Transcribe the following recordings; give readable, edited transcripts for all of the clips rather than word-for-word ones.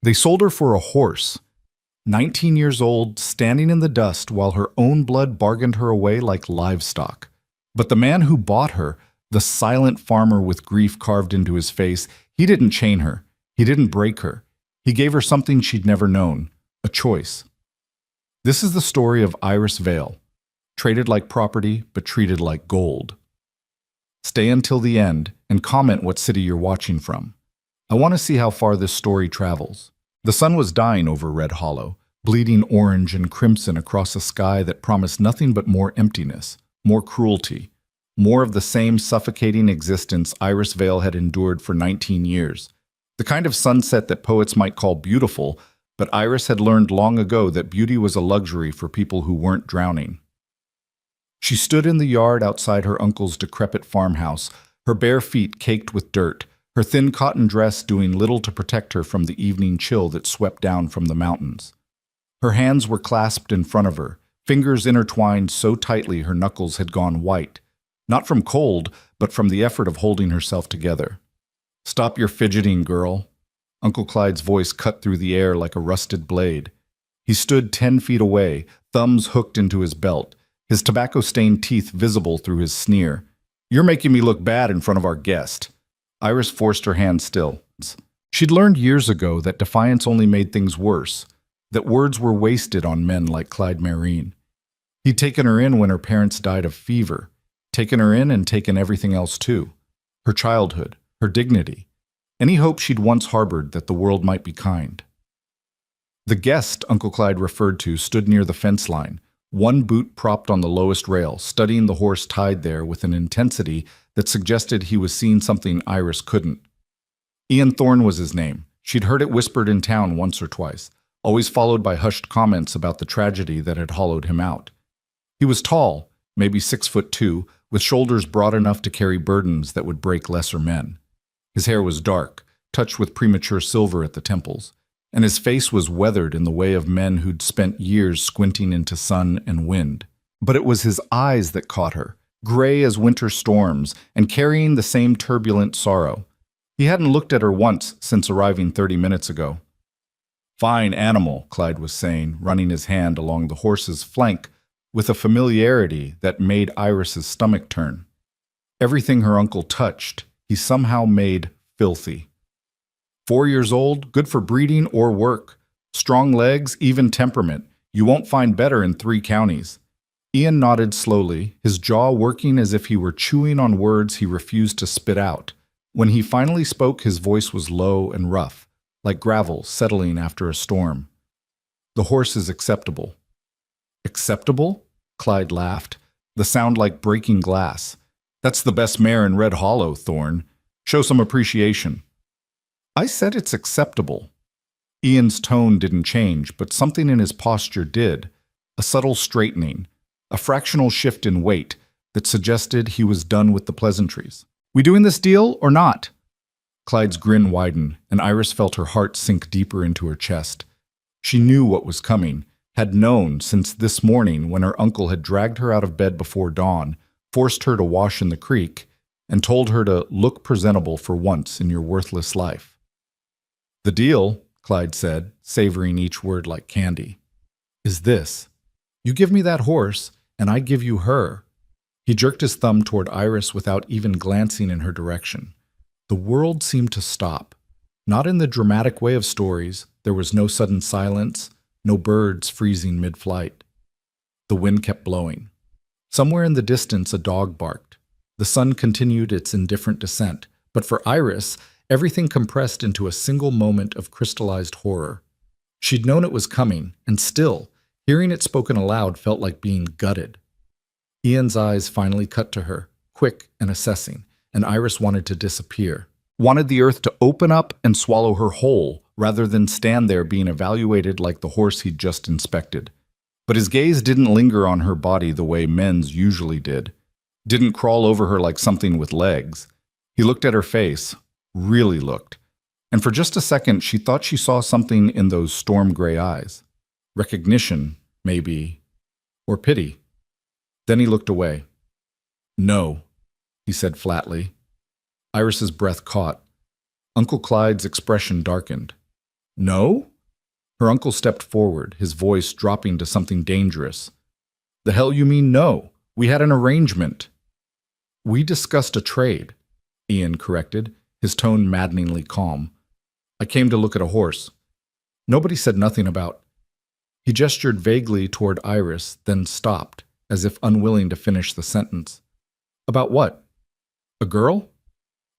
They sold her for a horse, 19 years old, standing in the dust while her own blood bargained her away like livestock. But the man who bought her, the silent farmer with grief carved into his face, he didn't chain her. He didn't break her. He gave her something she'd never known, a choice. This is the story of Iris Vale, traded like property but treated like gold. Stay until the end and comment what city you're watching from. I want to see how far this story travels. The sun was dying over Red Hollow, bleeding orange and crimson across a sky that promised nothing but more emptiness, more cruelty, more of the same suffocating existence Iris Vale had endured for 19 years. The kind of sunset that poets might call beautiful, but Iris had learned long ago that beauty was a luxury for people who weren't drowning. She stood in the yard outside her uncle's decrepit farmhouse, her bare feet caked with dirt, her thin cotton dress doing little to protect her from the evening chill that swept down from the mountains. Her hands were clasped in front of her, fingers intertwined so tightly her knuckles had gone white, not from cold, but from the effort of holding herself together. "Stop your fidgeting, girl." Uncle Clyde's voice cut through the air like a rusted blade. He stood 10 feet away, thumbs hooked into his belt, his tobacco-stained teeth visible through his sneer. "You're making me look bad in front of our guest." Iris forced her hand still. She'd learned years ago that defiance only made things worse, that words were wasted on men like Clyde Marine. He'd taken her in when her parents died of fever, taken her in and taken everything else too. Her childhood, her dignity, any hope she'd once harbored that the world might be kind. The guest Uncle Clyde referred to stood near the fence line, one boot propped on the lowest rail, studying the horse tied there with an intensity that suggested he was seeing something Iris couldn't. Ian Thorne was his name. She'd heard it whispered in town once or twice, always followed by hushed comments about the tragedy that had hollowed him out. He was tall, maybe 6'2", with shoulders broad enough to carry burdens that would break lesser men. His hair was dark, touched with premature silver at the temples, and his face was weathered in the way of men who'd spent years squinting into sun and wind. But it was his eyes that caught her, gray as winter storms, and carrying the same turbulent sorrow. He hadn't looked at her once since arriving 30 minutes ago. "Fine animal," Clyde was saying, running his hand along the horse's flank with a familiarity that made Iris's stomach turn. Everything her uncle touched, he somehow made filthy. 4 years old, good for breeding or work. Strong legs, even temperament. You won't find better in 3 counties. Ian nodded slowly, his jaw working as if he were chewing on words he refused to spit out. When he finally spoke, his voice was low and rough, like gravel settling after a storm. "The horse is acceptable." "Acceptable?" Clyde laughed, the sound like breaking glass. "That's the best mare in Red Hollow, Thorne. Show some appreciation." "I said it's acceptable." Ian's tone didn't change, but something in his posture did, a subtle straightening, a fractional shift in weight that suggested he was done with the pleasantries. "We doing this deal or not?" Clyde's grin widened, and Iris felt her heart sink deeper into her chest. She knew what was coming, had known since this morning when her uncle had dragged her out of bed before dawn, forced her to wash in the creek, and told her to look presentable for once in your worthless life. "The deal," Clyde said, savoring each word like candy, "is this. You give me that horse, and I give you her." He jerked his thumb toward Iris without even glancing in her direction. The world seemed to stop. Not in the dramatic way of stories. There was no sudden silence, no birds freezing mid-flight. The wind kept blowing. Somewhere in the distance, a dog barked. The sun continued its indifferent descent, but for Iris, everything compressed into a single moment of crystallized horror. She'd known it was coming, and still, hearing it spoken aloud felt like being gutted. Ian's eyes finally cut to her, quick and assessing, and Iris wanted to disappear. Wanted the earth to open up and swallow her whole, rather than stand there being evaluated like the horse he'd just inspected. But his gaze didn't linger on her body the way men's usually did. Didn't crawl over her like something with legs. He looked at her face, really looked. And for just a second, she thought she saw something in those storm-gray eyes. Recognition, maybe, or pity. Then he looked away. "No," he said flatly. Iris's breath caught. Uncle Clyde's expression darkened. No? Her uncle stepped forward, his voice dropping to something dangerous. The hell you mean no? We had an arrangement. We discussed a trade, Ian corrected, his tone maddeningly calm. I came to look at a horse. Nobody said nothing about. He gestured vaguely toward Iris, then stopped, as if unwilling to finish the sentence. About what? A girl?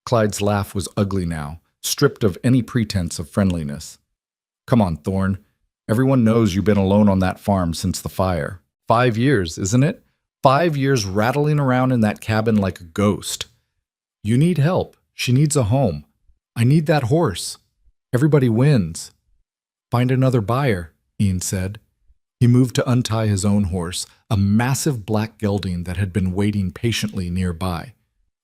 Clyde's laugh was ugly now, stripped of any pretense of friendliness. Come on, Thorne. Everyone knows you've been alone on that farm since the fire. 5 years, isn't it? 5 years rattling around in that cabin like a ghost. You need help. She needs a home. I need that horse. Everybody wins. Find another buyer, Ian said. He moved to untie his own horse, a massive black gelding that had been waiting patiently nearby.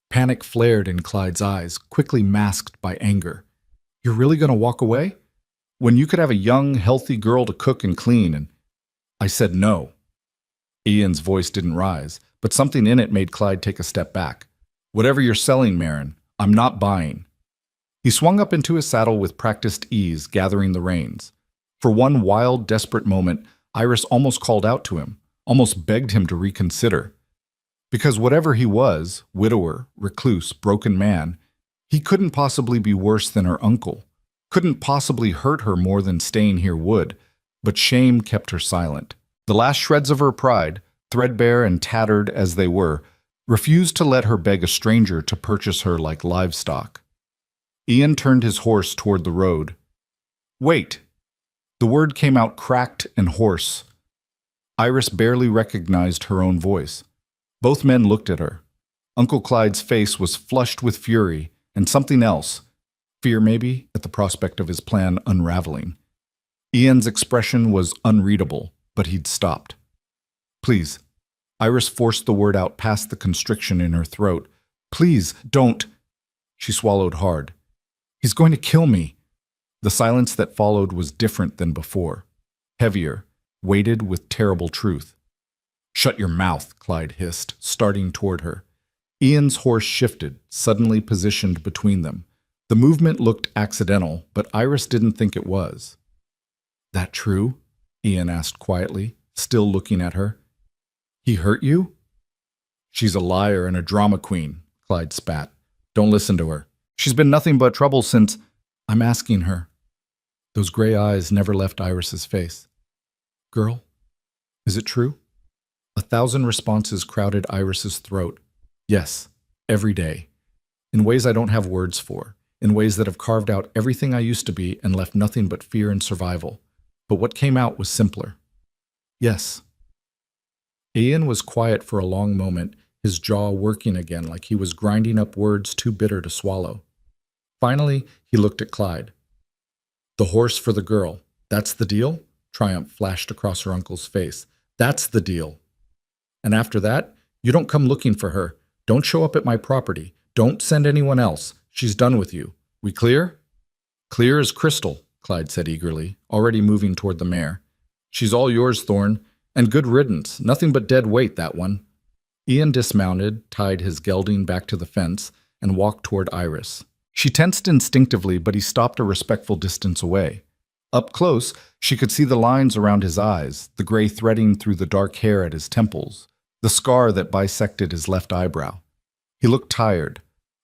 Panic flared in Clyde's eyes, quickly masked by anger. You're really going to walk away? When you could have a young, healthy girl to cook and clean and... I said no. Ian's voice didn't rise, but something in it made Clyde take a step back. Whatever you're selling, Marin, I'm not buying. He swung up into his saddle with practiced ease, gathering the reins. For one wild, desperate moment, Iris almost called out to him, almost begged him to reconsider. Because whatever he was, widower, recluse, broken man, he couldn't possibly be worse than her uncle, couldn't possibly hurt her more than staying here would, but shame kept her silent. The last shreds of her pride, threadbare and tattered as they were, refused to let her beg a stranger to purchase her like livestock. Ian turned his horse toward the road. Wait! The word came out cracked and hoarse. Iris barely recognized her own voice. Both men looked at her. Uncle Clyde's face was flushed with fury and something else, fear maybe, at the prospect of his plan unraveling. Ian's expression was unreadable, but he'd stopped. Please. Iris forced the word out past the constriction in her throat. Please, don't. She swallowed hard. He's going to kill me. The silence that followed was different than before, heavier, weighted with terrible truth. Shut your mouth, Clyde hissed, starting toward her. Ian's horse shifted, suddenly positioned between them. The movement looked accidental, but Iris didn't think it was. That true? Ian asked quietly, still looking at her. He hurt you? She's a liar and a drama queen, Clyde spat. Don't listen to her. She's been nothing but trouble since... I'm asking her. Those gray eyes never left Iris's face. Girl, is it true? 1,000 responses crowded Iris's throat. Yes, every day. In ways I don't have words for. In ways that have carved out everything I used to be and left nothing but fear and survival. But what came out was simpler. Yes. Ian was quiet for a long moment, his jaw working again like he was grinding up words too bitter to swallow. Finally, he looked at Clyde. The horse for the girl. That's the deal? Triumph flashed across her uncle's face. That's the deal. And after that, you don't come looking for her. Don't show up at my property. Don't send anyone else. She's done with you. We clear? Clear as crystal, Clyde said eagerly, already moving toward the mare. She's all yours, Thorne. And good riddance. Nothing but dead weight, that one. Ian dismounted, tied his gelding back to the fence, and walked toward Iris. She tensed instinctively, but he stopped a respectful distance away. Up close, she could see the lines around his eyes, the gray threading through the dark hair at his temples, the scar that bisected his left eyebrow. He looked tired.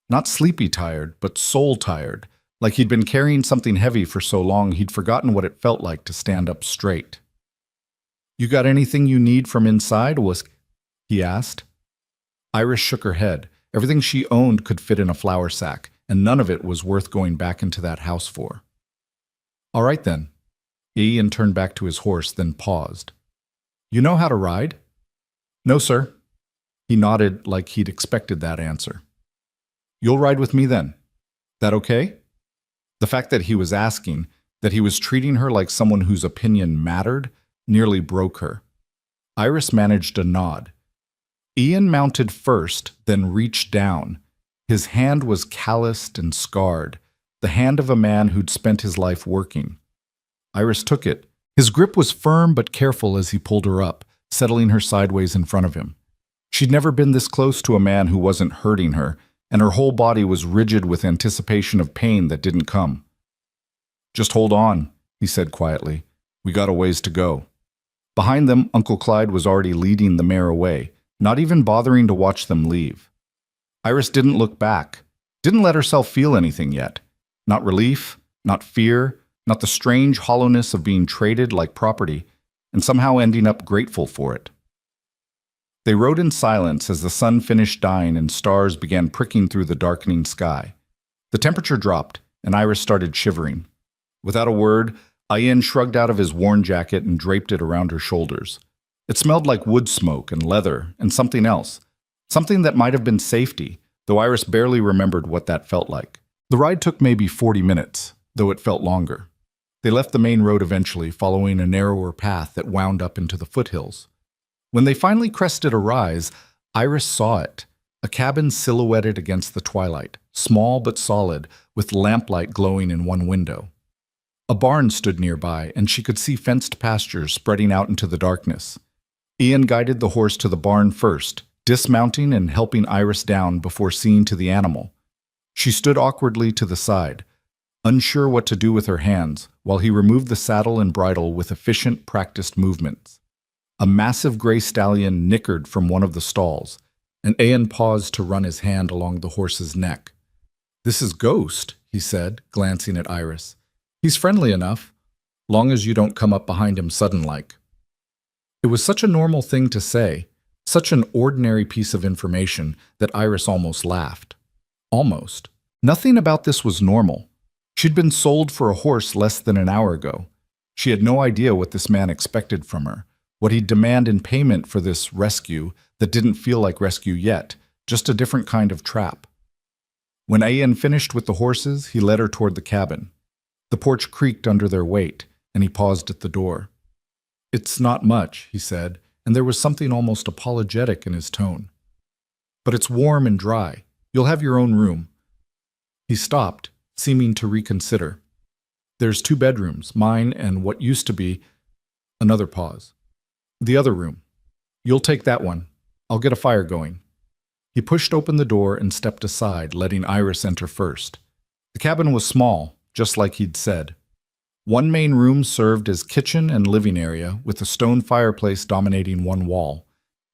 Not sleepy tired, but soul tired, like he'd been carrying something heavy for so long he'd forgotten what it felt like to stand up straight. You got anything you need from inside, he asked. Iris shook her head. Everything she owned could fit in a flour sack, and none of it was worth going back into that house for. All right then. Ian turned back to his horse, then paused. You know how to ride? No, sir. He nodded like he'd expected that answer. You'll ride with me then. That okay? The fact that he was asking, that he was treating her like someone whose opinion mattered, nearly broke her. Iris managed a nod. Ian mounted first, then reached down. His hand was calloused and scarred, the hand of a man who'd spent his life working. Iris took it. His grip was firm but careful as he pulled her up, settling her sideways in front of him. She'd never been this close to a man who wasn't hurting her, and her whole body was rigid with anticipation of pain that didn't come. Just hold on, he said quietly. "We got a ways to go." Behind them, Uncle Clyde was already leading the mare away, not even bothering to watch them leave. Iris didn't look back, didn't let herself feel anything yet. Not relief, not fear, not the strange hollowness of being traded like property, and somehow ending up grateful for it. They rode in silence as the sun finished dying and stars began pricking through the darkening sky. The temperature dropped, and Iris started shivering. Without a word, Ian shrugged out of his worn jacket and draped it around her shoulders. It smelled like wood smoke and leather and something else, something that might have been safety, though Iris barely remembered what that felt like. The ride took maybe 40 minutes, though it felt longer. They left the main road eventually, following a narrower path that wound up into the foothills. When they finally crested a rise, Iris saw it, a cabin silhouetted against the twilight, small but solid, with lamplight glowing in one window. A barn stood nearby, and she could see fenced pastures spreading out into the darkness. Ian guided the horse to the barn first, dismounting and helping Iris down before seeing to the animal. She stood awkwardly to the side, unsure what to do with her hands, while he removed the saddle and bridle with efficient, practiced movements. A massive gray stallion nickered from one of the stalls, and Ian paused to run his hand along the horse's neck. "This is Ghost," he said, glancing at Iris. "He's friendly enough, long as you don't come up behind him sudden-like." It was such a normal thing to say, such an ordinary piece of information, that Iris almost laughed. Almost. Nothing about this was normal. She'd been sold for a horse less than an hour ago. She had no idea what this man expected from her, what he'd demand in payment for this rescue that didn't feel like rescue yet, just a different kind of trap. When Ian finished with the horses, he led her toward the cabin. The porch creaked under their weight, and he paused at the door. "It's not much," he said, and there was something almost apologetic in his tone. "But it's warm and dry. You'll have your own room." He stopped, seeming to reconsider. "There's 2 bedrooms, mine and what used to be—" Another pause. "The other room. You'll take that one. I'll get a fire going." He pushed open the door and stepped aside, letting Iris enter first. The cabin was small, just like he'd said. One main room served as kitchen and living area, with a stone fireplace dominating one wall.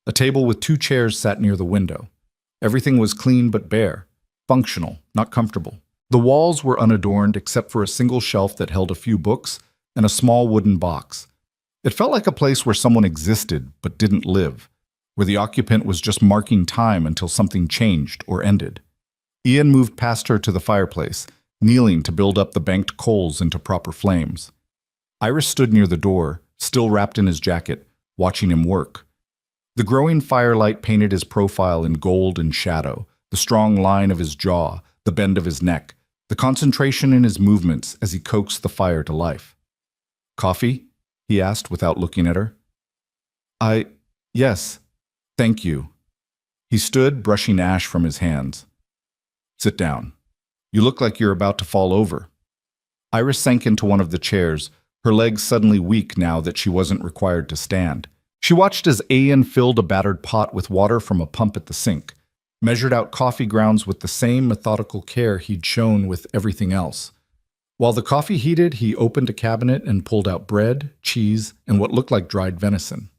A table with 2 chairs sat near the window. Everything was clean but bare, functional, not comfortable. The walls were unadorned except for a single shelf that held a few books and a small wooden box. It felt like a place where someone existed but didn't live, where the occupant was just marking time until something changed or ended. Ian moved past her to the fireplace, kneeling to build up the banked coals into proper flames. Iris stood near the door, still wrapped in his jacket, watching him work. The growing firelight painted his profile in gold and shadow, the strong line of his jaw, the bend of his neck, the concentration in his movements as he coaxed the fire to life. "Coffee?" he asked without looking at her. Yes, thank you." He stood, brushing ash from his hands. "Sit down. You look like you're about to fall over." Iris sank into one of the chairs, her legs suddenly weak now that she wasn't required to stand. She watched as Ian filled a battered pot with water from a pump at the sink, measured out coffee grounds with the same methodical care he'd shown with everything else. While the coffee heated, he opened a cabinet and pulled out bread, cheese, and what looked like dried venison.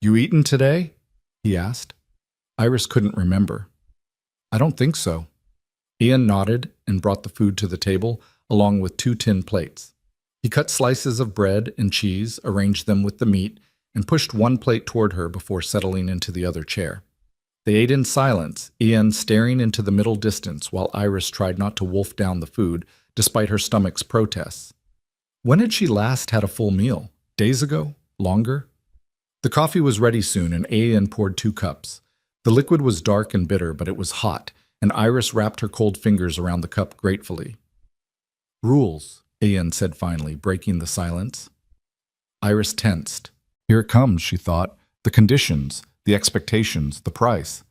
"You eaten today?" he asked. Iris couldn't remember. "I don't think so." Ian nodded and brought the food to the table, along with 2 tin plates. He cut slices of bread and cheese, arranged them with the meat, and pushed one plate toward her before settling into the other chair. They ate in silence, Ian staring into the middle distance while Iris tried not to wolf down the food, despite her stomach's protests. When had she last had a full meal? Days ago? Longer? The coffee was ready soon, and Ian poured 2 cups. The liquid was dark and bitter, but it was hot, and Iris wrapped her cold fingers around the cup gratefully. "Rules," Ian said finally, breaking the silence. Iris tensed. Here it comes, she thought. The conditions, the expectations, the price.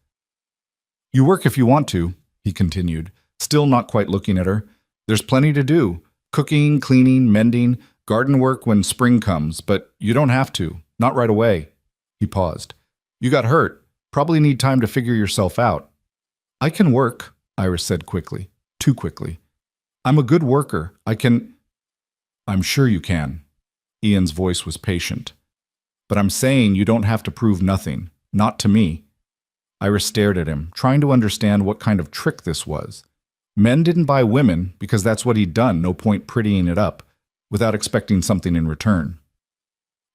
"You work if you want to," he continued, still not quite looking at her. "There's plenty to do. Cooking, cleaning, mending, garden work when spring comes, but you don't have to. Not right away." He paused. "You got hurt. Probably need time to figure yourself out." "I can work," Iris said quickly. Too quickly. "I'm a good worker. I can—" I'm sure you can. Ian's voice was patient. But I'm saying you don't have to prove nothing. Not to me. Iris stared at him, trying to understand what kind of trick this was. Men didn't buy women because that's what he'd done, no point prettying it up, without expecting something in return.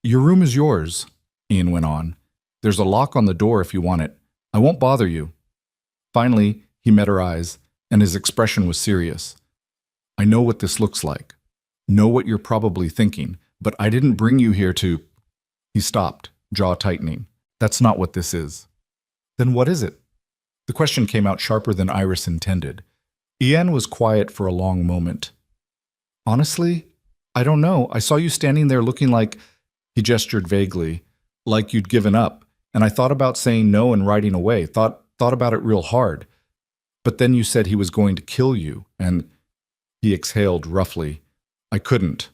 Your room is yours, Ian went on. There's a lock on the door if you want it. I won't bother you. Finally, he met her eyes, and his expression was serious. I know what this looks like. Know what you're probably thinking, but I didn't bring you here to... He stopped, jaw tightening. That's not what this is. Then what is it? The question came out sharper than Iris intended. Ian was quiet for a long moment. Honestly, I don't know. I saw you standing there looking like... He gestured vaguely, like you'd given up, and I thought about saying no and riding away, thought about it real hard. But then you said he was going to kill you, and... He exhaled roughly. I couldn't.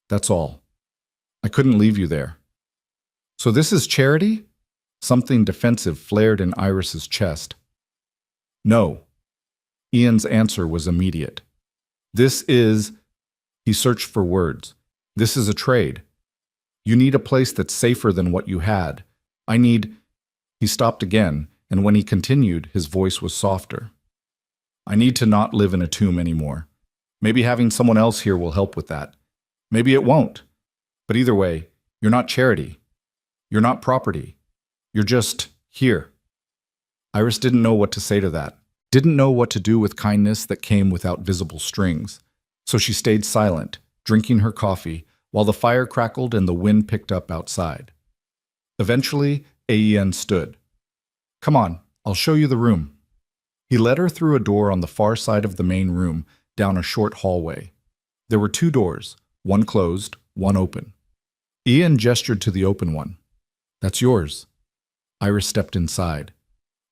That's all. I couldn't leave you there. So this is charity? Something defensive flared in Iris's chest. No. Ian's answer was immediate. This is... He searched for words. This is a trade. You need a place that's safer than what you had. I need... He stopped again, and when he continued, his voice was softer. I need to not live in a tomb anymore. Maybe having someone else here will help with that. Maybe it won't. But either way, you're not charity. You're not property. You're just here. Iris didn't know what to say to that. Didn't know what to do with kindness that came without visible strings. So she stayed silent, drinking her coffee, while the fire crackled and the wind picked up outside. Eventually, Ian stood. Come on, I'll show you the room. He led her through a door on the far side of the main room, down a short hallway. There were 2 doors, one closed, one open. Ian gestured to the open one. That's yours. Iris stepped inside.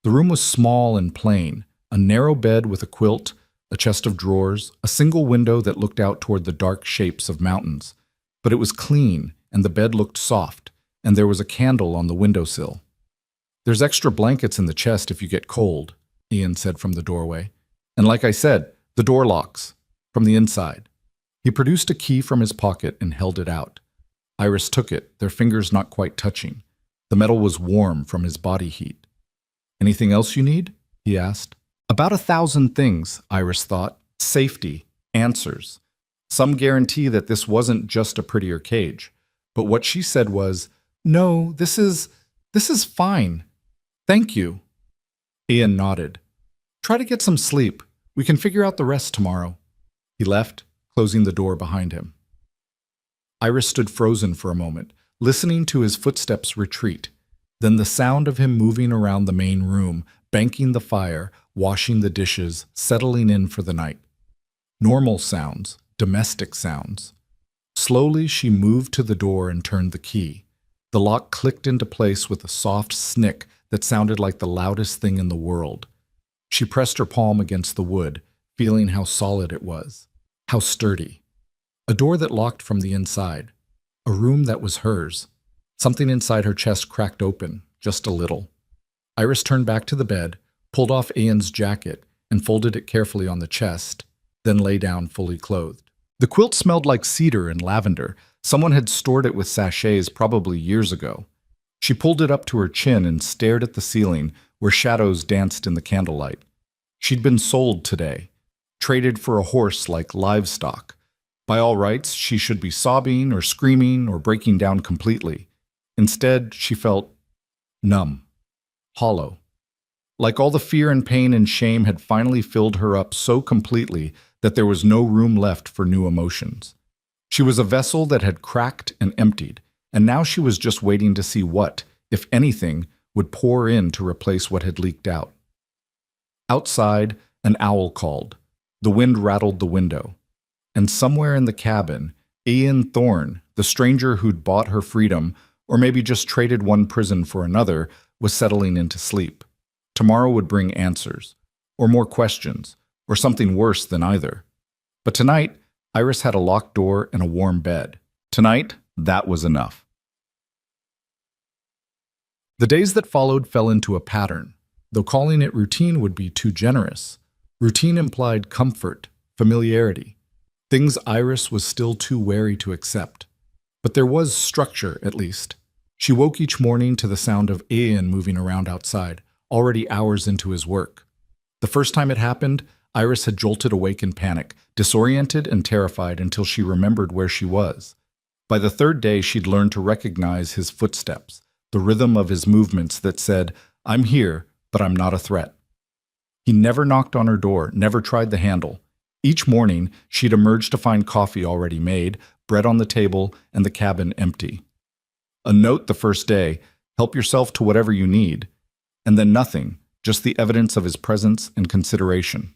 The room was small and plain, a narrow bed with a quilt, a chest of drawers, a single window that looked out toward the dark shapes of mountains. But it was clean, and the bed looked soft, and there was a candle on the windowsill. There's extra blankets in the chest if you get cold, Ian said from the doorway. And like I said, the door locks, from the inside. He produced a key from his pocket and held it out. Iris took it, their fingers not quite touching. The metal was warm from his body heat. Anything else you need? He asked. About 1,000 things, Iris thought. Safety, answers. Some guarantee that this wasn't just a prettier cage. But what she said was, no, this is fine. Thank you. Ian nodded. Try to get some sleep. We can figure out the rest tomorrow. He left, closing the door behind him. Iris stood frozen for a moment, listening to his footsteps retreat. Then the sound of him moving around the main room, banking the fire, washing the dishes, settling in for the night. Normal sounds, domestic sounds. Slowly she moved to the door and turned the key. The lock clicked into place with a soft snick that sounded like the loudest thing in the world. She pressed her palm against the wood, feeling how solid it was, how sturdy. A door that locked from the inside. A room that was hers. Something inside her chest cracked open, just a little. Iris turned back to the bed, pulled off Ian's jacket, and folded it carefully on the chest, then lay down fully clothed. The quilt smelled like cedar and lavender. Someone had stored it with sachets probably years ago. She pulled it up to her chin and stared at the ceiling, where shadows danced in the candlelight. She'd been sold today, traded for a horse like livestock. By all rights, she should be sobbing or screaming or breaking down completely. Instead, she felt numb, hollow. Like all the fear and pain and shame had finally filled her up so completely that there was no room left for new emotions. She was a vessel that had cracked and emptied, and now she was just waiting to see what, if anything, would pour in to replace what had leaked out. Outside, an owl called. The wind rattled the window. And somewhere in the cabin, Ian Thorne, the stranger who'd bought her freedom, or maybe just traded one prison for another, was settling into sleep. Tomorrow would bring answers, or more questions, or something worse than either. But tonight, Iris had a locked door and a warm bed. Tonight, that was enough. The days that followed fell into a pattern, though calling it routine would be too generous. Routine implied comfort, familiarity. things Iris was still too wary to accept. But there was structure, at least. She woke each morning to the sound of Ian moving around outside, already hours into his work. The first time it happened, Iris had jolted awake in panic, disoriented and terrified until she remembered where she was. By the third day, she'd learned to recognize his footsteps, the rhythm of his movements that said, "I'm here, but I'm not a threat." He never knocked on her door, never tried the handle. Each morning, she'd emerge to find coffee already made, bread on the table, and the cabin empty. A note the first day, "Help yourself to whatever you need," and then nothing, just the evidence of his presence and consideration.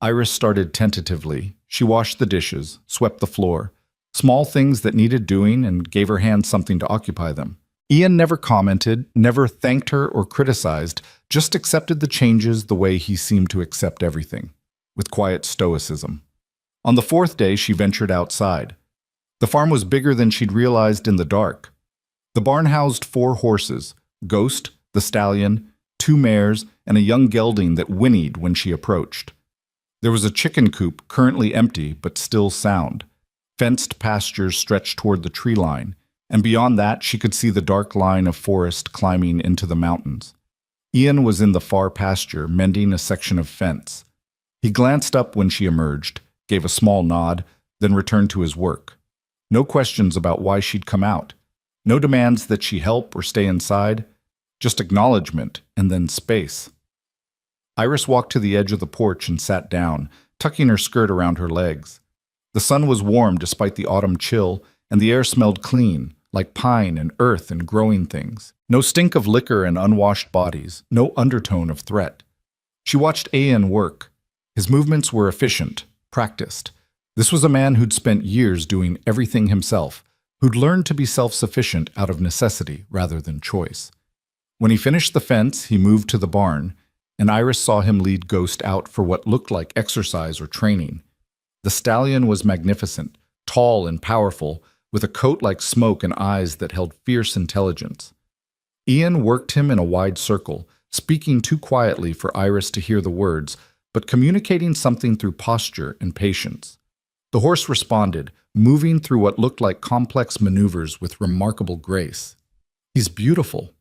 Iris started tentatively. She washed the dishes, swept the floor, small things that needed doing, and gave her hands something to occupy them. Ian never commented, never thanked her or criticized, just accepted the changes the way he seemed to accept everything, with quiet stoicism. On the fourth day, she ventured outside. The farm was bigger than she'd realized in the dark. The barn housed 4 horses, Ghost, the stallion, 2 mares, and a young gelding that whinnied when she approached. There was a chicken coop, currently empty but still sound. Fenced pastures stretched toward the tree line, and beyond that she could see the dark line of forest climbing into the mountains. Ian was in the far pasture, mending a section of fence. He glanced up when she emerged, gave a small nod, then returned to his work. No questions about why she'd come out. No demands that she help or stay inside. Just acknowledgement and then space. Iris walked to the edge of the porch and sat down, tucking her skirt around her legs. The sun was warm despite the autumn chill, and the air smelled clean, like pine and earth and growing things. No stink of liquor and unwashed bodies, no undertone of threat. She watched Ian work. His movements were efficient, practiced. This was a man who'd spent years doing everything himself, who'd learned to be self-sufficient out of necessity rather than choice. When he finished the fence, he moved to the barn, and Iris saw him lead Ghost out for what looked like exercise or training. The stallion was magnificent, tall and powerful, with a coat like smoke and eyes that held fierce intelligence. Ian worked him in a wide circle, speaking too quietly for Iris to hear the words, but communicating something through posture and patience. The horse responded, moving through what looked like complex maneuvers with remarkable grace. "He's beautiful."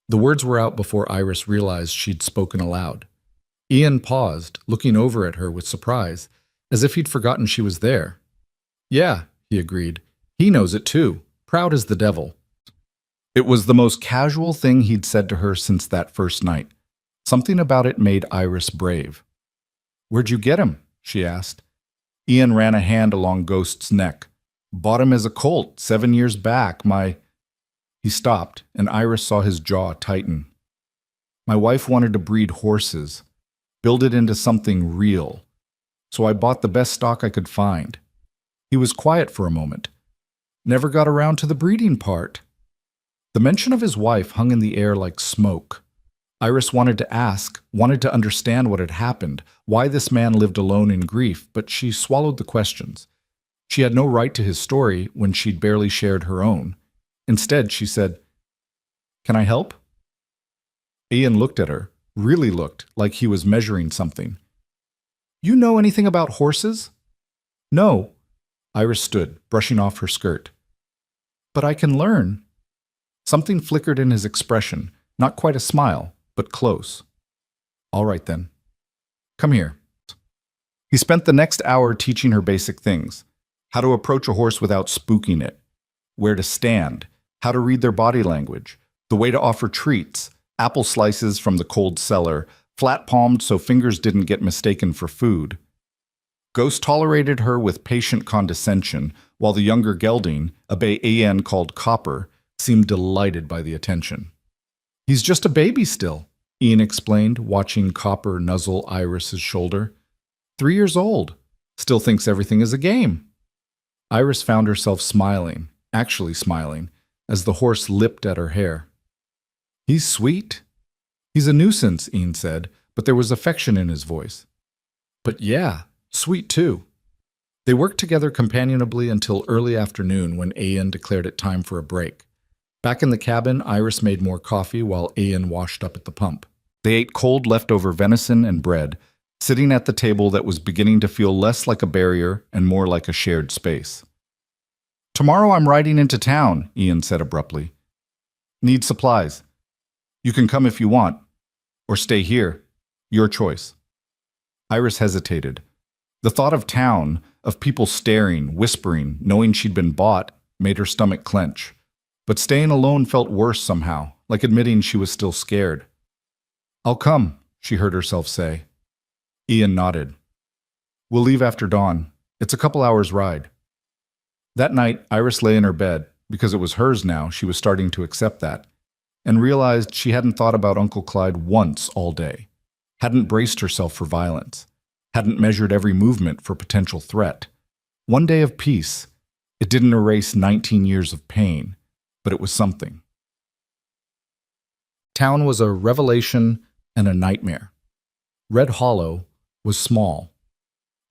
The words were out before Iris realized she'd spoken aloud. Ian paused, looking over at her with surprise, as if he'd forgotten she was there. "Yeah," he agreed. "He knows it too, proud as the devil." It was the most casual thing he'd said to her since that first night. Something about it made Iris brave. "Where'd you get him?" she asked. Ian ran a hand along Ghost's neck. "Bought him as a colt 7 years back. He stopped, and Iris saw his jaw tighten. "My wife wanted to breed horses, build it into something real. So I bought the best stock I could find." He was quiet for a moment. "Never got around to the breeding part." The mention of his wife hung in the air like smoke. Iris wanted to ask, wanted to understand what had happened, why this man lived alone in grief, but she swallowed the questions. She had no right to his story when she'd barely shared her own. Instead, she said, "Can I help?" Ian looked at her, really looked like he was measuring something. "You know anything about horses?" "No." Iris stood, brushing off her skirt. "But I can learn." Something flickered in his expression, not quite a smile, but close. "All right then. Come here." He spent the next hour teaching her basic things. How to approach a horse without spooking it. Where to stand. How to read their body language. The way to offer treats. Apple slices from the cold cellar. Flat-palmed so fingers didn't get mistaken for food. Ghost tolerated her with patient condescension, while the younger gelding, a bay Ian called Copper, seemed delighted by the attention. "He's just a baby still," Ian explained, watching Copper nuzzle Iris's shoulder. 3 years old. Still thinks everything is a game." Iris found herself smiling, actually smiling, as the horse lipped at her hair. "He's sweet." "He's a nuisance," Ian said, but there was affection in his voice. "But yeah, sweet too." They worked together companionably until early afternoon when Ian declared it time for a break. Back in the cabin, Iris made more coffee while Ian washed up at the pump. They ate cold leftover venison and bread, sitting at the table that was beginning to feel less like a barrier and more like a shared space. "Tomorrow I'm riding into town," Ian said abruptly. "Need supplies. You can come if you want, or stay here. Your choice." Iris hesitated. The thought of town, of people staring, whispering, knowing she'd been bought, made her stomach clench. But staying alone felt worse somehow, like admitting she was still scared. "I'll come," she heard herself say. Ian nodded. "We'll leave after dawn. It's a couple hours' ride." That night, Iris lay in her bed, because it was hers now, she was starting to accept that, and realized she hadn't thought about Uncle Clyde once all day, hadn't braced herself for violence, hadn't measured every movement for potential threat. One day of peace. It didn't erase 19 years of pain, but it was something. Town was a revelation and a nightmare. Red Hollow was small.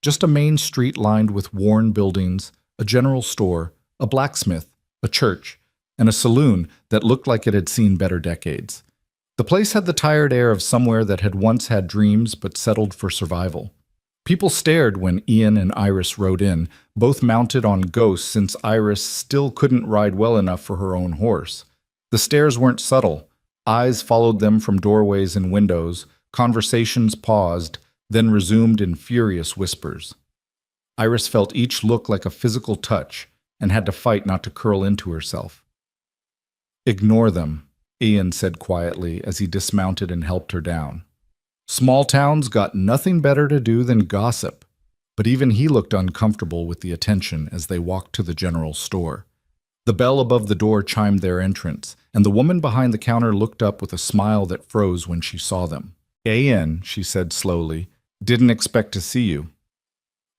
Just a main street lined with worn buildings, a general store, a blacksmith, a church, and a saloon that looked like it had seen better decades. The place had the tired air of somewhere that had once had dreams but settled for survival. People stared when Ian and Iris rode in, both mounted on ghosts since Iris still couldn't ride well enough for her own horse. The stares weren't subtle. Eyes followed them from doorways and windows, conversations paused, then resumed in furious whispers. Iris felt each look like a physical touch and had to fight not to curl into herself. "Ignore them," Ian said quietly as he dismounted and helped her down. Small towns got nothing better to do than gossip, but even he looked uncomfortable with the attention as they walked to the general store. The bell above the door chimed their entrance, and the woman behind the counter looked up with a smile that froze when she saw them. "Ian," she said slowly, "didn't expect to see you."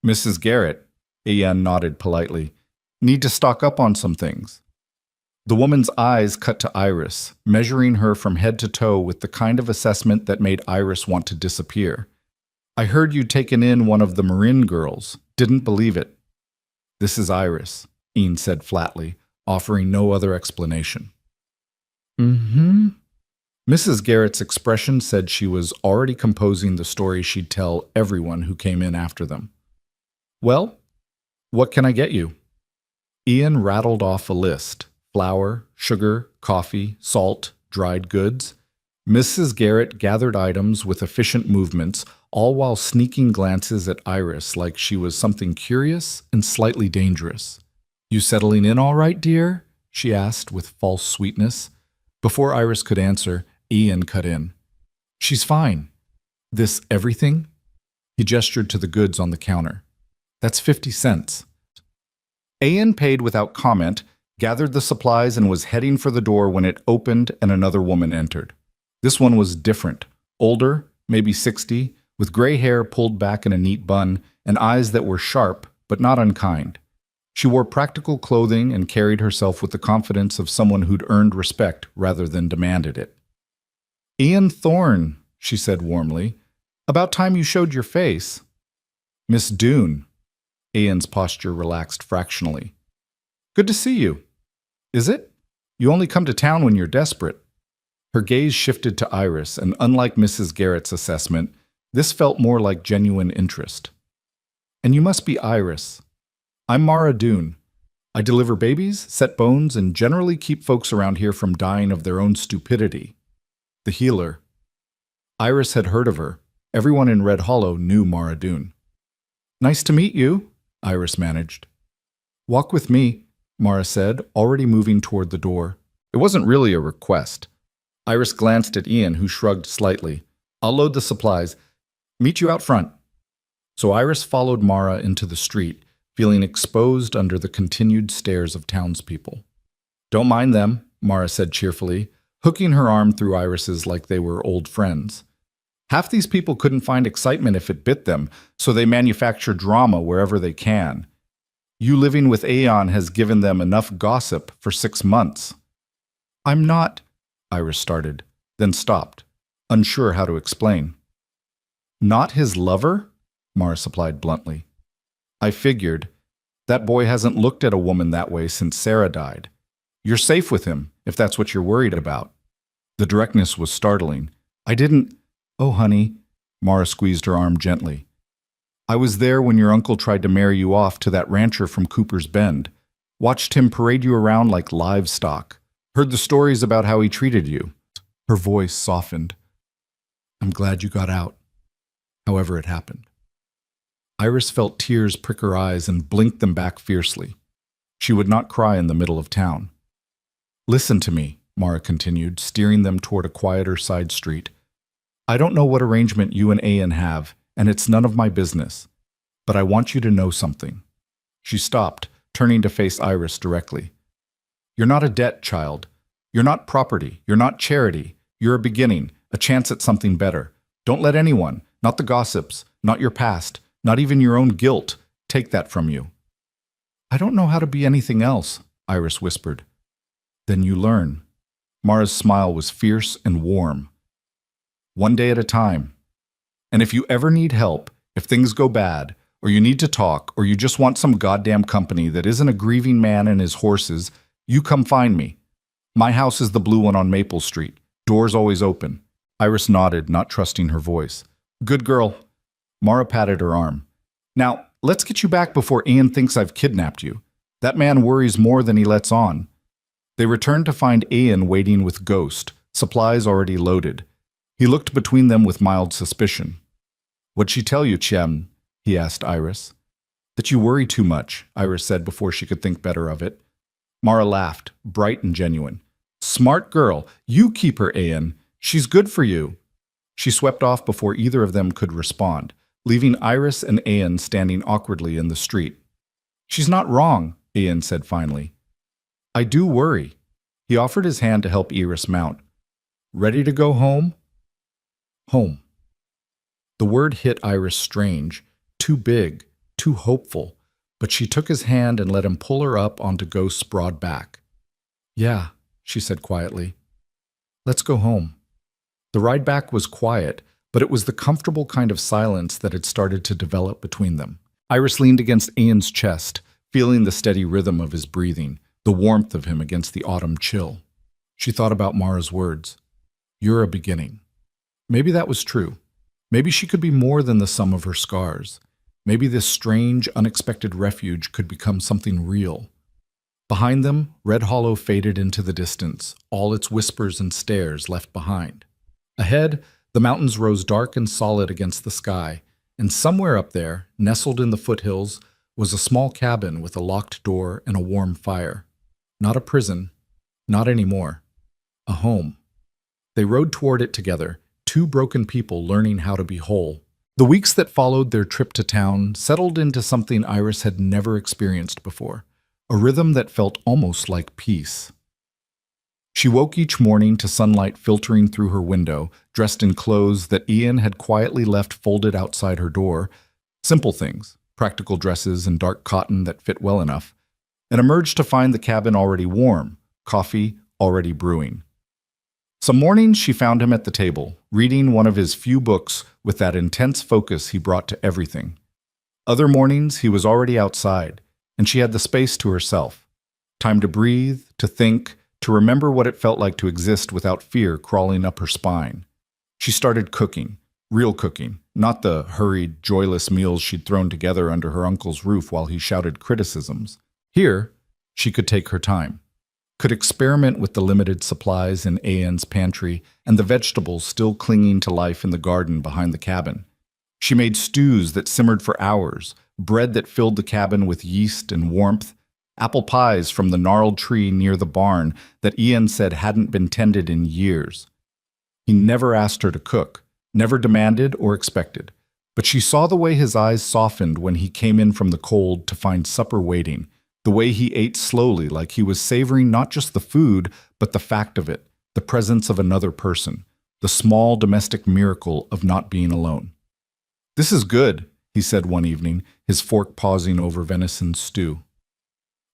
"Mrs. Garrett," Ian nodded politely, "need to stock up on some things." The woman's eyes cut to Iris, measuring her from head to toe with the kind of assessment that made Iris want to disappear. "I heard you'd taken in one of the Marin girls. Didn't believe it." "This is Iris," Ian said flatly, offering no other explanation. "Mm-hmm." Mrs. Garrett's expression said she was already composing the story she'd tell everyone who came in after them. "Well, what can I get you?" Ian rattled off a list. Flour, sugar, coffee, salt, dried goods. Mrs. Garrett gathered items with efficient movements, all while sneaking glances at Iris like she was something curious and slightly dangerous. "You settling in all right, dear?" she asked with false sweetness. Before Iris could answer, Ian cut in. "She's fine." "This everything?" He gestured to the goods on the counter. "That's 50 cents. Ian paid without comment, gathered the supplies, and was heading for the door when it opened and another woman entered. This one was different. Older, maybe 60, with gray hair pulled back in a neat bun, and eyes that were sharp but not unkind. She wore practical clothing and carried herself with the confidence of someone who'd earned respect rather than demanded it. "Ian Thorne," she said warmly. "About time you showed your face." "Miss Doone." Ian's posture relaxed fractionally. "Good to see you." "Is it? You only come to town when you're desperate." Her gaze shifted to Iris, and unlike Mrs. Garrett's assessment, this felt more like genuine interest. "And you must be Iris." "I'm Mara Doone. I deliver babies, set bones, and generally keep folks around here from dying of their own stupidity." The healer. Iris had heard of her. Everyone in Red Hollow knew Mara Doone. "Nice to meet you," Iris managed. "Walk with me," Mara said, already moving toward the door. It wasn't really a request. Iris glanced at Ian, who shrugged slightly. "I'll load the supplies. Meet you out front." So Iris followed Mara into the street, feeling exposed under the continued stares of townspeople. "Don't mind them," Mara said cheerfully, hooking her arm through Iris's like they were old friends. "Half these people couldn't find excitement if it bit them, so they manufacture drama wherever they can. You living with Aeon has given them enough gossip for 6 months." "I'm not," Iris started, then stopped, unsure how to explain. "Not his lover?" Mara supplied bluntly. "I figured. That boy hasn't looked at a woman that way since Sarah died. You're safe with him, if that's what you're worried about." The directness was startling. "I didn't—" "Oh, honey, Mara squeezed her arm gently. I was there when your uncle tried to marry you off to that rancher from Cooper's Bend. Watched him parade you around like livestock. Heard the stories about how he treated you. Her voice softened. I'm glad you got out, however it happened. Iris felt tears prick her eyes and blinked them back fiercely. She would not cry in the middle of town. Listen to me, Mara continued, steering them toward a quieter side street. I don't know what arrangement you and Ian have, and it's none of my business. But I want you to know something. She stopped, turning to face Iris directly. You're not a debt, child. You're not property. You're not charity. You're a beginning, a chance at something better. Don't let anyone, not the gossips, not your past, not even your own guilt, take that from you. I don't know how to be anything else, Iris whispered. Then you learn. Mara's smile was fierce and warm. One day at a time. And if you ever need help, if things go bad, or you need to talk, or you just want some goddamn company that isn't a grieving man and his horses, you come find me. My house is the blue one on Maple Street. Doors always open. Iris nodded, not trusting her voice. Good girl. Mara patted her arm. Now, let's get you back before Ian thinks I've kidnapped you. That man worries more than he lets on. They returned to find Ian waiting with Ghost, supplies already loaded. He looked between them with mild suspicion. What'd she tell you, CHৰীষ্ট, he asked Iris. That you worry too much, Iris said before she could think better of it. Mara laughed, bright and genuine. Smart girl, you keep her, Ian. She's good for you. She swept off before either of them could respond, leaving Iris and Ian standing awkwardly in the street. She's not wrong, Ian said finally. I do worry. He offered his hand to help Iris mount. Ready to go home? Home. The word hit Iris strange, too big, too hopeful, but she took his hand and let him pull her up onto Ghost's broad back. Yeah, she said quietly. Let's go home. The ride back was quiet, but it was the comfortable kind of silence that had started to develop between them. Iris leaned against Ian's chest, feeling the steady rhythm of his breathing, the warmth of him against the autumn chill. She thought about Mara's words. You're a beginning. Maybe that was true. Maybe she could be more than the sum of her scars. Maybe this strange, unexpected refuge could become something real. Behind them, Red Hollow faded into the distance, all its whispers and stares left behind. Ahead, the mountains rose dark and solid against the sky, and somewhere up there, nestled in the foothills, was a small cabin with a locked door and a warm fire. Not a prison, not anymore. A home. They rode toward it together, two broken people learning how to be whole. The weeks that followed their trip to town settled into something Iris had never experienced before, a rhythm that felt almost like peace. She woke each morning to sunlight filtering through her window, dressed in clothes that Ian had quietly left folded outside her door, simple things, practical dresses and dark cotton that fit well enough, and emerged to find the cabin already warm, coffee already brewing. Some mornings she found him at the table, reading one of his few books with that intense focus he brought to everything. Other mornings he was already outside, and she had the space to herself. Time to breathe, to think, to remember what it felt like to exist without fear crawling up her spine. She started cooking, real cooking, not the hurried, joyless meals she'd thrown together under her uncle's roof while he shouted criticisms. Here, she could take her time. Could experiment with the limited supplies in Ian's pantry and the vegetables still clinging to life in the garden behind the cabin. She made stews that simmered for hours, bread that filled the cabin with yeast and warmth, apple pies from the gnarled tree near the barn that Ian said hadn't been tended in years. He never asked her to cook, never demanded or expected, but she saw the way his eyes softened when he came in from the cold to find supper waiting, the way he ate slowly like he was savoring not just the food, but the fact of it, the presence of another person, the small domestic miracle of not being alone. This is good, he said one evening, his fork pausing over venison stew.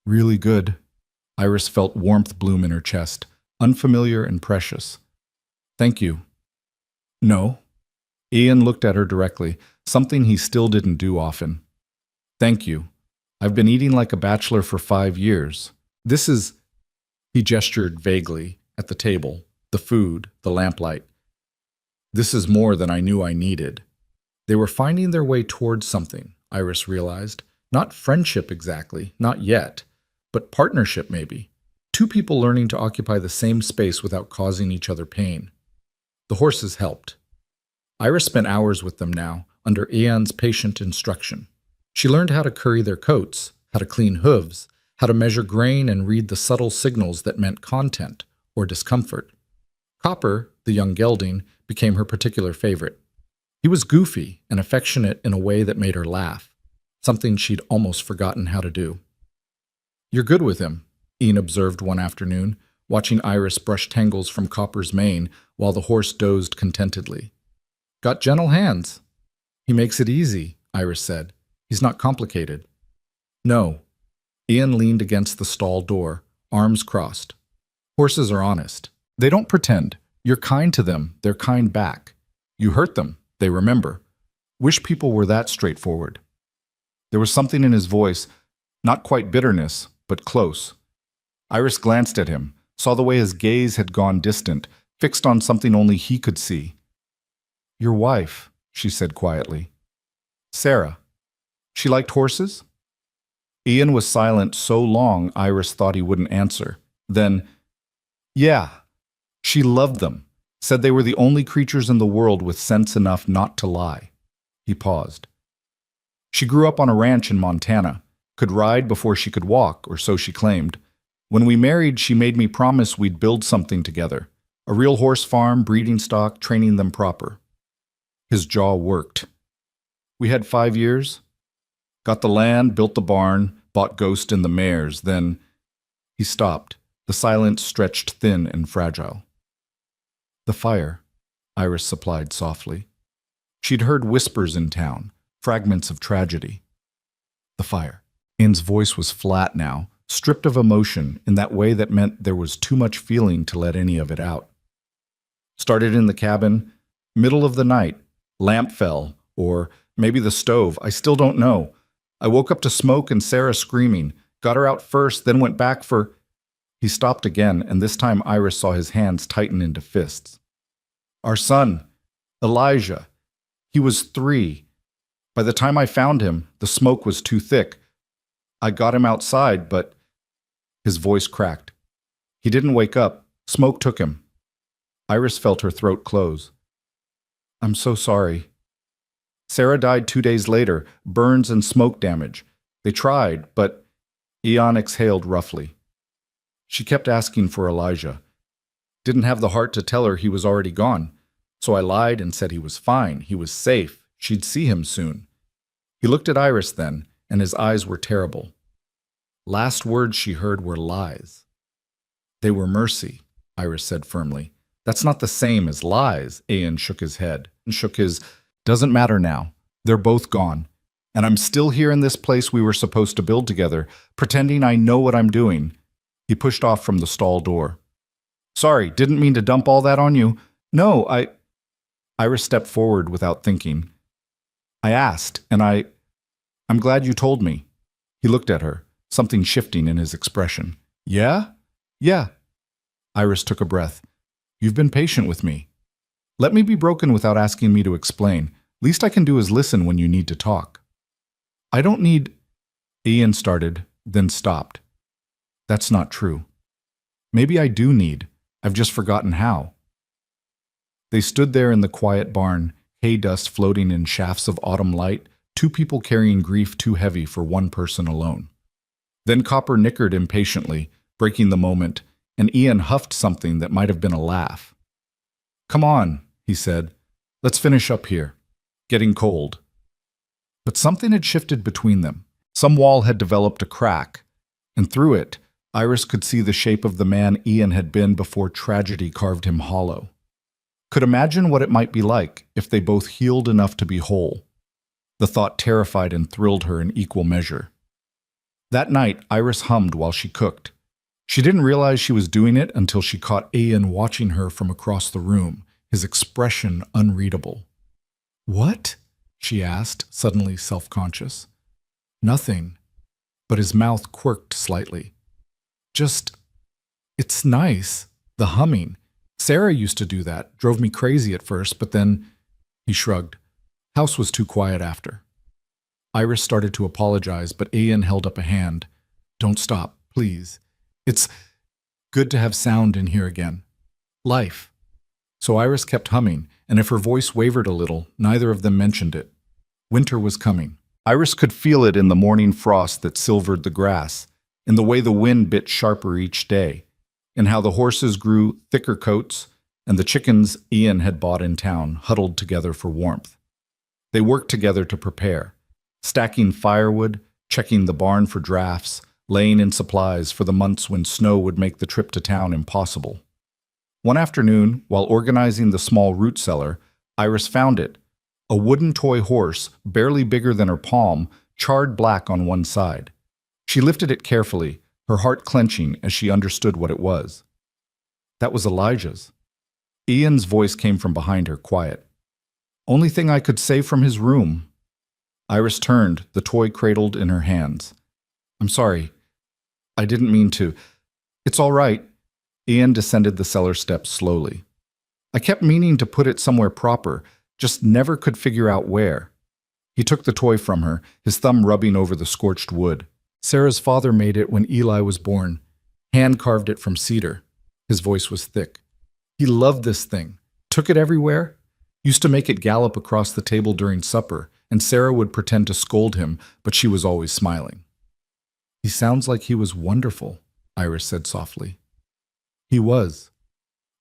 Really good. Iris felt warmth bloom in her chest, unfamiliar and precious. Thank you. No. Ian looked at her directly, something he still didn't do often. Thank you. I've been eating like a bachelor for 5 years. This is, he gestured vaguely at the table, the food, the lamplight. This is more than I knew I needed. They were finding their way towards something, Iris realized. Not friendship exactly, not yet, but partnership maybe. Two people learning to occupy the same space without causing each other pain. The horses helped. Iris spent hours with them now, under Ian's patient instruction. She learned how to curry their coats, how to clean hooves, how to measure grain and read the subtle signals that meant content or discomfort. Copper, the young gelding, became her particular favorite. He was goofy and affectionate in a way that made her laugh, something she'd almost forgotten how to do. "You're good with him," Ian observed one afternoon, watching Iris brush tangles from Copper's mane while the horse dozed contentedly. "Got gentle hands." "He makes it easy," Iris said. "He's not complicated." "No." Ian leaned against the stall door, arms crossed. "Horses are honest. They don't pretend. You're kind to them, they're kind back. You hurt them, they remember. Wish people were that straightforward." There was something in his voice, not quite bitterness, but close. Iris glanced at him, saw the way his gaze had gone distant, fixed on something only he could see. "Your wife," she said quietly. "Sarah. She liked horses?" Ian was silent so long Iris thought he wouldn't answer. Then, "Yeah. She loved them, said they were the only creatures in the world with sense enough not to lie." He paused. "She grew up on a ranch in Montana, could ride before she could walk, or so she claimed. When we married, she made me promise we'd build something together, a real horse farm, breeding stock, training them proper." His jaw worked. "We had 5 years. Got the land, built the barn, bought Ghost and the mares, then—" He stopped. The silence stretched thin and fragile. "The fire," Iris supplied softly. She'd heard whispers in town, fragments of tragedy. "The fire." Ian's voice was flat now, stripped of emotion in that way that meant there was too much feeling to let any of it out. "Started in the cabin, middle of the night, lamp fell, or maybe the stove, I still don't know. I woke up to smoke and Sarah screaming, got her out first, then went back for—" He stopped again, and this time Iris saw his hands tighten into fists. "Our son, Elijah. He was 3. By the time I found him, the smoke was too thick. I got him outside, but—" His voice cracked. "He didn't wake up. Smoke took him." Iris felt her throat close. "I'm so sorry." "Sarah died 2 days later, burns and smoke damage. They tried, but—" Ian exhaled roughly. "She kept asking for Elijah. Didn't have the heart to tell her he was already gone. So I lied and said he was fine, he was safe, she'd see him soon." He looked at Iris then, and his eyes were terrible. Last words she heard were lies. "They were mercy," Iris said firmly. "That's not the same as lies." Ian shook his head and shook his— "Doesn't matter now. They're both gone. And I'm still here in this place we were supposed to build together, pretending I know what I'm doing." He pushed off from the stall door. "Sorry, didn't mean to dump all that on you. No, Iris stepped forward without thinking. "I asked, and I'm glad you told me." He looked at her, something shifting in his expression. "Yeah? Yeah." Iris took a breath. "You've been patient with me. Let me be broken without asking me to explain. Least I can do is listen when you need to talk." "I don't need—" Ian started, then stopped. "That's not true. Maybe I do need. I've just forgotten how." They stood there in the quiet barn, hay dust floating in shafts of autumn light, 2 people carrying grief too heavy for one person alone. Then Copper nickered impatiently, breaking the moment, and Ian huffed something that might have been a laugh. "Come on," he said. "Let's finish up here. Getting cold." But something had shifted between them. Some wall had developed a crack, and through it, Iris could see the shape of the man Ian had been before tragedy carved him hollow. Could imagine what it might be like if they both healed enough to be whole. The thought terrified and thrilled her in equal measure. That night, Iris hummed while she cooked. She didn't realize she was doing it until she caught Ian watching her from across the room, his expression unreadable. "What?" she asked, suddenly self-conscious. "Nothing." But his mouth quirked slightly. It's nice, the humming. Sarah used to do that, drove me crazy at first, but then—" He shrugged. House was too quiet after. Iris started to apologize, but Ian held up a hand. Don't stop, please. It's good to have sound in here again. Life. So Iris kept humming, and if her voice wavered a little, neither of them mentioned it. Winter was coming. Iris could feel it in the morning frost that silvered the grass, in the way the wind bit sharper each day, in how the horses grew thicker coats, and the chickens Ian had bought in town huddled together for warmth. They worked together to prepare, stacking firewood, checking the barn for drafts, laying in supplies for the months when snow would make the trip to town impossible. One afternoon, while organizing the small root cellar, Iris found it, a wooden toy horse, barely bigger than her palm, charred black on one side. She lifted it carefully, her heart clenching as she understood what it was. That was Elijah's. Ian's voice came from behind her, quiet. Only thing I could save from his room. Iris turned, the toy cradled in her hands. I'm sorry. I didn't mean to. It's all right. Ian descended the cellar steps slowly. I kept meaning to put it somewhere proper, just never could figure out where. He took the toy from her, his thumb rubbing over the scorched wood. Sarah's father made it when Eli was born. Hand-carved it from cedar. His voice was thick. He loved this thing. Took it everywhere. Used to make it gallop across the table during supper, and Sarah would pretend to scold him, but she was always smiling. He sounds like he was wonderful, Iris said softly. He was.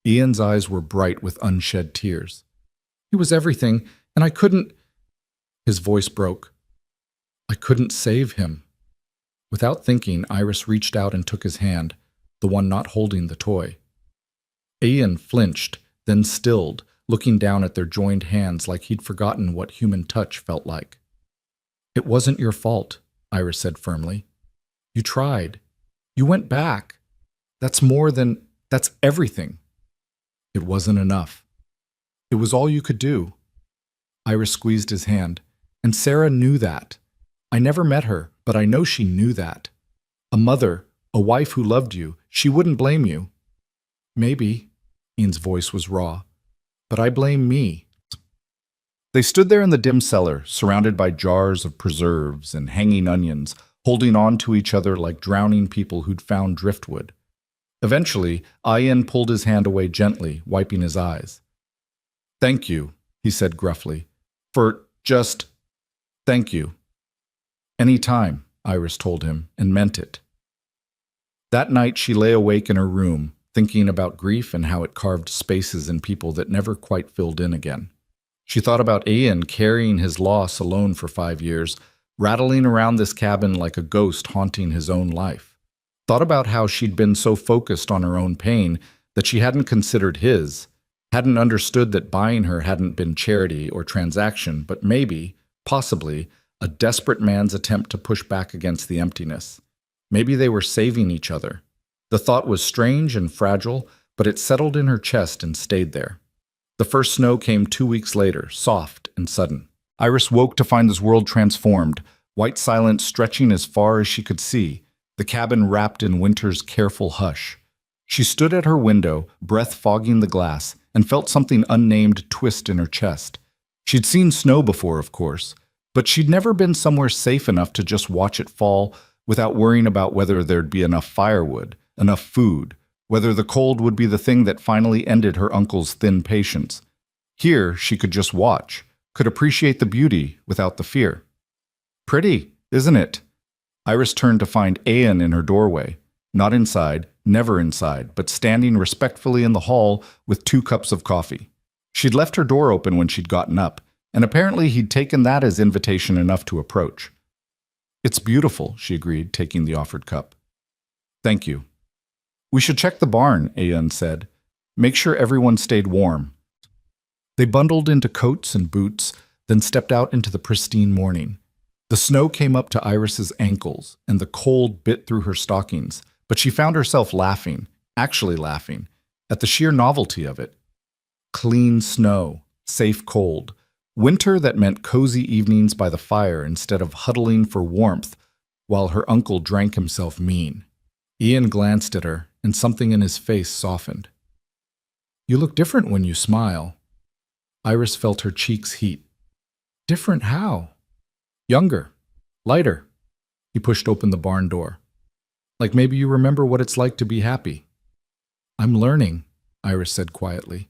Ian's eyes were bright with unshed tears. He was everything, and I couldn't... His voice broke. I couldn't save him. Without thinking, Iris reached out and took his hand, the one not holding the toy. Ian flinched, then stilled, looking down at their joined hands like he'd forgotten what human touch felt like. It wasn't your fault, Iris said firmly. You tried. You went back. That's everything. It wasn't enough. It was all you could do. Iris squeezed his hand, and Sarah knew that. I never met her, but I know she knew that. A mother, a wife who loved you, she wouldn't blame you. Maybe, Ian's voice was raw, but I blame me. They stood there in the dim cellar, surrounded by jars of preserves and hanging onions, holding on to each other like drowning people who'd found driftwood. Eventually, Ian pulled his hand away gently, wiping his eyes. Thank you, he said gruffly. Thank you. Any time, Iris told him, and meant it. That night she lay awake in her room, thinking about grief and how it carved spaces in people that never quite filled in again. She thought about Ian carrying his loss alone for 5 years, rattling around this cabin like a ghost haunting his own life. Thought about how she'd been so focused on her own pain that she hadn't considered his, hadn't understood that buying her hadn't been charity or transaction, but maybe, possibly, a desperate man's attempt to push back against the emptiness. Maybe they were saving each other. The thought was strange and fragile, but it settled in her chest and stayed there. The first snow came 2 weeks later, soft and sudden. Iris woke to find this world transformed, white silence stretching as far as she could see, the cabin wrapped in winter's careful hush. She stood at her window, breath fogging the glass, and felt something unnamed twist in her chest. She'd seen snow before, of course, but she'd never been somewhere safe enough to just watch it fall without worrying about whether there'd be enough firewood, enough food, whether the cold would be the thing that finally ended her uncle's thin patience. Here, she could just watch, could appreciate the beauty without the fear. Pretty, isn't it? Iris turned to find Ian in her doorway, not inside, never inside, but standing respectfully in the hall with 2 cups of coffee. She'd left her door open when she'd gotten up, and apparently he'd taken that as invitation enough to approach. It's beautiful, she agreed, taking the offered cup. Thank you. We should check the barn, Ian said. Make sure everyone stayed warm. They bundled into coats and boots, then stepped out into the pristine morning. The snow came up to Iris's ankles, and the cold bit through her stockings, but she found herself laughing, actually laughing, at the sheer novelty of it. Clean snow, safe cold, winter that meant cozy evenings by the fire instead of huddling for warmth while her uncle drank himself mean. Ian glanced at her, and something in his face softened. You look different when you smile. Iris felt her cheeks heat. Different how? Younger. Lighter. He pushed open the barn door. Like maybe you remember what it's like to be happy. I'm learning, Iris said quietly.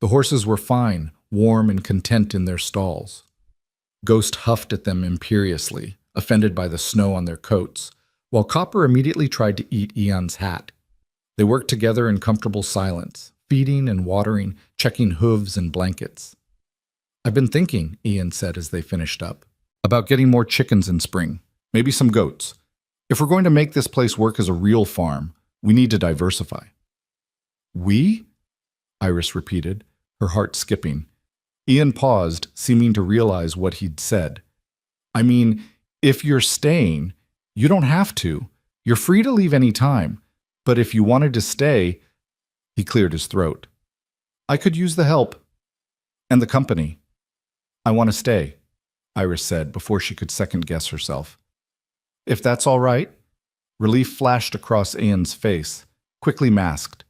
The horses were fine, warm and content in their stalls. Ghost huffed at them imperiously, offended by the snow on their coats, while Copper immediately tried to eat Ian's hat. They worked together in comfortable silence, feeding and watering, checking hooves and blankets. I've been thinking, Ian said as they finished up, about getting more chickens in spring, maybe some goats. If we're going to make this place work as a real farm, we need to diversify. We? Iris repeated, her heart skipping. Ian paused, seeming to realize what he'd said. I mean, if you're staying, you don't have to. You're free to leave any time. But if you wanted to stay, he cleared his throat. I could use the help. And the company. I want to stay, Iris said before she could second-guess herself. If that's all right? Relief flashed across Ian's face, quickly masked.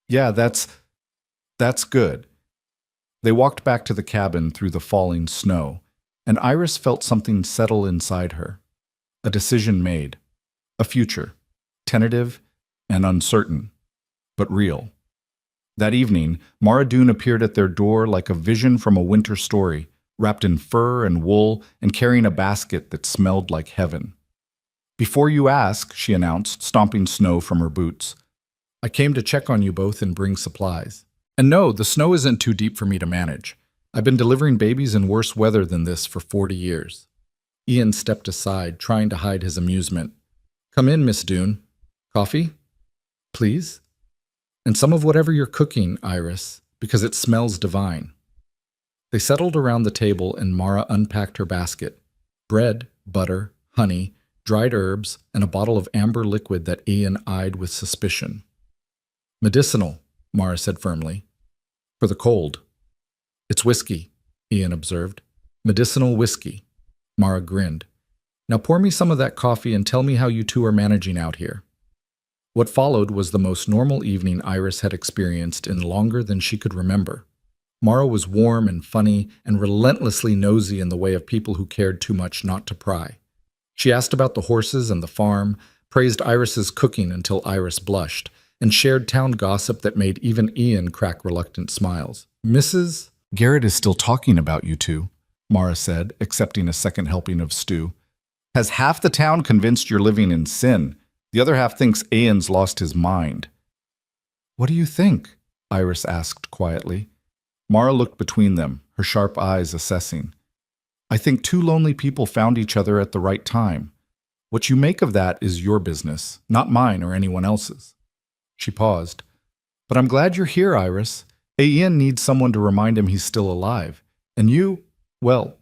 Yeah, that's good. They walked back to the cabin through the falling snow, and Iris felt something settle inside her. A decision made. A future. Tentative and uncertain, but real. That evening, Mara Doone appeared at their door like a vision from a winter story, wrapped in fur and wool and carrying a basket that smelled like heaven. Before you ask, she announced, stomping snow from her boots, I came to check on you both and bring supplies. And no, the snow isn't too deep for me to manage. I've been delivering babies in worse weather than this for 40 years. Ian stepped aside, trying to hide his amusement. Come in, Miss Doone. Coffee? Please? And some of whatever you're cooking, Iris, because it smells divine. They settled around the table and Mara unpacked her basket. Bread, butter, honey, dried herbs, and a bottle of amber liquid that Ian eyed with suspicion. Medicinal, Mara said firmly. For the cold. It's whiskey, Ian observed. Medicinal whiskey. Mara grinned. Now pour me some of that coffee and tell me how you two are managing out here. What followed was the most normal evening Iris had experienced in longer than she could remember. Mara was warm and funny and relentlessly nosy in the way of people who cared too much not to pry. She asked about the horses and the farm, praised Iris's cooking until Iris blushed, and shared town gossip that made even Ian crack reluctant smiles. Mrs. Garrett is still talking about you two, Mara said, accepting a second helping of stew. Has half the town convinced you're living in sin? The other half thinks Ian's lost his mind. What do you think? Iris asked quietly. Mara looked between them, her sharp eyes assessing. I think two lonely people found each other at the right time. What you make of that is your business, not mine or anyone else's. She paused. But I'm glad you're here, Iris. Ian needs someone to remind him he's still alive. And you, well,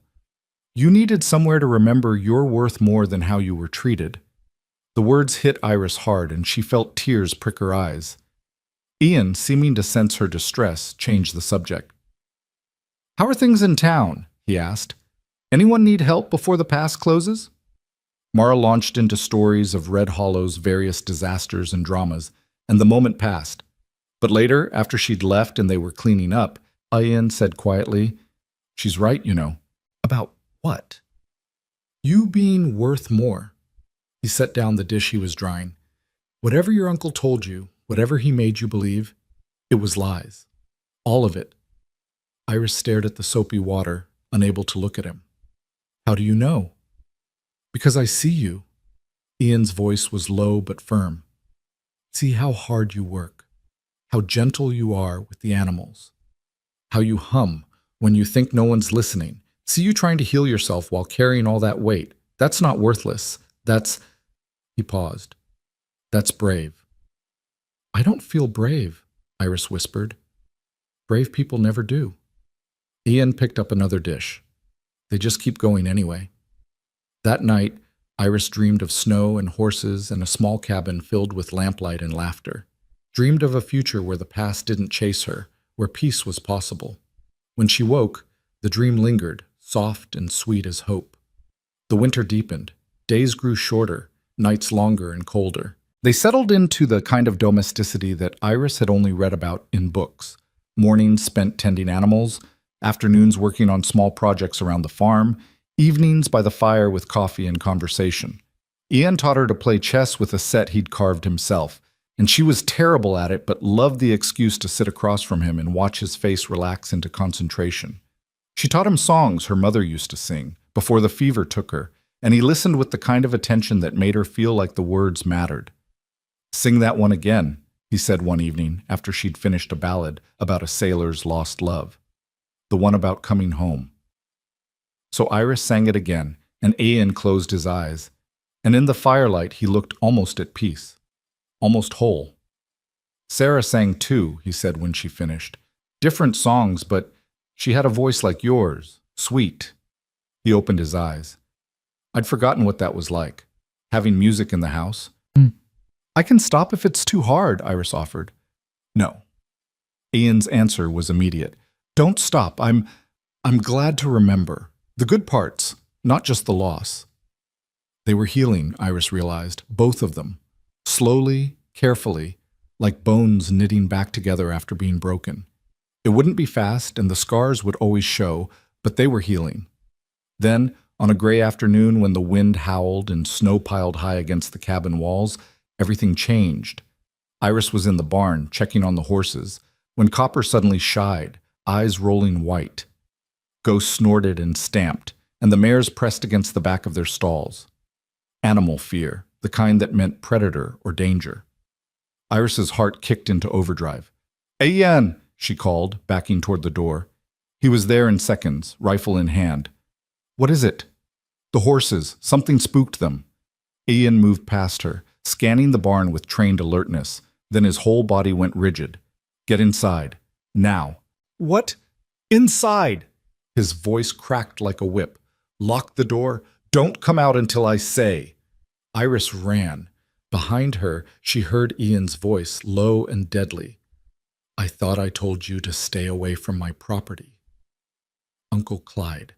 you needed somewhere to remember you're worth more than how you were treated. The words hit Iris hard, and she felt tears prick her eyes. Ian, seeming to sense her distress, changed the subject. How are things in town? He asked. Anyone need help before the pass closes? Mara launched into stories of Red Hollow's various disasters and dramas, and the moment passed. But later, after she'd left and they were cleaning up, Ian said quietly, She's right, you know. About what? You being worth more. He set down the dish he was drying. Whatever your uncle told you, whatever he made you believe, it was lies. All of it. Iris stared at the soapy water, unable to look at him. How do you know? Because I see you. Ian's voice was low but firm. See how hard you work, how gentle you are with the animals, how you hum when you think no one's listening. See you trying to heal yourself while carrying all that weight. That's not worthless. That's... He paused. That's brave. I don't feel brave, Iris whispered. Brave people never do. Ian picked up another dish. They just keep going anyway. That night, Iris dreamed of snow and horses and a small cabin filled with lamplight and laughter. Dreamed of a future where the past didn't chase her, where peace was possible. When she woke, the dream lingered, soft and sweet as hope. The winter deepened. Days grew shorter, nights longer and colder. They settled into the kind of domesticity that Iris had only read about in books. Mornings spent tending animals, afternoons working on small projects around the farm, evenings by the fire with coffee and conversation. Ian taught her to play chess with a set he'd carved himself, and she was terrible at it but loved the excuse to sit across from him and watch his face relax into concentration. She taught him songs her mother used to sing before the fever took her, and he listened with the kind of attention that made her feel like the words mattered. "Sing that one again," he said one evening after she'd finished a ballad about a sailor's lost love. The one about coming home. So Iris sang it again, and Ian closed his eyes, and in the firelight he looked almost at peace, almost whole. "Sarah sang too," he said when she finished. "Different songs, but she had a voice like yours, sweet." He opened his eyes. "I'd forgotten what that was like, having music in the house." "I can stop if it's too hard," Iris offered. "No." Ian's answer was immediate. "Don't stop. I'm glad to remember. The good parts, not just the loss." They were healing, Iris realized, both of them. Slowly, carefully, like bones knitting back together after being broken. It wouldn't be fast, and the scars would always show, but they were healing. Then, on a gray afternoon when the wind howled and snow piled high against the cabin walls, everything changed. Iris was in the barn, checking on the horses, when Copper suddenly shied, eyes rolling white. Ghost snorted and stamped, and the mares pressed against the back of their stalls. Animal fear, the kind that meant predator or danger. Iris's heart kicked into overdrive. "Ian!" she called, backing toward the door. He was there in seconds, rifle in hand. "What is it?" "The horses. Something spooked them." Ian moved past her, scanning the barn with trained alertness. Then his whole body went rigid. "Get inside. Now." "What? Inside?" His voice cracked like a whip. "Lock the door. Don't come out until I say." Iris ran. Behind her, she heard Ian's voice, low and deadly. "I thought I told you to stay away from my property." Uncle Clyde.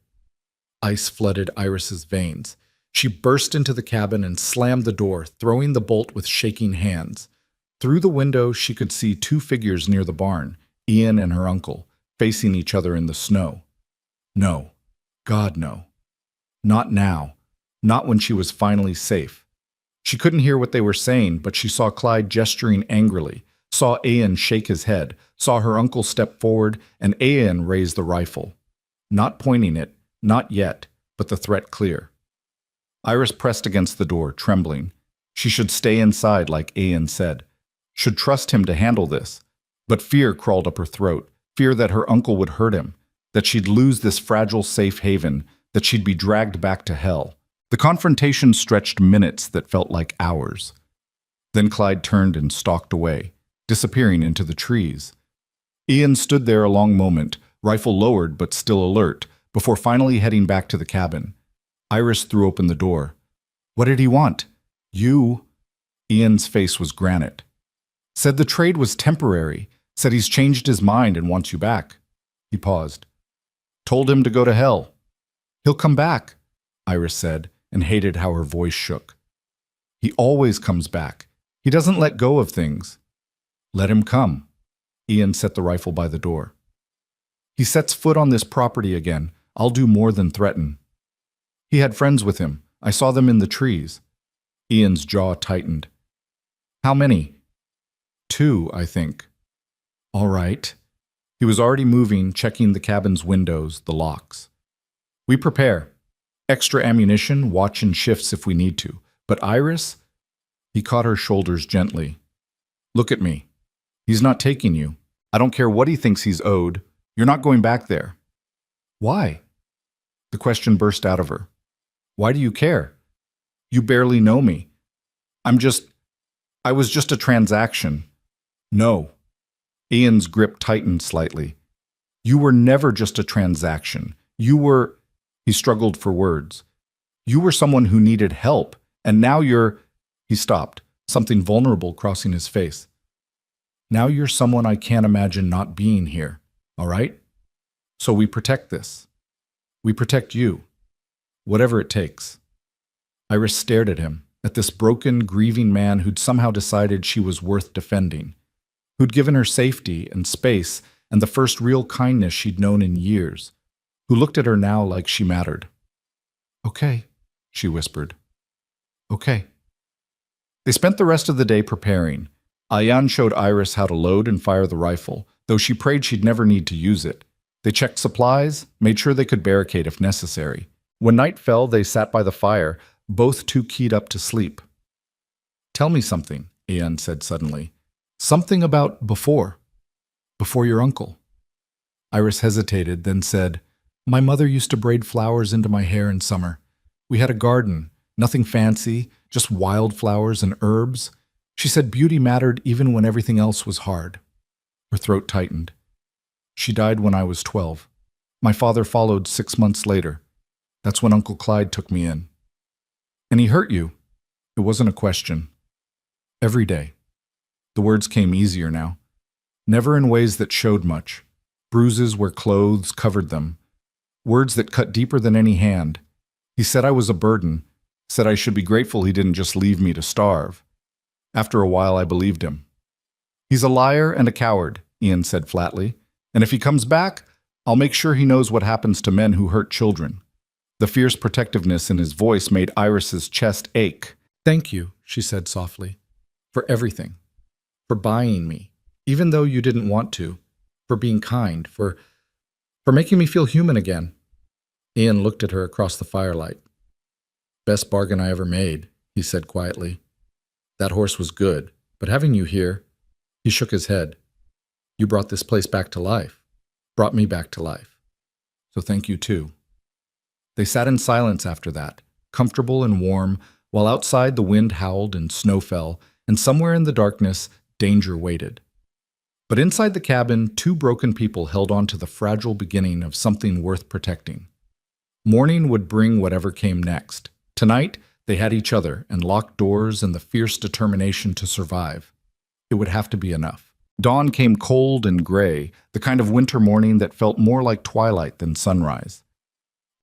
Ice flooded Iris's veins. She burst into the cabin and slammed the door, throwing the bolt with shaking hands. Through the window, she could see two figures near the barn, Ian and her uncle, facing each other in the snow. No. God, no. Not now. Not when she was finally safe. She couldn't hear what they were saying, but she saw Clyde gesturing angrily, saw Ian shake his head, saw her uncle step forward, and Ian raise the rifle. Not pointing it, not yet, but the threat clear. Iris pressed against the door, trembling. She should stay inside, like Ian said. Should trust him to handle this. But fear crawled up her throat, fear that her uncle would hurt him, that she'd lose this fragile safe haven, that she'd be dragged back to hell. The confrontation stretched minutes that felt like hours. Then Clyde turned and stalked away, disappearing into the trees. Ian stood there a long moment, rifle lowered but still alert, before finally heading back to the cabin. Iris threw open the door. "What did he want?" "You." Ian's face was granite. "Said the trade was temporary. Said he's changed his mind and wants you back." He paused. "Told him to go to hell." "He'll come back," Iris said, and hated how her voice shook. "He always comes back. He doesn't let go of things." "Let him come." Ian set the rifle by the door. "He sets foot on this property again. I'll do more than threaten." "He had friends with him. I saw them in the trees." Ian's jaw tightened. "How many?" "2, I think." "All right." He was already moving, checking the cabin's windows, the locks. "We prepare. Extra ammunition, watch in shifts if we need to. But Iris?" He caught her shoulders gently. "Look at me. He's not taking you. I don't care what he thinks he's owed. You're not going back there." "Why?" The question burst out of her. "Why do you care? You barely know me. I was just a transaction." "No." Ian's grip tightened slightly. "You were never just a transaction. You were..." He struggled for words. "You were someone who needed help, and now you're..." He stopped, something vulnerable crossing his face. "Now you're someone I can't imagine not being here, all right? So we protect this. We protect you. Whatever it takes." Iris stared at him, at this broken, grieving man who'd somehow decided she was worth defending, who'd given her safety and space, and the first real kindness she'd known in years, who looked at her now like she mattered. "Okay," she whispered. "Okay." They spent the rest of the day preparing. Ayan showed Iris how to load and fire the rifle, though she prayed she'd never need to use it. They checked supplies, made sure they could barricade if necessary. When night fell, they sat by the fire, both too keyed up to sleep. "Tell me something," Ayan said suddenly. "Something about before your uncle." Iris hesitated, then said, "My mother used to braid flowers into my hair in summer. We had a garden, nothing fancy, just wildflowers and herbs. She said beauty mattered even when everything else was hard." Her throat tightened. "She died when I was 12. My father followed 6 months later. That's when Uncle Clyde took me in." "And he hurt you?" It wasn't a question. "Every day." The words came easier now. Never in ways that showed much. Bruises where clothes covered them. Words that cut deeper than any hand. He said I was a burden, said I should be grateful he didn't just leave me to starve. After a while, I believed him. "He's a liar and a coward," Ian said flatly. "And if he comes back, I'll make sure he knows what happens to men who hurt children." The fierce protectiveness in his voice made Iris's chest ache. "Thank you," she said softly, "for everything. For buying me, even though you didn't want to. For being kind. For making me feel human again." Ian looked at her across the firelight. "Best bargain I ever made," he said quietly. "That horse was good, but having you here..." He shook his head. "You brought this place back to life. Brought me back to life. So thank you too." They sat in silence after that, comfortable and warm, while outside the wind howled and snow fell, and somewhere in the darkness, danger waited. But inside the cabin, two broken people held on to the fragile beginning of something worth protecting. Morning would bring whatever came next. Tonight, they had each other and locked doors and the fierce determination to survive. It would have to be enough. Dawn came cold and gray, the kind of winter morning that felt more like twilight than sunrise.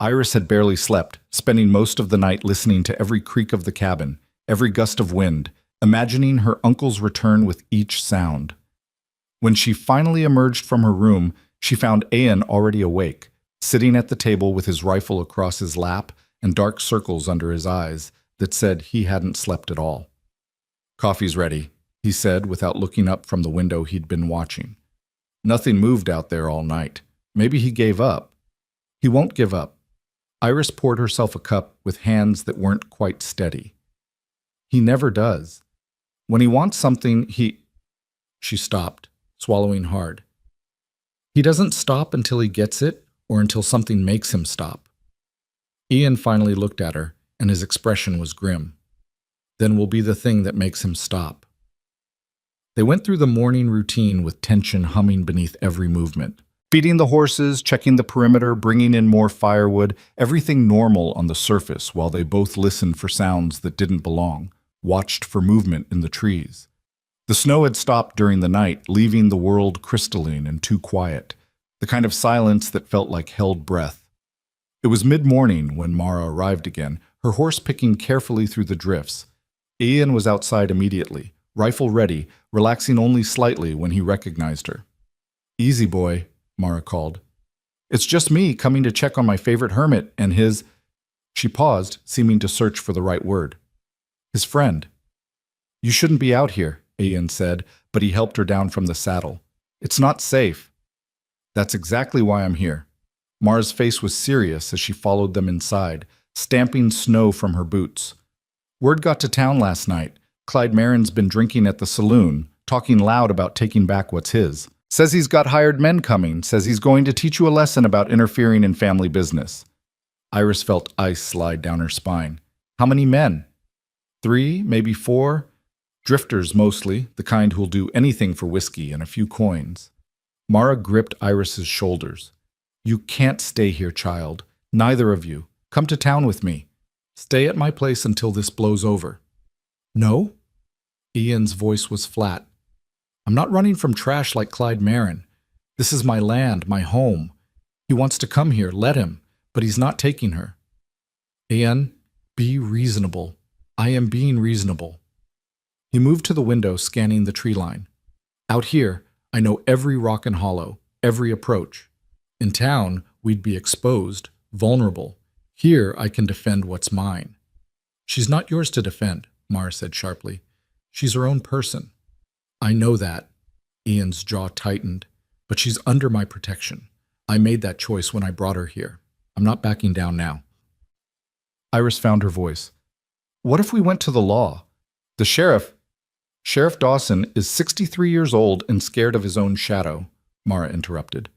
Iris had barely slept, spending most of the night listening to every creak of the cabin, every gust of wind, imagining her uncle's return with each sound. When she finally emerged from her room, she found Ayan already awake, sitting at the table with his rifle across his lap and dark circles under his eyes that said he hadn't slept at all. "Coffee's ready," he said without looking up from the window he'd been watching. "Nothing moved out there all night. Maybe he gave up." "He won't give up." Iris poured herself a cup with hands that weren't quite steady. "He never does. When he wants something, She stopped, swallowing hard. "He doesn't stop until he gets it or until something makes him stop." Ian finally looked at her, and his expression was grim. "Then will be the thing that makes him stop." They went through the morning routine with tension humming beneath every movement. Feeding the horses, checking the perimeter, bringing in more firewood, everything normal on the surface while they both listened for sounds that didn't belong, watched for movement in the trees. The snow had stopped during the night, leaving the world crystalline and too quiet, the kind of silence that felt like held breath. It was mid-morning when Mara arrived again, her horse picking carefully through the drifts. Ian was outside immediately, rifle ready, relaxing only slightly when he recognized her. "Easy, boy," Mara called. "It's just me coming to check on my favorite hermit and his..." She paused, seeming to search for the right word. "His friend." "You shouldn't be out here," Ian said, but he helped her down from the saddle. "It's not safe." "That's exactly why I'm here." Mara's face was serious as she followed them inside, stamping snow from her boots. "Word got to town last night. Clyde Marin's been drinking at the saloon, talking loud about taking back what's his. Says he's got hired men coming, says he's going to teach you a lesson about interfering in family business." Iris felt ice slide down her spine. "How many men?" 3, maybe 4. Drifters mostly, the kind who'll do anything for whiskey and a few coins. Mara gripped Iris's shoulders. "You can't stay here, child. Neither of you. Come to town with me. Stay at my place until this blows over." "No?" Ian's voice was flat. "I'm not running from trash like Clyde Marin. This is my land, my home. He wants to come here, let him, but he's not taking her." "Ian, be reasonable. I am being reasonable." He moved to the window, scanning the tree line. "Out here, I know every rock and hollow, every approach. In town, we'd be exposed, vulnerable. Here, I can defend what's mine. She's not yours to defend, Mara said sharply. She's her own person. I know that. Ian's jaw tightened. But she's under my protection. I made that choice when I brought her here. I'm not backing down now. Iris found her voice. What if we went to the law? The sheriff, Sheriff Dawson, is 63 years old and scared of his own shadow, Mara interrupted.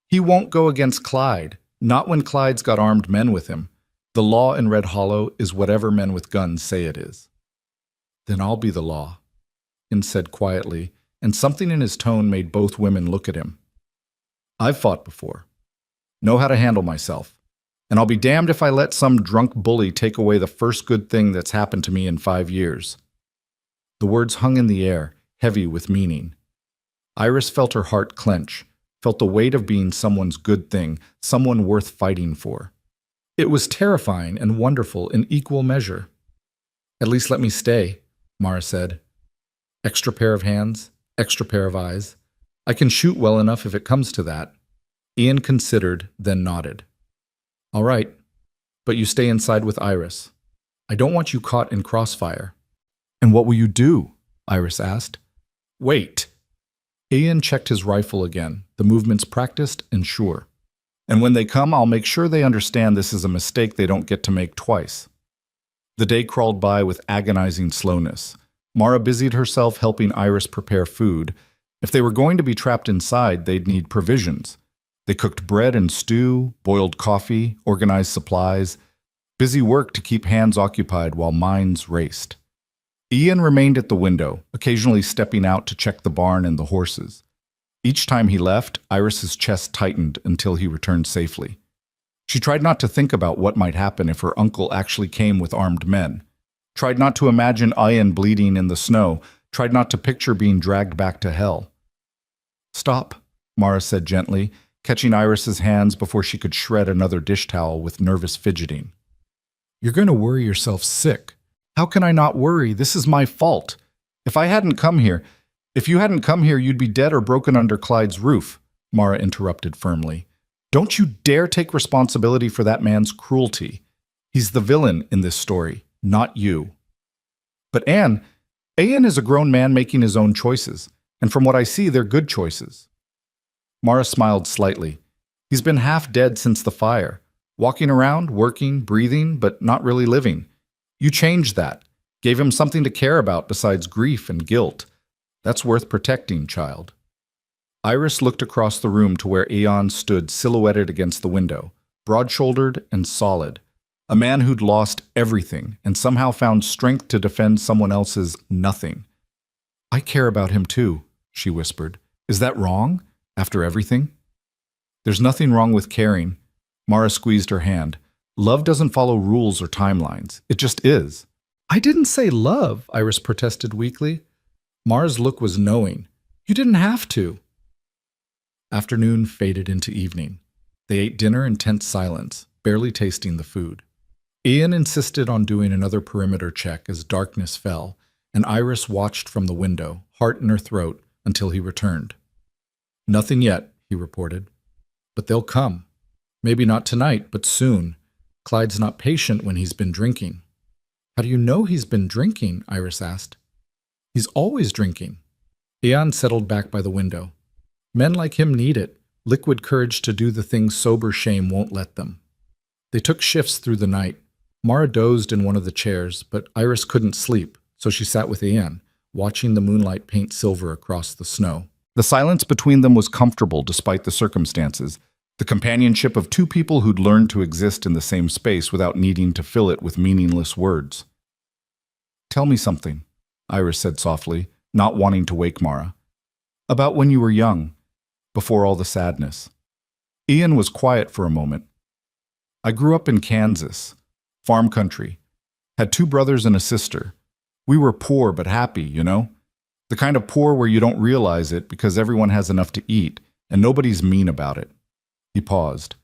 He won't go against Clyde, not when Clyde's got armed men with him. The law in Red Hollow is whatever men with guns say it is. Then I'll be the law, Ian said quietly, and something in his tone made both women look at him. I've fought before. Know how to handle myself. And I'll be damned if I let some drunk bully take away the first good thing that's happened to me in 5 years. The words hung in the air, heavy with meaning. Iris felt her heart clench, felt the weight of being someone's good thing, someone worth fighting for. It was terrifying and wonderful in equal measure. At least let me stay, Mara said. Extra pair of hands, extra pair of eyes. I can shoot well enough if it comes to that. Ian considered, then nodded. All right, but you stay inside with Iris. I don't want you caught in crossfire. And what will you do? Iris asked. Wait. Ian checked his rifle again, the movements practiced and sure. And when they come, I'll make sure they understand this is a mistake they don't get to make twice. The day crawled by with agonizing slowness. Mara busied herself helping Iris prepare food. If they were going to be trapped inside, they'd need provisions. They cooked bread and stew, boiled coffee, organized supplies. Busy work to keep hands occupied while minds raced. Ian remained at the window, occasionally stepping out to check the barn and the horses. Each time he left, Iris's chest tightened until he returned safely. She tried not to think about what might happen if her uncle actually came with armed men. Tried not to imagine Ian bleeding in the snow. Tried not to picture being dragged back to hell. Stop, Mara said gently, catching Iris's hands before she could shred another dish towel with nervous fidgeting. You're going to worry yourself sick. How can I not worry? This is my fault. If you hadn't come here, you'd be dead or broken under Clyde's roof, Mara interrupted firmly. Don't you dare take responsibility for that man's cruelty. He's the villain in this story, not you. But Ian is a grown man making his own choices, and from what I see, they're good choices. Mara smiled slightly. He's been half dead since the fire, walking around, working, breathing, but not really living. You changed that, gave him something to care about besides grief and guilt. That's worth protecting, child. Iris looked across the room to where Ian stood silhouetted against the window, broad-shouldered and solid. A man who'd lost everything and somehow found strength to defend someone else's nothing. I care about him too, she whispered. Is that wrong, after everything? There's nothing wrong with caring. Mara squeezed her hand. Love doesn't follow rules or timelines. It just is. I didn't say love, Iris protested weakly. Mara's look was knowing. You didn't have to. Afternoon faded into evening. They ate dinner in tense silence, barely tasting the food. Ian insisted on doing another perimeter check as darkness fell, and Iris watched from the window, heart in her throat, until he returned. Nothing yet, he reported. But they'll come. Maybe not tonight, but soon. Clyde's not patient when he's been drinking. How do you know he's been drinking? Iris asked. He's always drinking. Ian settled back by the window. Men like him need it, liquid courage to do the things sober shame won't let them. They took shifts through the night. Mara dozed in one of the chairs, but Iris couldn't sleep, so she sat with Ian, watching the moonlight paint silver across the snow. The silence between them was comfortable despite the circumstances, the companionship of two people who'd learned to exist in the same space without needing to fill it with meaningless words. Tell me something, Iris said softly, not wanting to wake Mara. About when you were young, before all the sadness. Ian was quiet for a moment. I grew up in Kansas, farm country, had 2 brothers and a sister. We were poor but happy, you know? The kind of poor where you don't realize it because everyone has enough to eat and nobody's mean about it. He paused.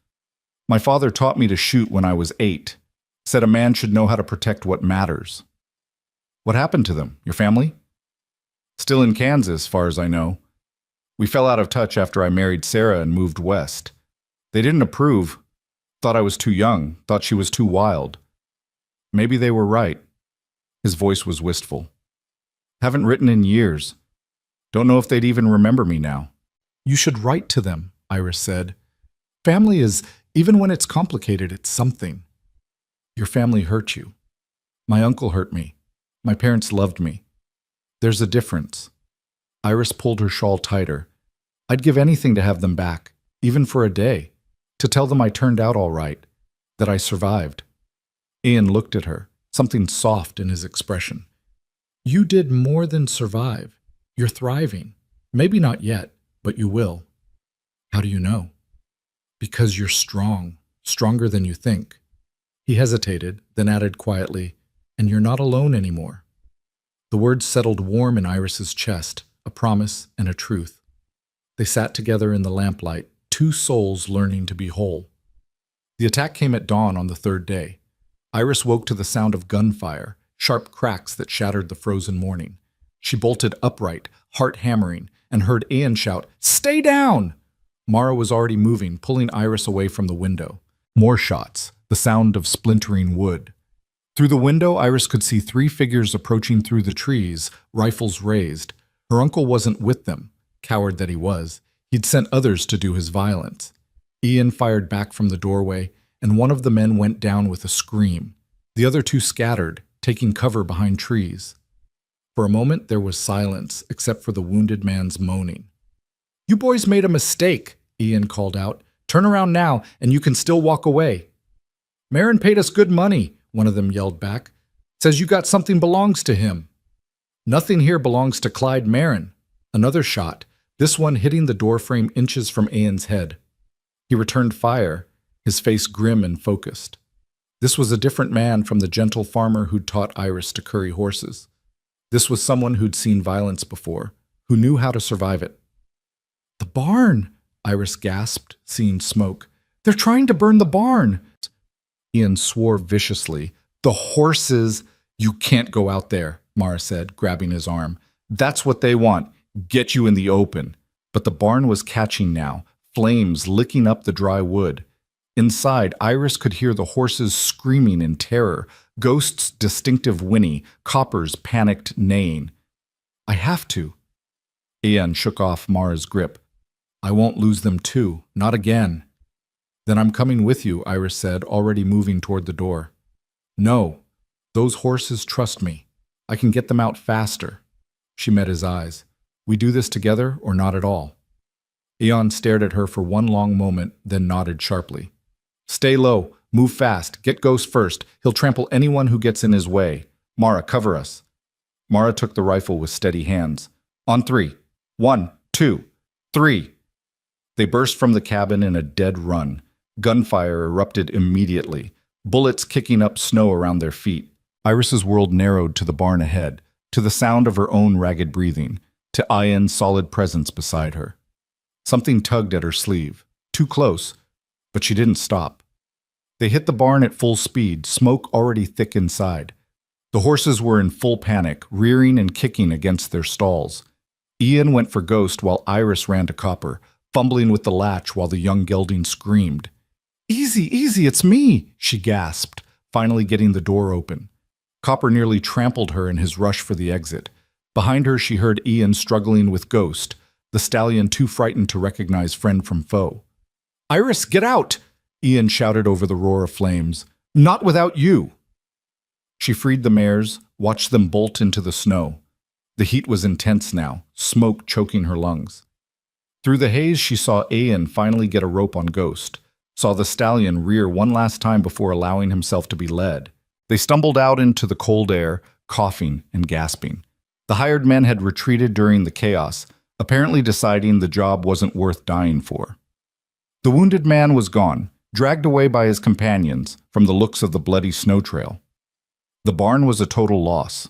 My father taught me to shoot when I was 8, said a man should know how to protect what matters. What happened to them? Your family? Still in Kansas, far as I know. We fell out of touch after I married Sarah and moved west. They didn't approve, thought I was too young, thought she was too wild. Maybe they were right. His voice was wistful. Haven't written in years. Don't know if they'd even remember me now. You should write to them, Iris said. Family is, even when it's complicated, it's something. Your family hurt you. My uncle hurt me. My parents loved me. There's a difference. Iris pulled her shawl tighter. I'd give anything to have them back, even for a day, to tell them I turned out all right, that I survived. Ian looked at her, something soft in his expression. You did more than survive. You're thriving. Maybe not yet, but you will. How do you know? Because you're strong, stronger than you think. He hesitated, then added quietly, and you're not alone anymore. The words settled warm in Iris's chest, a promise and a truth. They sat together in the lamplight, two souls learning to be whole. The attack came at dawn on the third day. Iris woke to the sound of gunfire, sharp cracks that shattered the frozen morning. She bolted upright, heart hammering, and heard Ian shout, "Stay down!" Mara was already moving, pulling Iris away from the window. More shots, the sound of splintering wood. Through the window, Iris could see three figures approaching through the trees, rifles raised. Her uncle wasn't with them, coward that he was. He'd sent others to do his violence. Ian fired back from the doorway, and one of the men went down with a scream. The other two scattered, taking cover behind trees. For a moment, there was silence, except for the wounded man's moaning. "You boys made a mistake," Ian called out. "Turn around now, and you can still walk away." "Marin paid us good money," one of them yelled back. "Says you got something belongs to him." "Nothing here belongs to Clyde Marin." Another shot, this one hitting the doorframe inches from Ian's head. He returned fire, his face grim and focused. This was a different man from the gentle farmer who'd taught Iris to curry horses. This was someone who'd seen violence before, who knew how to survive it. "The barn!" Iris gasped, seeing smoke. "They're trying to burn the barn!" Ian swore viciously. "The horses—" "You can't go out there," Mara said, grabbing his arm. "That's what they want. Get you in the open." But the barn was catching now, flames licking up the dry wood. Inside, Iris could hear the horses screaming in terror, Ghost's distinctive whinny, Copper's panicked neighing. "I have to." Ian shook off Mara's grip. "I won't lose them too, not again." "Then I'm coming with you," Iris said, already moving toward the door. "No, those horses trust me. I can get them out faster." She met his eyes. "We do this together or not at all?" Ian stared at her for one long moment, then nodded sharply. "Stay low, move fast, get Ghost first. He'll trample anyone who gets in his way. Mara, cover us." Mara took the rifle with steady hands. "On three. 1, 2, 3. They burst from the cabin in a dead run. Gunfire erupted immediately, bullets kicking up snow around their feet. Iris's world narrowed to the barn ahead, to the sound of her own ragged breathing, to Ian's solid presence beside her. Something tugged at her sleeve. Too close, but she didn't stop. They hit the barn at full speed, smoke already thick inside. The horses were in full panic, rearing and kicking against their stalls. Ian went for Ghost while Iris ran to Copper, fumbling with the latch while the young gelding screamed. "Easy, easy, it's me," she gasped, finally getting the door open. Copper nearly trampled her in his rush for the exit. Behind her she heard Ian struggling with Ghost, the stallion too frightened to recognize friend from foe. "Iris, get out!" Ian shouted over the roar of flames. "Not without you!" She freed the mares, watched them bolt into the snow. The heat was intense now, smoke choking her lungs. Through the haze she saw Ian finally get a rope on Ghost, saw the stallion rear one last time before allowing himself to be led. They stumbled out into the cold air, coughing and gasping. The hired men had retreated during the chaos, apparently deciding the job wasn't worth dying for. The wounded man was gone, dragged away by his companions from the looks of the bloody snow trail. The barn was a total loss.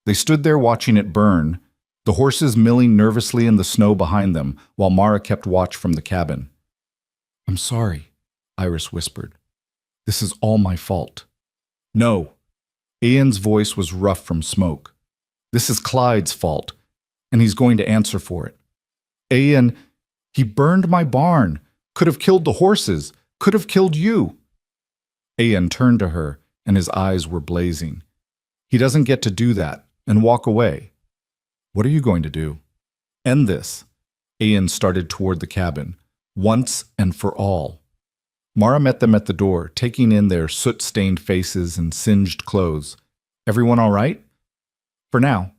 They stood there watching it burn, the horses milling nervously in the snow behind them while Mara kept watch from the cabin. "I'm sorry," Iris whispered. "This is all my fault." "No." Ian's voice was rough from smoke. "This is Clyde's fault, and he's going to answer for it." Ian, he burned my barn. Could have killed the horses. Could have killed you. Ian turned to her, and his eyes were blazing. He doesn't get to do that and walk away. What are you going to do? End this. Ian started toward the cabin, once and for all. Mara met them at the door, taking in their soot-stained faces and singed clothes. Everyone all right? For now.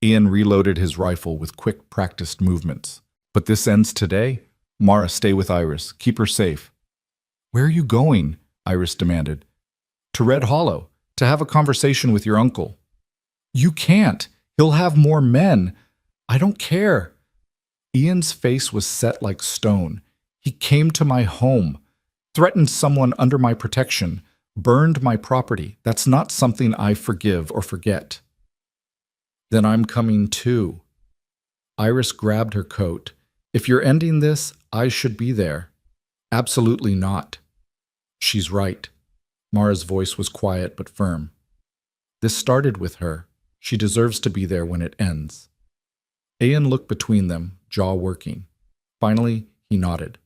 Ian reloaded his rifle with quick, practiced movements. But this ends today. Mara, stay with Iris. Keep her safe. Where are you going? Iris demanded. To Red Hollow, to have a conversation with your uncle. You can't. He'll have more men. I don't care. Ian's face was set like stone. He came to my home, threatened someone under my protection, burned my property. That's not something I forgive or forget. Then I'm coming too. Iris grabbed her coat. If you're ending this, I should be there. Absolutely not. She's right. Mara's voice was quiet but firm. This started with her. She deserves to be there when it ends. Ian looked between them, jaw working. Finally, he nodded.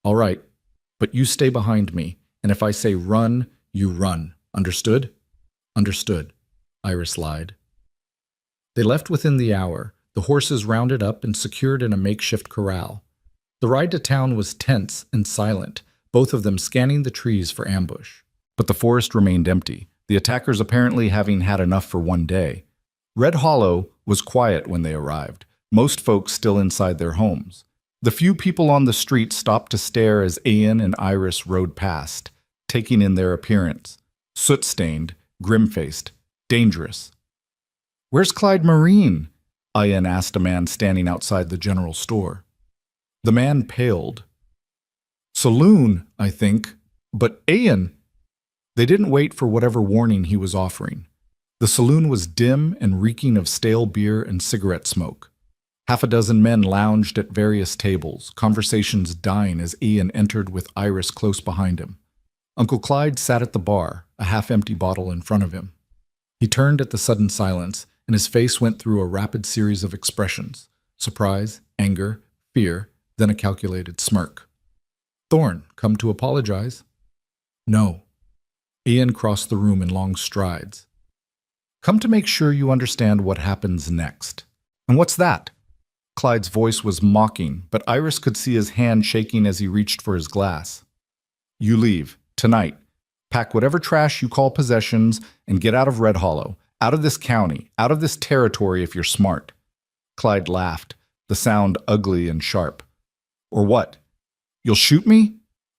All right, but you stay behind me, and if I say run, you run. Understood? Understood, Iris lied. They left within the hour, the horses rounded up and secured in a makeshift corral. The ride to town was tense and silent, both of them scanning the trees for ambush. But the forest remained empty, the attackers apparently having had enough for one day. Red Hollow was quiet when they arrived, most folks still inside their homes. The few people on the street stopped to stare as Ian and Iris rode past, taking in their appearance. Soot-stained, grim-faced, dangerous. Where's Clyde Marine? Ian asked a man standing outside the general store. The man paled. Saloon, I think. But Ian... They didn't wait for whatever warning he was offering. The saloon was dim and reeking of stale beer and cigarette smoke. Half a dozen men lounged at various tables, conversations dying as Ian entered with Iris close behind him. Uncle Clyde sat at the bar, a half-empty bottle in front of him. He turned at the sudden silence, and his face went through a rapid series of expressions: surprise, anger, fear, then a calculated smirk. Thorne, come to apologize? No. Ian crossed the room in long strides. Come to make sure you understand what happens next. And what's that? Clyde's voice was mocking, but Iris could see his hand shaking as he reached for his glass. You leave, tonight. Pack whatever trash you call possessions and get out of Red Hollow, out of this county, out of this territory if you're smart. Clyde laughed, the sound ugly and sharp. Or what? You'll shoot me?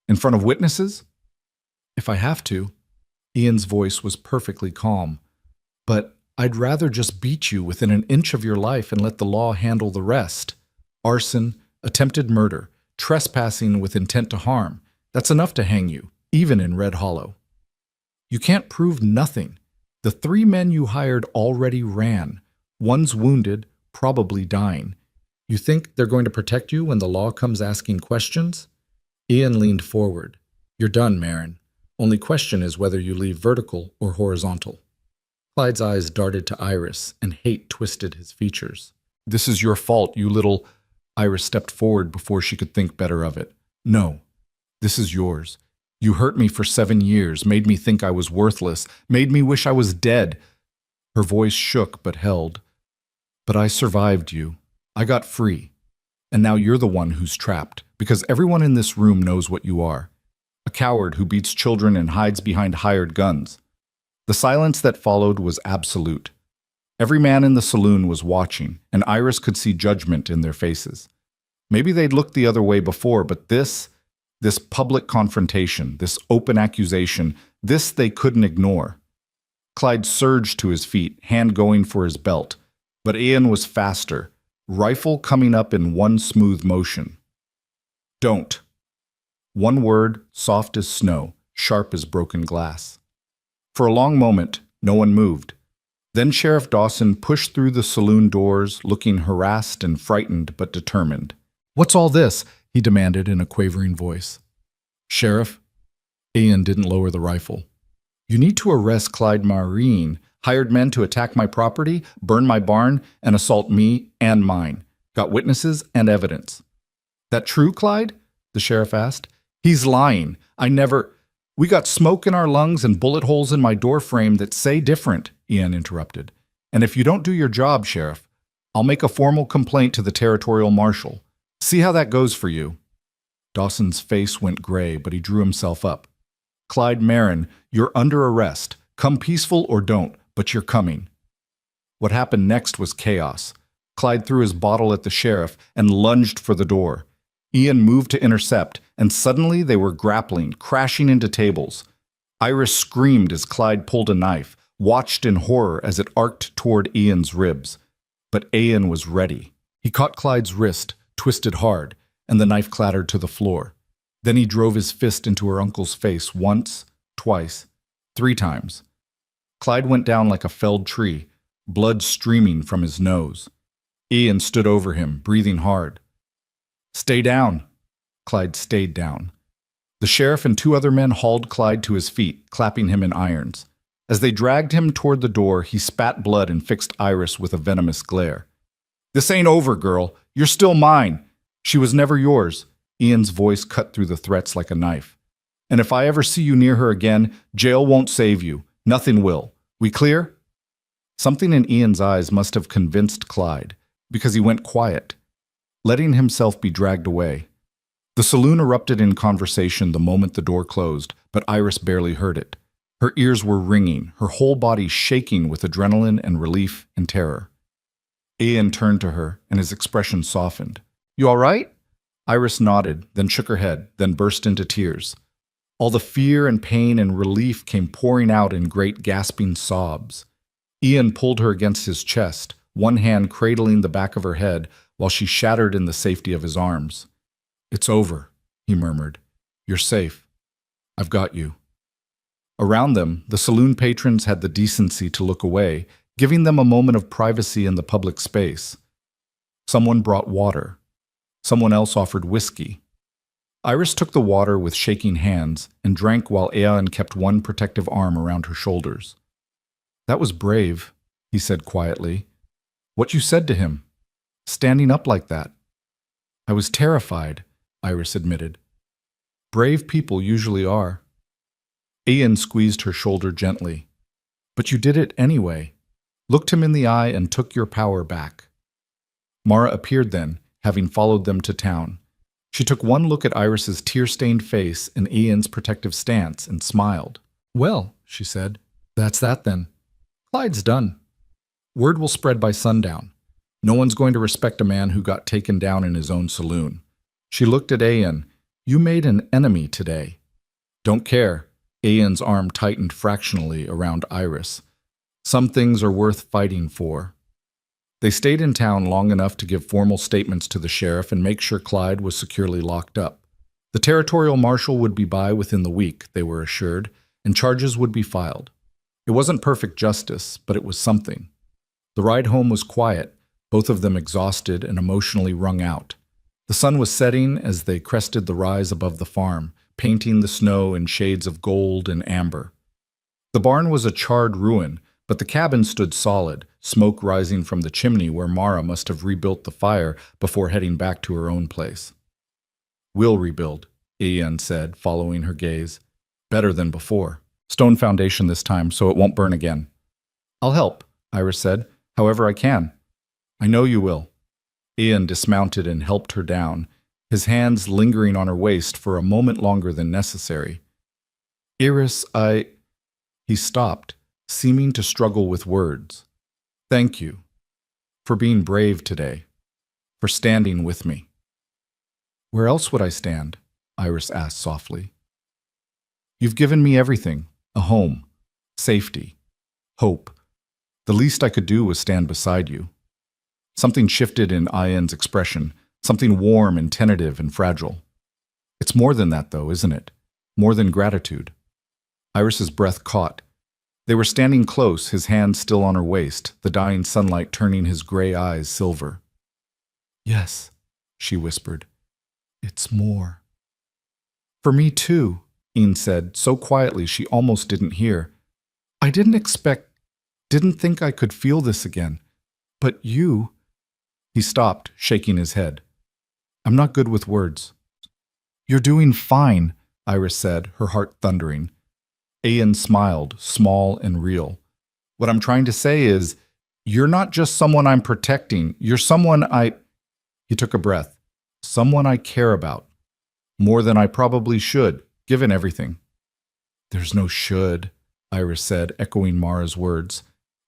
In front of witnesses? If I have to. Ian's voice was perfectly calm. But I'd rather just beat you within an inch of your life and let the law handle the rest. Arson, attempted murder, trespassing with intent to harm. That's enough to hang you, even in Red Hollow. You can't prove nothing. The 3 men you hired already ran. One's wounded, probably dying. You think they're going to protect you when the law comes asking questions? Ian leaned forward. You're done, Marin. Only question is whether you leave vertical or horizontal. Clyde's eyes darted to Iris, and hate twisted his features. This is your fault, you little... Iris stepped forward before she could think better of it. No, this is yours. You hurt me for 7 years, made me think I was worthless, made me wish I was dead. Her voice shook but held. But I survived you. I got free. And now you're the one who's trapped, because everyone in this room knows what you are. A coward who beats children and hides behind hired guns. The silence that followed was absolute. Every man in the saloon was watching, and Iris could see judgment in their faces. Maybe they'd looked the other way before, but this public confrontation, this open accusation, this they couldn't ignore. Clyde surged to his feet, hand going for his belt, but Ian was faster, rifle coming up in one smooth motion. Don't. One word, soft as snow, sharp as broken glass. For a long moment, no one moved. Then Sheriff Dawson pushed through the saloon doors, looking harassed and frightened but determined. What's all this? He demanded in a quavering voice. Sheriff, Ian didn't lower the rifle. You need to arrest Clyde Marine, hired men to attack my property, burn my barn, and assault me and mine. Got witnesses and evidence. That true, Clyde? The sheriff asked. He's lying. We got smoke in our lungs and bullet holes in my door frame that say different, Ian interrupted. And if you don't do your job, Sheriff, I'll make a formal complaint to the territorial marshal. See how that goes for you. Dawson's face went gray, but he drew himself up. Clyde Marin, you're under arrest. Come peaceful or don't, but you're coming. What happened next was chaos. Clyde threw his bottle at the sheriff and lunged for the door. Ian moved to intercept, and suddenly they were grappling, crashing into tables. Iris screamed as Clyde pulled a knife, watched in horror as it arced toward Ian's ribs. But Ian was ready. He caught Clyde's wrist, twisted hard, and the knife clattered to the floor. Then he drove his fist into her uncle's face once, twice, 3 times. Clyde went down like a felled tree, blood streaming from his nose. Ian stood over him, breathing hard. Stay down. Clyde stayed down. The sheriff and 2 other men hauled Clyde to his feet, clapping him in irons. As they dragged him toward the door, he spat blood and fixed Iris with a venomous glare. This ain't over, girl. You're still mine. She was never yours. Ian's voice cut through the threats like a knife. And if I ever see you near her again, jail won't save you. Nothing will. We clear? Something in Ian's eyes must have convinced Clyde, because he went quiet, letting himself be dragged away. The saloon erupted in conversation the moment the door closed, but Iris barely heard it. Her ears were ringing, her whole body shaking with adrenaline and relief and terror. Ian turned to her, and his expression softened. You all right? Iris nodded, then shook her head, then burst into tears. All the fear and pain and relief came pouring out in great gasping sobs. Ian pulled her against his chest, one hand cradling the back of her head while she shattered in the safety of his arms. It's over, he murmured. You're safe. I've got you. Around them, the saloon patrons had the decency to look away, giving them a moment of privacy in the public space. Someone brought water. Someone else offered whiskey. Iris took the water with shaking hands and drank while Ian kept one protective arm around her shoulders. That was brave, he said quietly. What you said to him, standing up like that. I was terrified, Iris admitted. Brave people usually are. Ian squeezed her shoulder gently. But you did it anyway. Looked him in the eye and took your power back. Mara appeared then, having followed them to town. She took one look at Iris's tear-stained face and Ian's protective stance and smiled. Well, she said, that's that then. Clyde's done. Word will spread by sundown. No one's going to respect a man who got taken down in his own saloon. She looked at Ian. You made an enemy today. Don't care. Ian's arm tightened fractionally around Iris. Some things are worth fighting for. They stayed in town long enough to give formal statements to the sheriff and make sure Clyde was securely locked up. The territorial marshal would be by within the week, they were assured, and charges would be filed. It wasn't perfect justice, but it was something. The ride home was quiet, both of them exhausted and emotionally wrung out. The sun was setting as they crested the rise above the farm, painting the snow in shades of gold and amber. The barn was a charred ruin, but the cabin stood solid, smoke rising from the chimney where Mara must have rebuilt the fire before heading back to her own place. We'll rebuild, Ian said, following her gaze. Better than before. Stone foundation this time, so it won't burn again. I'll help, Iris said, however I can. I know you will. Ian dismounted and helped her down, his hands lingering on her waist for a moment longer than necessary. Iris, He stopped, seeming to struggle with words. Thank you. For being brave today. For standing with me. Where else would I stand? Iris asked softly. You've given me everything. A home. Safety. Hope. The least I could do was stand beside you. Something shifted in Ian's expression, something warm and tentative and fragile. It's more than that, though, isn't it? More than gratitude. Iris's breath caught. They were standing close, his hand still on her waist, the dying sunlight turning his gray eyes silver. Yes, she whispered. It's more. For me, too, Ian said, so quietly she almost didn't hear. I didn't think I could feel this again. But you... He stopped, shaking his head. I'm not good with words. You're doing fine, Iris said, her heart thundering. Ian smiled, small and real. What I'm trying to say is, you're not just someone I'm protecting. You're someone I... He took a breath. Someone I care about. More than I probably should, given everything. There's no should, Iris said, echoing Mara's words.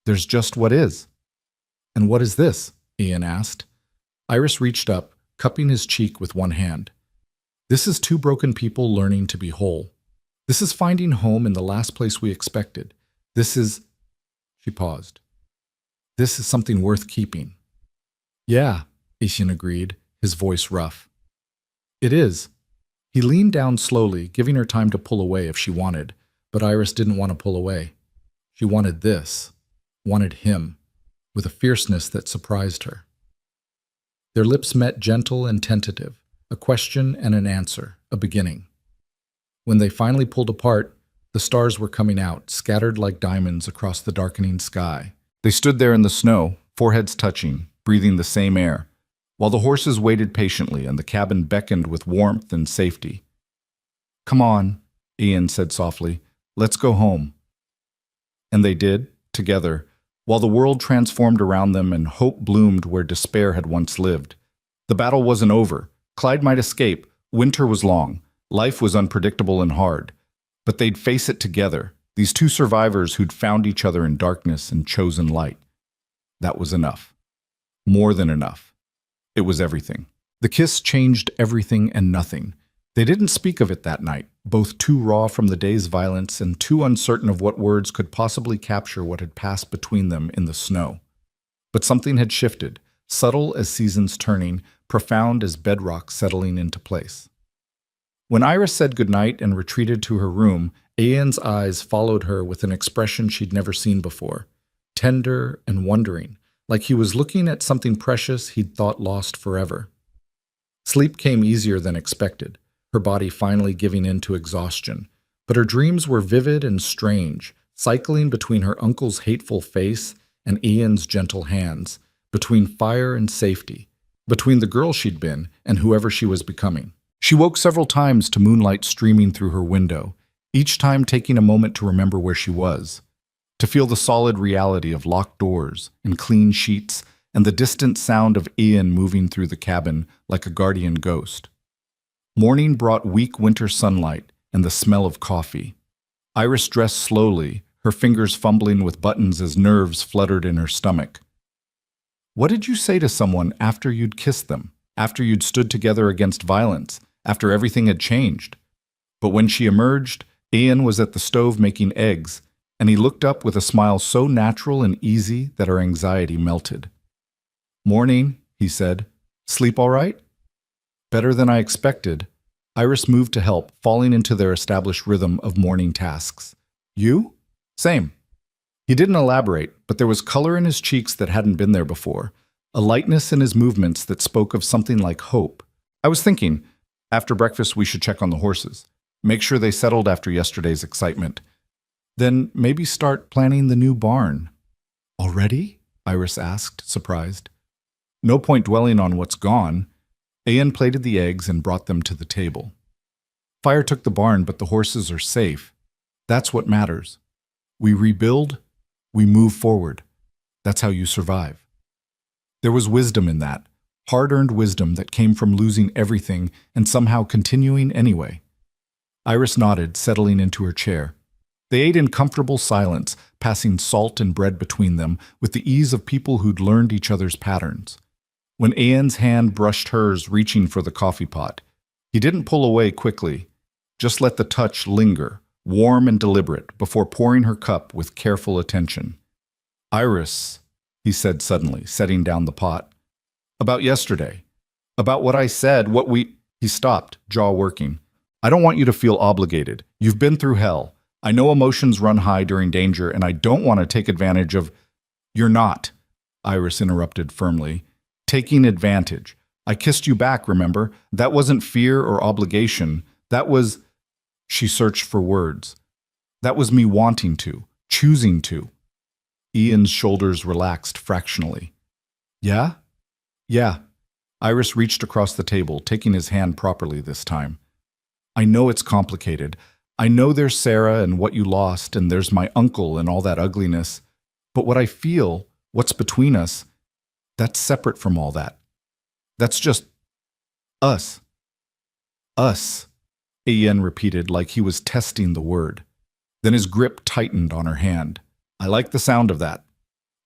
There's just what is. And what is this? Ian asked. Iris reached up, cupping his cheek with one hand. This is two broken people learning to be whole. This is finding home in the last place we expected. This is... She paused. This is something worth keeping. Yeah, Ian agreed, his voice rough. It is. He leaned down slowly, giving her time to pull away if she wanted, but Iris didn't want to pull away. She wanted this, wanted him, with a fierceness that surprised her. Their lips met gentle and tentative, a question and an answer, a beginning. When they finally pulled apart, the stars were coming out, scattered like diamonds across the darkening sky. They stood there in the snow, foreheads touching, breathing the same air, while the horses waited patiently and the cabin beckoned with warmth and safety. Come on, Ian said softly, let's go home. And they did, together, while the world transformed around them and hope bloomed where despair had once lived. The battle wasn't over. Clyde might escape. Winter was long. Life was unpredictable and hard. But they'd face it together, these two survivors who'd found each other in darkness and chosen light. That was enough. More than enough. It was everything. The kiss changed everything and nothing. They didn't speak of it that night, both too raw from the day's violence and too uncertain of what words could possibly capture what had passed between them in the snow. But something had shifted, subtle as seasons turning, profound as bedrock settling into place. When Iris said goodnight and retreated to her room, Ian's eyes followed her with an expression she'd never seen before, tender and wondering, like he was looking at something precious he'd thought lost forever. Sleep came easier than expected, her body finally giving in to exhaustion, but her dreams were vivid and strange, cycling between her uncle's hateful face and Ian's gentle hands, between fire and safety, between the girl she'd been and whoever she was becoming. She woke several times to moonlight streaming through her window, each time taking a moment to remember where she was, to feel the solid reality of locked doors and clean sheets and the distant sound of Ian moving through the cabin like a guardian ghost. Morning brought weak winter sunlight and the smell of coffee. Iris dressed slowly, her fingers fumbling with buttons as nerves fluttered in her stomach. What did you say to someone after you'd kissed them, after you'd stood together against violence, after everything had changed? But when she emerged, Ian was at the stove making eggs, and he looked up with a smile so natural and easy that her anxiety melted. Morning, he said. Sleep all right? Better than I expected. Iris moved to help, falling into their established rhythm of morning tasks. You? Same. He didn't elaborate, but there was color in his cheeks that hadn't been there before, a lightness in his movements that spoke of something like hope. I was thinking, after breakfast we should check on the horses, make sure they settled after yesterday's excitement. Then maybe start planning the new barn. Already? Iris asked, surprised. No point dwelling on what's gone. Ian plated the eggs and brought them to the table. Fire took the barn, but the horses are safe. That's what matters. We rebuild, we move forward. That's how you survive. There was wisdom in that, hard-earned wisdom that came from losing everything and somehow continuing anyway. Iris nodded, settling into her chair. They ate in comfortable silence, passing salt and bread between them with the ease of people who'd learned each other's patterns. When Ian's hand brushed hers, reaching for the coffee pot, he didn't pull away quickly, just let the touch linger, warm and deliberate, before pouring her cup with careful attention. Iris, he said suddenly, setting down the pot. About yesterday. About what I said, what we... He stopped, jaw working. I don't want you to feel obligated. You've been through hell. I know emotions run high during danger, and I don't want to take advantage of... You're not, Iris interrupted firmly. Taking advantage. I kissed you back, remember? That wasn't fear or obligation. That was... She searched for words. That was me wanting to, choosing to. Ian's shoulders relaxed fractionally. Yeah? Yeah. Iris reached across the table, taking his hand properly this time. I know it's complicated. I know there's Sarah and what you lost, and there's my uncle and all that ugliness. But what I feel, what's between us, that's separate from all that. That's just us. Us, Ian repeated like he was testing the word. Then his grip tightened on her hand. I like the sound of that.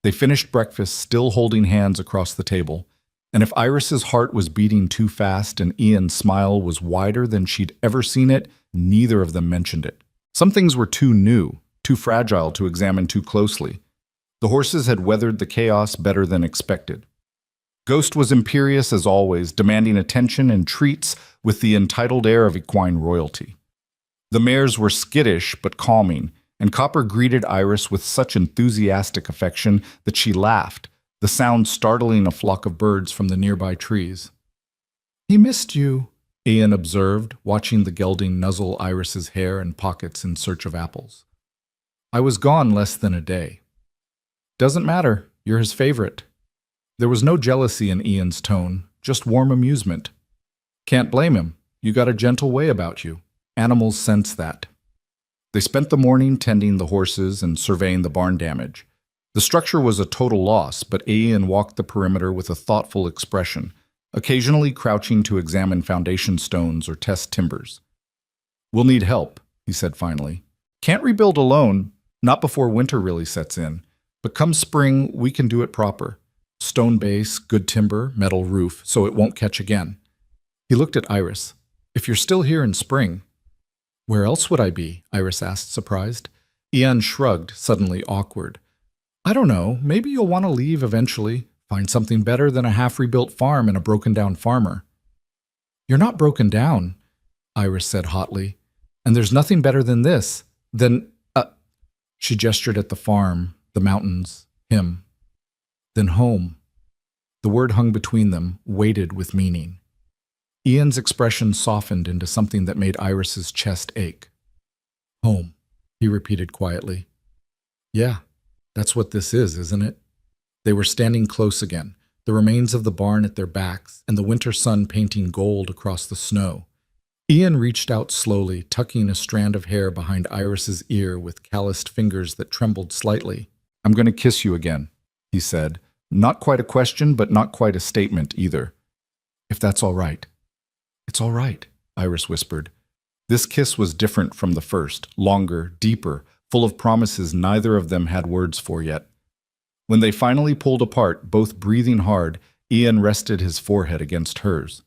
They finished breakfast, still holding hands across the table. And if Iris's heart was beating too fast and Ian's smile was wider than she'd ever seen it, neither of them mentioned it. Some things were too new, too fragile to examine too closely. The horses had weathered the chaos better than expected. Ghost was imperious as always, demanding attention and treats with the entitled air of equine royalty. The mares were skittish but calming, and Copper greeted Iris with such enthusiastic affection that she laughed, the sound startling a flock of birds from the nearby trees. He missed you, Ian observed, watching the gelding nuzzle Iris's hair and pockets in search of apples. I was gone less than a day. Doesn't matter, you're his favorite. There was no jealousy in Ian's tone, just warm amusement. Can't blame him. You got a gentle way about you. Animals sense that. They spent the morning tending the horses and surveying the barn damage. The structure was a total loss, but Ian walked the perimeter with a thoughtful expression, occasionally crouching to examine foundation stones or test timbers. We'll need help, he said finally. Can't rebuild alone, not before winter really sets in, but come spring, we can do it proper. Stone base, good timber, metal roof, so it won't catch again. He looked at Iris. If you're still here in spring. Where else would I be? Iris asked, surprised. Ian shrugged, suddenly awkward. I don't know, maybe you'll want to leave eventually, find something better than a half-rebuilt farm and a broken-down farmer. You're not broken down, Iris said hotly. And there's nothing better than this. She gestured at the farm, the mountains, him. Then home. The word hung between them, weighted with meaning. Ian's expression softened into something that made Iris's chest ache. Home, he repeated quietly. Yeah, that's what this is, isn't it? They were standing close again, the remains of the barn at their backs and the winter sun painting gold across the snow. Ian reached out slowly, tucking a strand of hair behind Iris's ear with calloused fingers that trembled slightly. I'm going to kiss you again, he said. Not quite a question, but not quite a statement either. If that's all right. It's all right, Iris whispered. This kiss was different from the first, longer, deeper, full of promises neither of them had words for yet. When they finally pulled apart, both breathing hard, Ian rested his forehead against hers.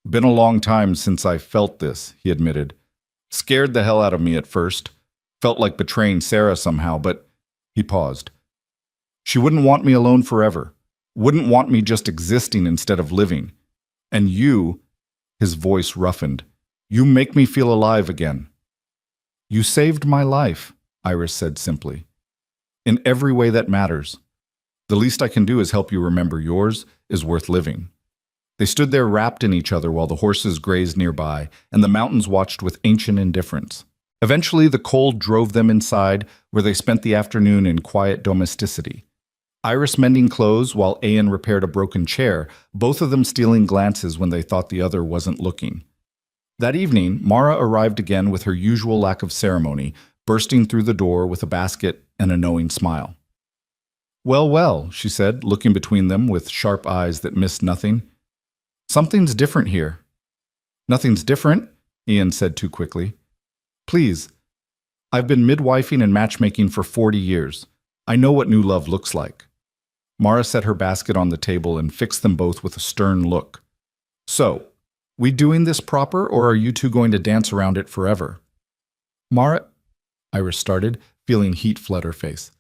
Been a long time since I felt this, he admitted. Scared the hell out of me at first. Felt like betraying Sarah somehow, but he paused. She wouldn't want me alone forever. Wouldn't want me just existing instead of living. And you, his voice roughened, you make me feel alive again. You saved my life, Iris said simply. In every way that matters. The least I can do is help you remember yours is worth living. They stood there wrapped in each other while the horses grazed nearby, and the mountains watched with ancient indifference. Eventually, the cold drove them inside, where they spent the afternoon in quiet domesticity. Iris mending clothes while Ian repaired a broken chair, both of them stealing glances when they thought the other wasn't looking. That evening, Mara arrived again with her usual lack of ceremony, bursting through the door with a basket and a knowing smile. Well, well, she said, looking between them with sharp eyes that missed nothing. Something's different here. Nothing's different, Ian said too quickly. Please. I've been midwifing and matchmaking for 40 years. I know what new love looks like. Mara set her basket on the table and fixed them both with a stern look. So, we doing this proper, or are you two going to dance around it forever? Mara, Iris started, feeling heat flood her face.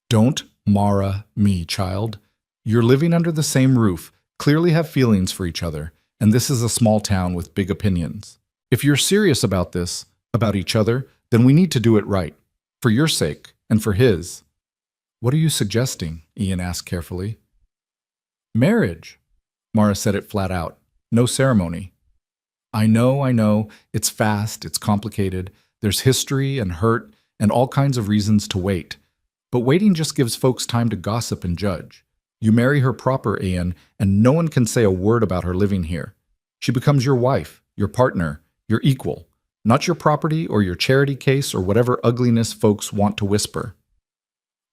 Don't Mara me, child. You're living under the same roof, clearly have feelings for each other, and this is a small town with big opinions. If you're serious about this, about each other, then we need to do it right, for your sake and for his. What are you suggesting? Ian asked carefully. Marriage. Mara said it flat out. No ceremony. I know. It's fast, it's complicated. There's history and hurt and all kinds of reasons to wait. But waiting just gives folks time to gossip and judge. You marry her proper, Ian, and no one can say a word about her living here. She becomes your wife, your partner, your equal, not your property or your charity case or whatever ugliness folks want to whisper.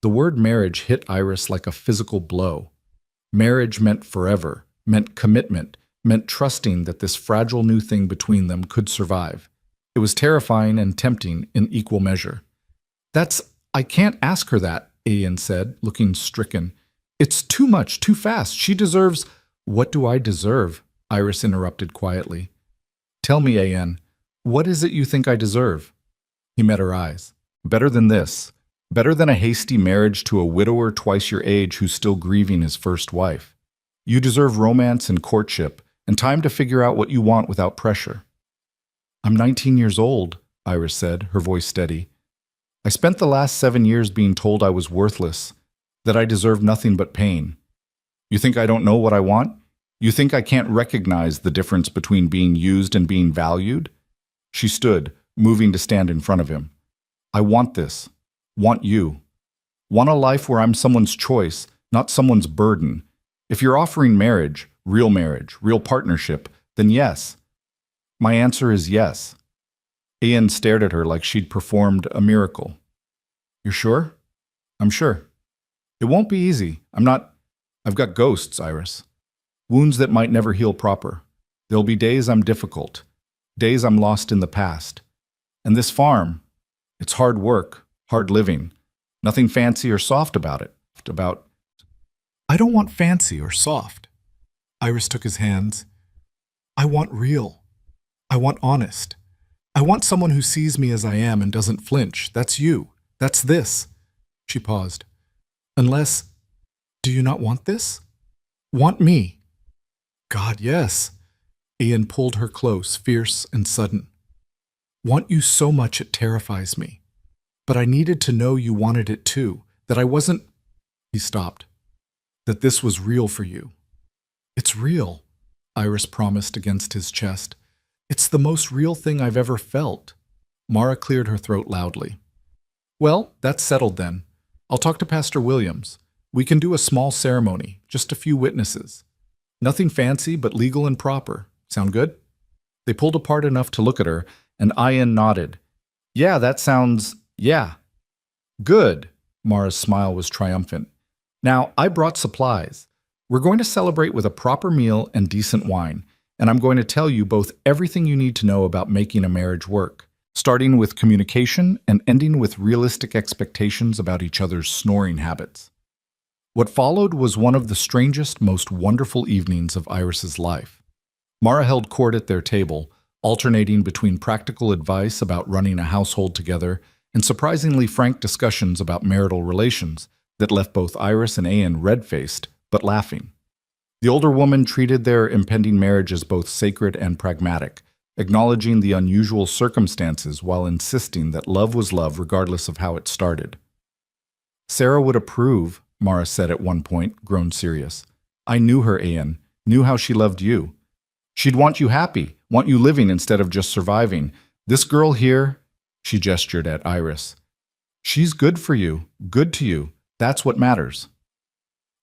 The word marriage hit Iris like a physical blow. Marriage meant forever, meant commitment, meant trusting that this fragile new thing between them could survive. It was terrifying and tempting in equal measure. I can't ask her that, Ian said, looking stricken. It's too much, too fast. She deserves— What do I deserve? Iris interrupted quietly. Tell me, Ian, what is it you think I deserve? He met her eyes. Better than this. Better than a hasty marriage to a widower twice your age who's still grieving his first wife. You deserve romance and courtship, and time to figure out what you want without pressure. I'm 19 years old, Iris said, her voice steady. I spent the last 7 years being told I was worthless, that I deserve nothing but pain. You think I don't know what I want? You think I can't recognize the difference between being used and being valued? She stood, moving to stand in front of him. I want this. Want you. Want a life where I'm someone's choice, not someone's burden. If you're offering marriage, real partnership, then yes. My answer is yes. Ian stared at her like she'd performed a miracle. You're sure? I'm sure. It won't be easy. I've got ghosts, Iris. Wounds that might never heal proper. There'll be days I'm difficult. Days I'm lost in the past. And this farm, it's hard work, hard living. Nothing fancy or soft about it. I don't want fancy or soft. Iris took his hands. I want real. I want honest. I want someone who sees me as I am and doesn't flinch. That's you. That's this. She paused. Unless, do you not want this? Want me? God, yes. Ian pulled her close, fierce and sudden. Want you so much it terrifies me. But I needed to know you wanted it too, that I wasn't— He stopped. That this was real for you. It's real, Iris promised against his chest. It's the most real thing I've ever felt. Mara cleared her throat loudly. Well, that's settled then. I'll talk to Pastor Williams. We can do a small ceremony, just a few witnesses. Nothing fancy, but legal and proper. Sound good? They pulled apart enough to look at her, and Ian nodded. Yeah. Good. Mara's smile was triumphant. Now, I brought supplies. We're going to celebrate with a proper meal and decent wine, and I'm going to tell you both everything you need to know about making a marriage work, starting with communication and ending with realistic expectations about each other's snoring habits. What followed was one of the strangest, most wonderful evenings of Iris's life. Mara held court at their table, alternating between practical advice about running a household together and surprisingly frank discussions about marital relations that left both Iris and Ian red-faced, but laughing. The older woman treated their impending marriage as both sacred and pragmatic, acknowledging the unusual circumstances while insisting that love was love regardless of how it started. Sarah would approve, Mara said at one point, grown serious. I knew her, Ian, knew how she loved you. She'd want you happy, want you living instead of just surviving. This girl here, she gestured at Iris. She's good for you, good to you. That's what matters.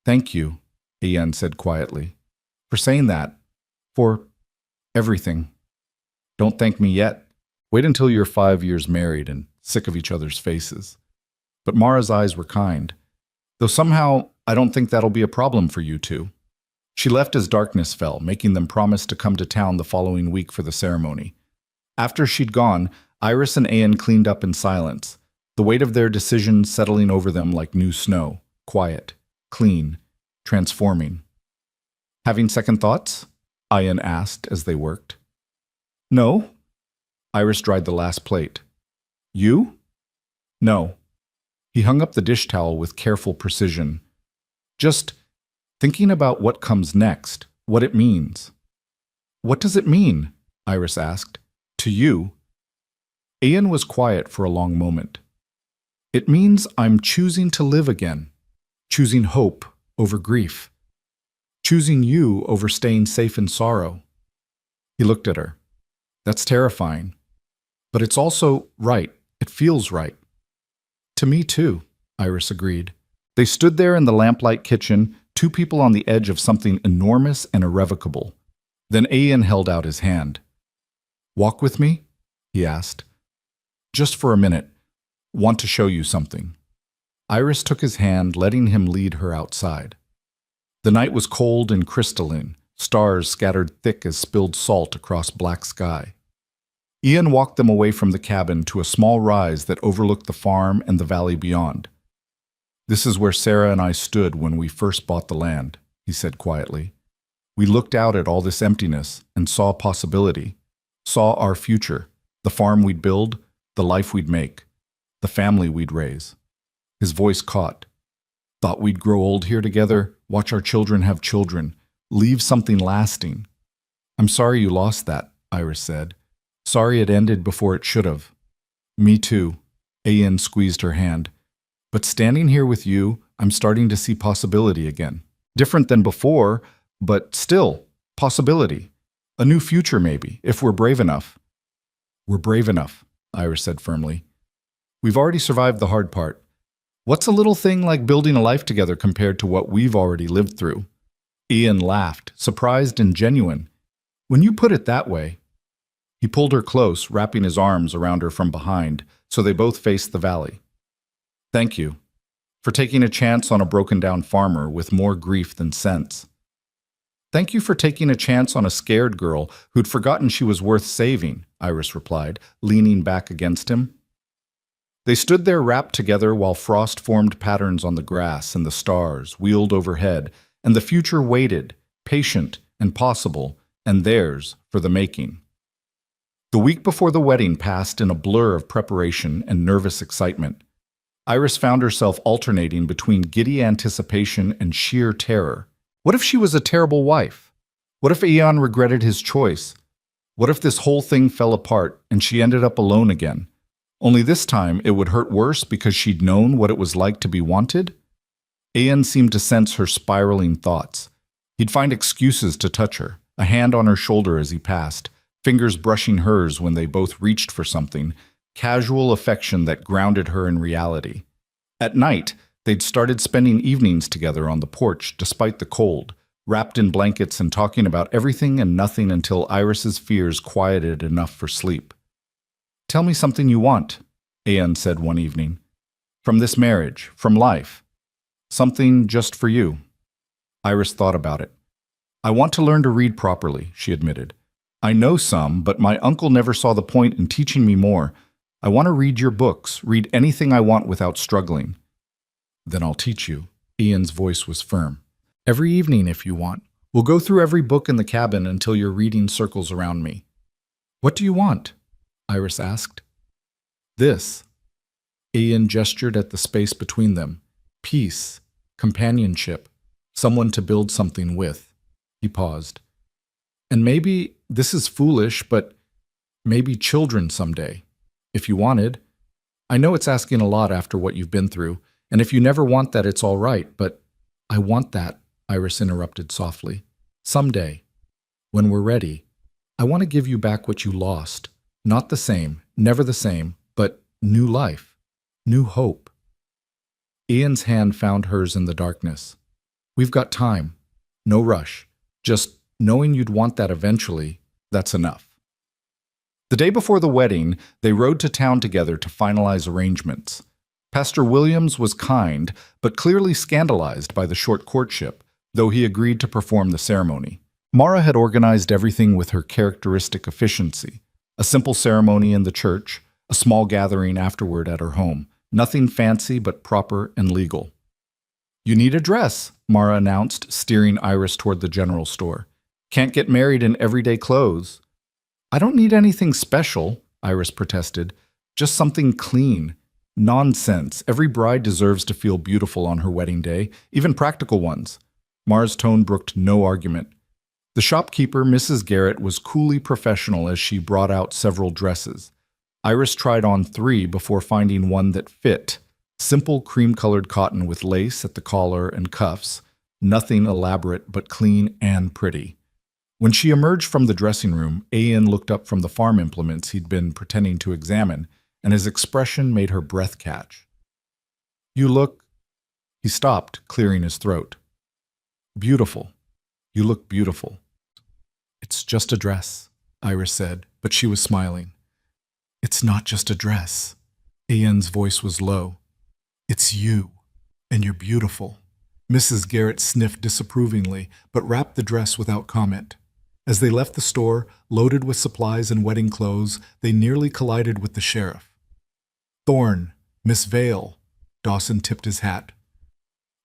Thank you, Ian said quietly, for saying that, for everything. Don't thank me yet. Wait until you're 5 years married and sick of each other's faces. But Mara's eyes were kind. Though somehow, I don't think that'll be a problem for you two. She left as darkness fell, making them promise to come to town the following week for the ceremony. After she'd gone, Iris and Ian cleaned up in silence, the weight of their decision settling over them like new snow, quiet, clean, transforming. Having second thoughts? Ian asked as they worked. No. Iris dried the last plate. You? No. He hung up the dish towel with careful precision. Just thinking about what comes next, what it means. What does it mean? Iris asked. To you? Ian was quiet for a long moment. It means I'm choosing to live again, choosing hope over grief, choosing you over staying safe in sorrow. He looked at her. That's terrifying. But it's also right. It feels right. To me too, Iris agreed. They stood there in the lamplight kitchen, Two people on the edge of something enormous and irrevocable. Then Ian held out his hand. "Walk with me?" he asked. "Just for a minute. Want to show you something." Iris took his hand, letting him lead her outside. The night was cold and crystalline, stars scattered thick as spilled salt across black sky. Ian walked them away from the cabin to a small rise that overlooked the farm and the valley beyond. "This is where Sarah and I stood when we first bought the land," he said quietly. "We looked out at all this emptiness and saw possibility, saw our future, the farm we'd build, the life we'd make, the family we'd raise." His voice caught. "Thought we'd grow old here together, watch our children have children, leave something lasting." "I'm sorry you lost that," Iris said. "Sorry it ended before it should have." "Me too." Ian squeezed her hand. "But standing here with you, I'm starting to see possibility again. Different than before, but still, possibility. A new future maybe, if we're brave enough." "We're brave enough," Iris said firmly. "We've already survived the hard part. What's a little thing like building a life together compared to what we've already lived through?" Ian laughed, surprised and genuine. "When you put it that way." He pulled her close, wrapping his arms around her from behind, so they both faced the valley. "Thank you for taking a chance on a broken-down farmer with more grief than sense. Thank you for taking a chance on a scared girl who'd forgotten she was worth saving," Iris replied, leaning back against him. They stood there wrapped together while frost formed patterns on the grass and the stars wheeled overhead, and the future waited, patient and possible, and theirs for the making. The week before the wedding passed in a blur of preparation and nervous excitement. Iris found herself alternating between giddy anticipation and sheer terror. What if she was a terrible wife? What if Ian regretted his choice? What if this whole thing fell apart and she ended up alone again? Only this time it would hurt worse because she'd known what it was like to be wanted? Ian seemed to sense her spiraling thoughts. He'd find excuses to touch her, a hand on her shoulder as he passed, fingers brushing hers when they both reached for something, casual affection that grounded her in reality. At night, they'd started spending evenings together on the porch despite the cold, wrapped in blankets and talking about everything and nothing until Iris's fears quieted enough for sleep. "Tell me something you want," Ian said one evening. "From this marriage, from life. Something just for you." Iris thought about it. "I want to learn to read properly," she admitted. "I know some, but my uncle never saw the point in teaching me more. I want to read your books, read anything I want without struggling." "Then I'll teach you." Ian's voice was firm. "Every evening if you want. We'll go through every book in the cabin until your reading circles around me." "What do you want?" Iris asked. "This." Ian gestured at the space between them. "Peace, companionship, someone to build something with." He paused. "And maybe, this is foolish, but maybe children someday, if you wanted. I know it's asking a lot after what you've been through, and if you never want that, it's all right, but I want that," Iris interrupted softly. "Someday, when we're ready, I want to give you back what you lost. Not the same, never the same, but new life, new hope." Ian's hand found hers in the darkness. "We've got time. No rush. Just knowing you'd want that eventually, that's enough." The day before the wedding, they rode to town together to finalize arrangements. Pastor Williams was kind, but clearly scandalized by the short courtship, though he agreed to perform the ceremony. Mara had organized everything with her characteristic efficiency. A simple ceremony in the church, a small gathering afterward at her home. Nothing fancy but proper and legal. "You need a dress," Mara announced, steering Iris toward the general store. "Can't get married in everyday clothes." "I don't need anything special," Iris protested. "Just something clean. Nonsense. Every bride deserves to feel beautiful on her wedding day, even practical ones." Mara's tone brooked no argument. The shopkeeper, Mrs. Garrett, was coolly professional as she brought out several dresses. Iris tried on 3 before finding one that fit. Simple cream-colored cotton with lace at the collar and cuffs. Nothing elaborate, but clean and pretty. When she emerged from the dressing room, Ian looked up from the farm implements he'd been pretending to examine, and his expression made her breath catch. "You look—" He stopped, clearing his throat. Beautiful. You look beautiful. It's just a dress, Iris said, but she was smiling. It's not just a dress. Ian's voice was low. It's you, and you're beautiful. Mrs. Garrett sniffed disapprovingly, but wrapped the dress without comment. As they left the store, loaded with supplies and wedding clothes, they nearly collided with the sheriff. Thorne, Miss Vale, Dawson tipped his hat.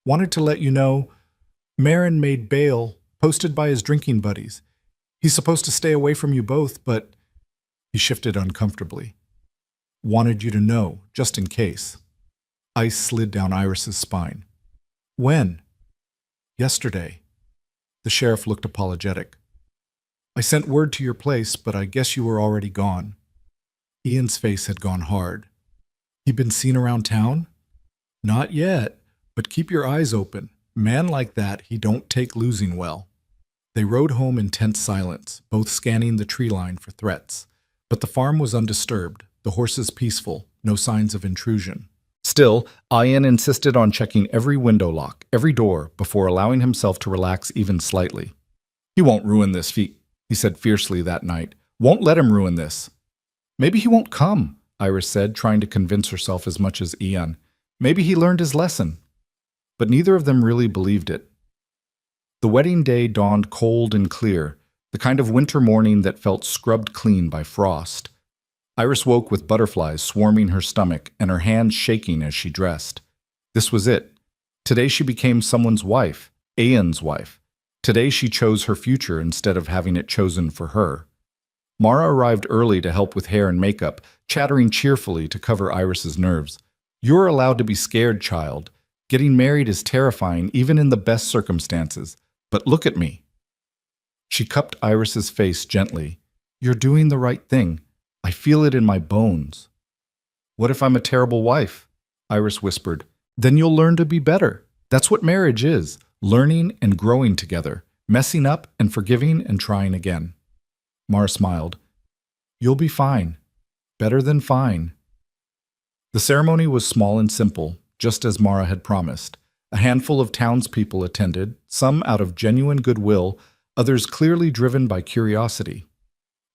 Wanted to let you know, Marin made bail, posted by his drinking buddies. He's supposed to stay away from you both, but he shifted uncomfortably. Wanted you to know, just in case. Ice slid down Iris's spine. When? Yesterday. The sheriff looked apologetic. I sent word to your place, but I guess you were already gone. Ian's face had gone hard. He been seen around town? Not yet, but keep your eyes open. Man like that, he don't take losing well. They rode home in tense silence, both scanning the tree line for threats. But the farm was undisturbed, the horses peaceful, no signs of intrusion. Still, Ian insisted on checking every window lock, every door, before allowing himself to relax even slightly. He won't ruin this feat, he said fiercely that night. Won't let him ruin this. Maybe he won't come, Iris said, trying to convince herself as much as Ian. Maybe he learned his lesson. But neither of them really believed it. The wedding day dawned cold and clear, the kind of winter morning that felt scrubbed clean by frost. Iris woke with butterflies swarming her stomach and her hands shaking as she dressed. This was it. Today she became someone's wife, Ian's wife. Today she chose her future instead of having it chosen for her. Mara arrived early to help with hair and makeup, chattering cheerfully to cover Iris's nerves. You're allowed to be scared, child. Getting married is terrifying even in the best circumstances. But look at me. She cupped Iris's face gently. You're doing the right thing. I feel it in my bones. What if I'm a terrible wife? Iris whispered. Then you'll learn to be better. That's what marriage is, learning and growing together, messing up and forgiving and trying again. Mara smiled. You'll be fine. Better than fine. The ceremony was small and simple, just as Mara had promised. A handful of townspeople attended, some out of genuine goodwill, others clearly driven by curiosity.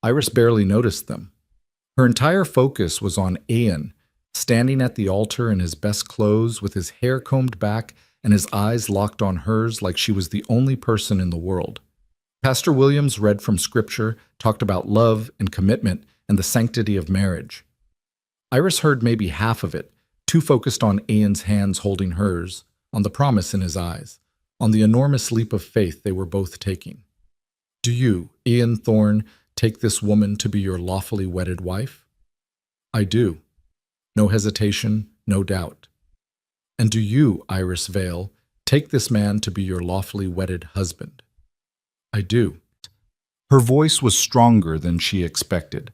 Iris barely noticed them. Her entire focus was on Ian, standing at the altar in his best clothes with his hair combed back and his eyes locked on hers like she was the only person in the world. Pastor Williams read from Scripture, talked about love and commitment and the sanctity of marriage. Iris heard maybe half of it, too focused on Ian's hands holding hers, on the promise in his eyes, on the enormous leap of faith they were both taking. Do you, Ian Thorne, take this woman to be your lawfully wedded wife? I do. No hesitation, no doubt. And do you, Iris Vale, take this man to be your lawfully wedded husband? I do. Her voice was stronger than she expected.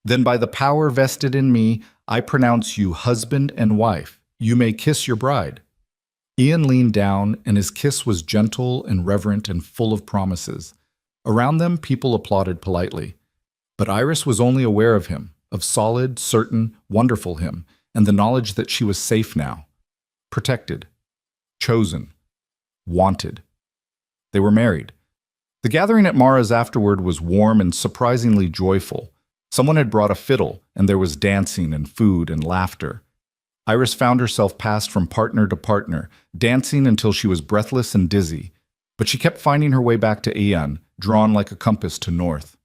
Then by the power vested in me, I pronounce you husband and wife. You may kiss your bride. Ian leaned down, and his kiss was gentle and reverent and full of promises. Around them, people applauded politely. But Iris was only aware of him, of solid, certain, wonderful him, and the knowledge that she was safe now. Protected. Chosen. Wanted. They were married. The gathering at Mara's afterward was warm and surprisingly joyful. Someone had brought a fiddle, and there was dancing and food and laughter. Iris found herself passed from partner to partner, dancing until she was breathless and dizzy. But she kept finding her way back to Ian, drawn like a compass to north.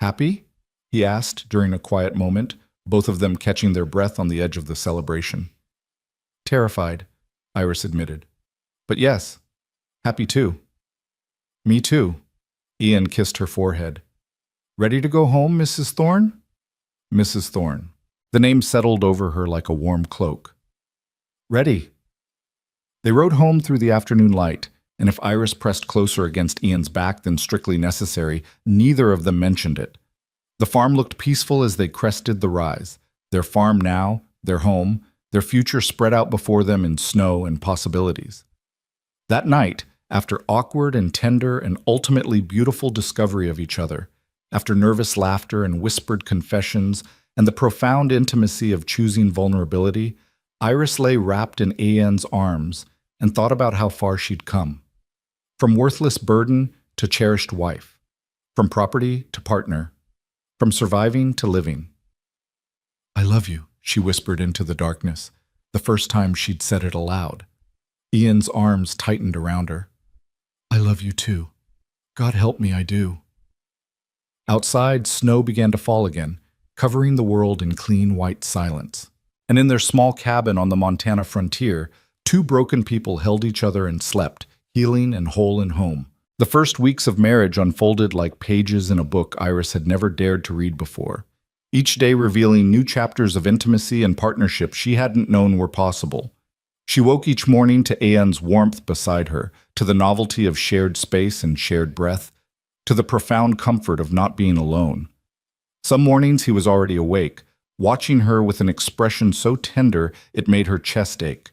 Happy? He asked during a quiet moment, both of them catching their breath on the edge of the celebration. Terrified, Iris admitted. But yes, happy too. Me too. Ian kissed her forehead. Ready to go home, Mrs. Thorne? Mrs. Thorne. The name settled over her like a warm cloak. Ready. They rode home through the afternoon light, and if Iris pressed closer against Ian's back than strictly necessary, neither of them mentioned it. The farm looked peaceful as they crested the rise. Their farm now, their home, their future spread out before them in snow and possibilities. That night, after awkward and tender and ultimately beautiful discovery of each other, after nervous laughter and whispered confessions and the profound intimacy of choosing vulnerability, Iris lay wrapped in Ian's arms and thought about how far she'd come. From worthless burden to cherished wife. From property to partner. From surviving to living. "I love you," she whispered into the darkness, the first time she'd said it aloud. Ian's arms tightened around her. "I love you too. God help me, I do." Outside, snow began to fall again, covering the world in clean white silence. And in their small cabin on the Montana frontier, two broken people held each other and slept, healing and whole in home. The first weeks of marriage unfolded like pages in a book Iris had never dared to read before, each day revealing new chapters of intimacy and partnership she hadn't known were possible. She woke each morning to Ian's warmth beside her, to the novelty of shared space and shared breath, to the profound comfort of not being alone. Some mornings he was already awake, watching her with an expression so tender it made her chest ache.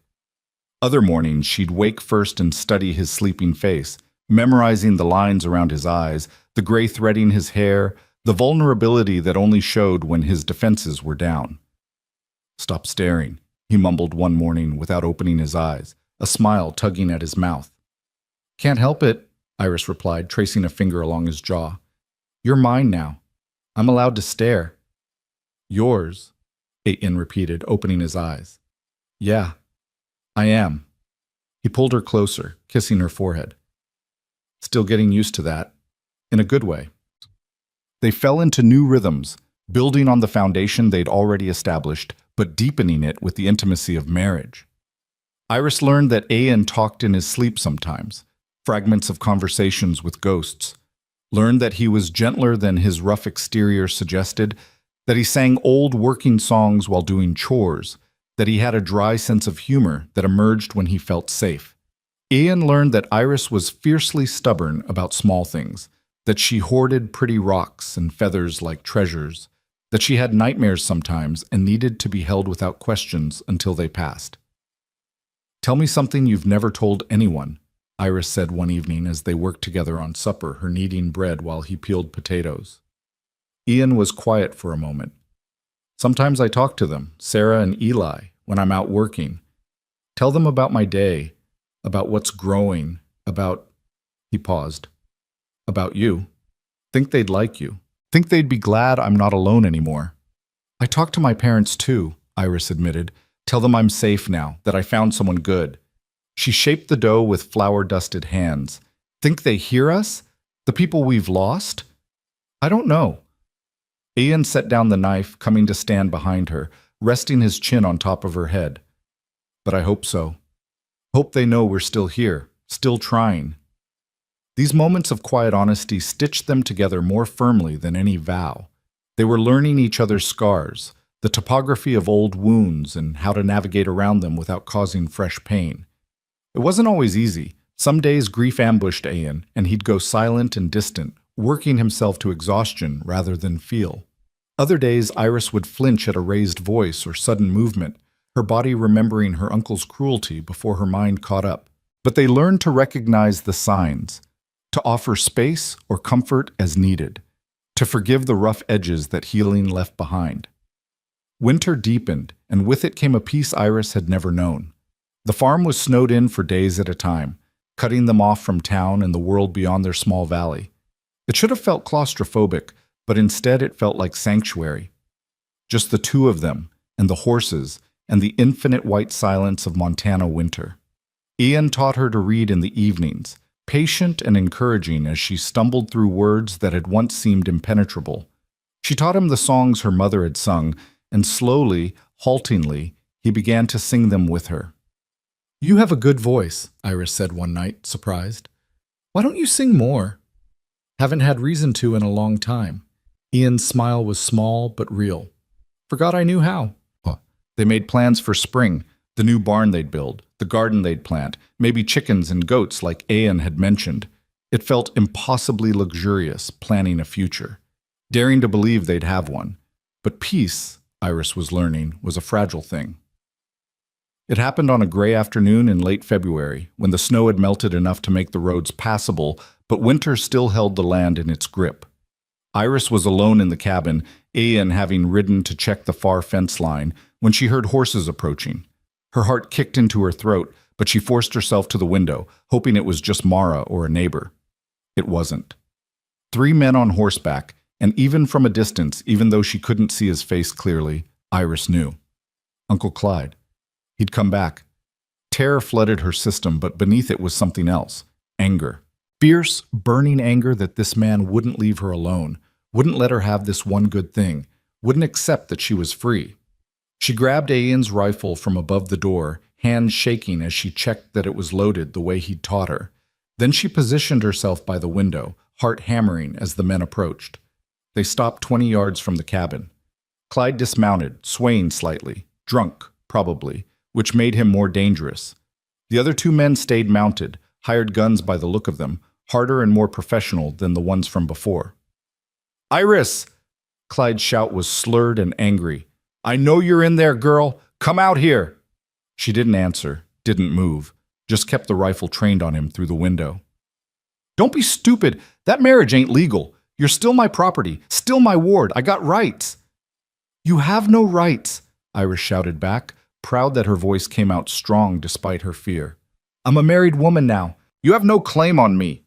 Other mornings she'd wake first and study his sleeping face, memorizing the lines around his eyes, the gray threading his hair, the vulnerability that only showed when his defenses were down. "Stop staring," he mumbled one morning without opening his eyes, a smile tugging at his mouth. "Can't help it," Iris replied, tracing a finger along his jaw. "You're mine now. I'm allowed to stare." "Yours," Ian repeated, opening his eyes. "Yeah, I am." He pulled her closer, kissing her forehead. "Still getting used to that, in a good way." They fell into new rhythms, building on the foundation they'd already established, but deepening it with the intimacy of marriage. Iris learned that Ian talked in his sleep sometimes, fragments of conversations with ghosts, learned that he was gentler than his rough exterior suggested, that he sang old working songs while doing chores, that he had a dry sense of humor that emerged when he felt safe. Ian learned that Iris was fiercely stubborn about small things, that she hoarded pretty rocks and feathers like treasures, that she had nightmares sometimes and needed to be held without questions until they passed. "Tell me something you've never told anyone," Iris said one evening as they worked together on supper, her kneading bread while he peeled potatoes. Ian was quiet for a moment. "Sometimes I talk to them, Sarah and Eli, when I'm out working. Tell them about my day, about what's growing, about—" He paused. "About you. Think they'd like you. Think they'd be glad I'm not alone anymore." "I talk to my parents too," Iris admitted. "Tell them I'm safe now, that I found someone good." She shaped the dough with flour-dusted hands. "Think they hear us? The people we've lost?" "I don't know." Ian set down the knife, coming to stand behind her, resting his chin on top of her head. "But I hope so. Hope they know we're still here, still trying." These moments of quiet honesty stitched them together more firmly than any vow. They were learning each other's scars, the topography of old wounds, and how to navigate around them without causing fresh pain. It wasn't always easy. Some days grief ambushed Ian, and he'd go silent and distant, working himself to exhaustion rather than feel. Other days, Iris would flinch at a raised voice or sudden movement, her body remembering her uncle's cruelty before her mind caught up. But they learned to recognize the signs, to offer space or comfort as needed, to forgive the rough edges that healing left behind. Winter deepened, and with it came a peace Iris had never known. The farm was snowed in for days at a time, cutting them off from town and the world beyond their small valley. It should have felt claustrophobic, but instead it felt like sanctuary. Just the two of them, and the horses, and the infinite white silence of Montana winter. Ian taught her to read in the evenings, patient and encouraging as she stumbled through words that had once seemed impenetrable. She taught him the songs her mother had sung, and slowly, haltingly, he began to sing them with her. "You have a good voice," Iris said one night, surprised. "Why don't you sing more?" "Haven't had reason to in a long time." Ian's smile was small but real. "Forgot I knew how." They made plans for spring, the new barn they'd build, the garden they'd plant, maybe chickens and goats like Ian had mentioned. It felt impossibly luxurious, planning a future, daring to believe they'd have one. But peace, Iris was learning, was a fragile thing. It happened on a gray afternoon in late February, when the snow had melted enough to make the roads passable, but winter still held the land in its grip. Iris was alone in the cabin, Ian having ridden to check the far fence line, when she heard horses approaching. Her heart kicked into her throat, but she forced herself to the window, hoping it was just Mara or a neighbor. It wasn't. 3 men on horseback, and even from a distance, even though she couldn't see his face clearly, Iris knew. Uncle Clyde. He'd come back. Terror flooded her system, but beneath it was something else. Anger. Fierce, burning anger that this man wouldn't leave her alone, wouldn't let her have this one good thing, wouldn't accept that she was free. She grabbed Ian's rifle from above the door, hands shaking as she checked that it was loaded the way he'd taught her. Then she positioned herself by the window, heart hammering as the men approached. They stopped 20 yards from the cabin. Clyde dismounted, swaying slightly, drunk, probably, which made him more dangerous. The other 2 men stayed mounted, hired guns by the look of them, harder and more professional than the ones from before. "Iris!" Clyde's shout was slurred and angry. "I know you're in there, girl. Come out here!" She didn't answer, didn't move, just kept the rifle trained on him through the window. "Don't be stupid. That marriage ain't legal. You're still my property, still my ward. I got rights." "You have no rights," Iris shouted back, proud that her voice came out strong despite her fear. "I'm a married woman now. You have no claim on me."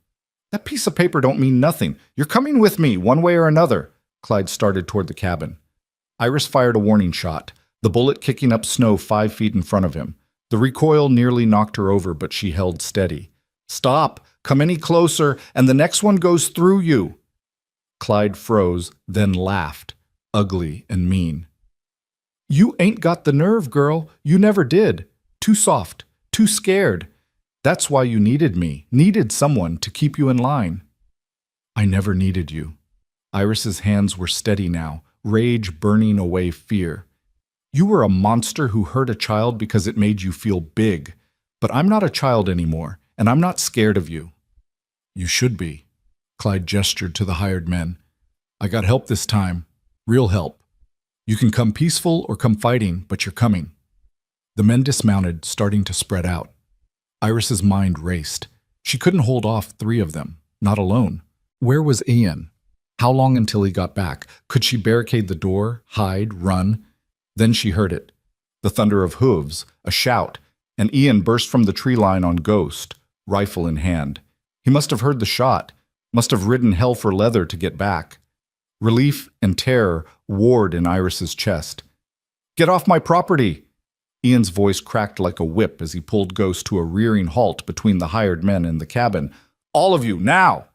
"That piece of paper don't mean nothing. You're coming with me, one way or another." Clyde started toward the cabin. Iris fired a warning shot, the bullet kicking up snow 5 feet in front of him. The recoil nearly knocked her over, but she held steady. "Stop! Come any closer, and the next one goes through you." Clyde froze, then laughed, ugly and mean. "You ain't got the nerve, girl. You never did. Too soft, too scared. That's why you needed me, needed someone to keep you in line." "I never needed you." Iris's hands were steady now, rage burning away fear. "You were a monster who hurt a child because it made you feel big. But I'm not a child anymore, and I'm not scared of you." "You should be." Clyde gestured to the hired men. "I got help this time. Real help. You can come peaceful or come fighting, but you're coming." The men dismounted, starting to spread out. Iris's mind raced. She couldn't hold off 3 of them, not alone. Where was Ian? How long until he got back? Could she barricade the door, hide, run? Then she heard it. The thunder of hooves, a shout, and Ian burst from the tree line on Ghost, rifle in hand. He must have heard the shot, must have ridden hell for leather to get back. Relief and terror warred in Iris's chest. "Get off my property!" Ian's voice cracked like a whip as he pulled Ghost to a rearing halt between the hired men and the cabin. "All of you, now!"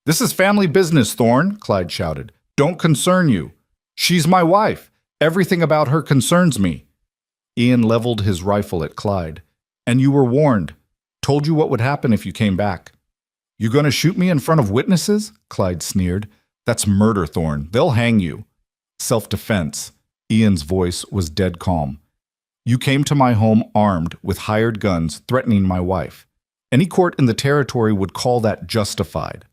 "This is family business, Thorne," Clyde shouted. "Don't concern you. She's my wife. Everything about her concerns me." Ian leveled his rifle at Clyde. "And you were warned. Told you what would happen if you came back." "You gonna shoot me in front of witnesses?" Clyde sneered. "That's murder, Thorne. They'll hang you." "Self-defense." Ian's voice was dead calm. "You came to my home armed with hired guns threatening my wife. Any court in the territory would call that justified."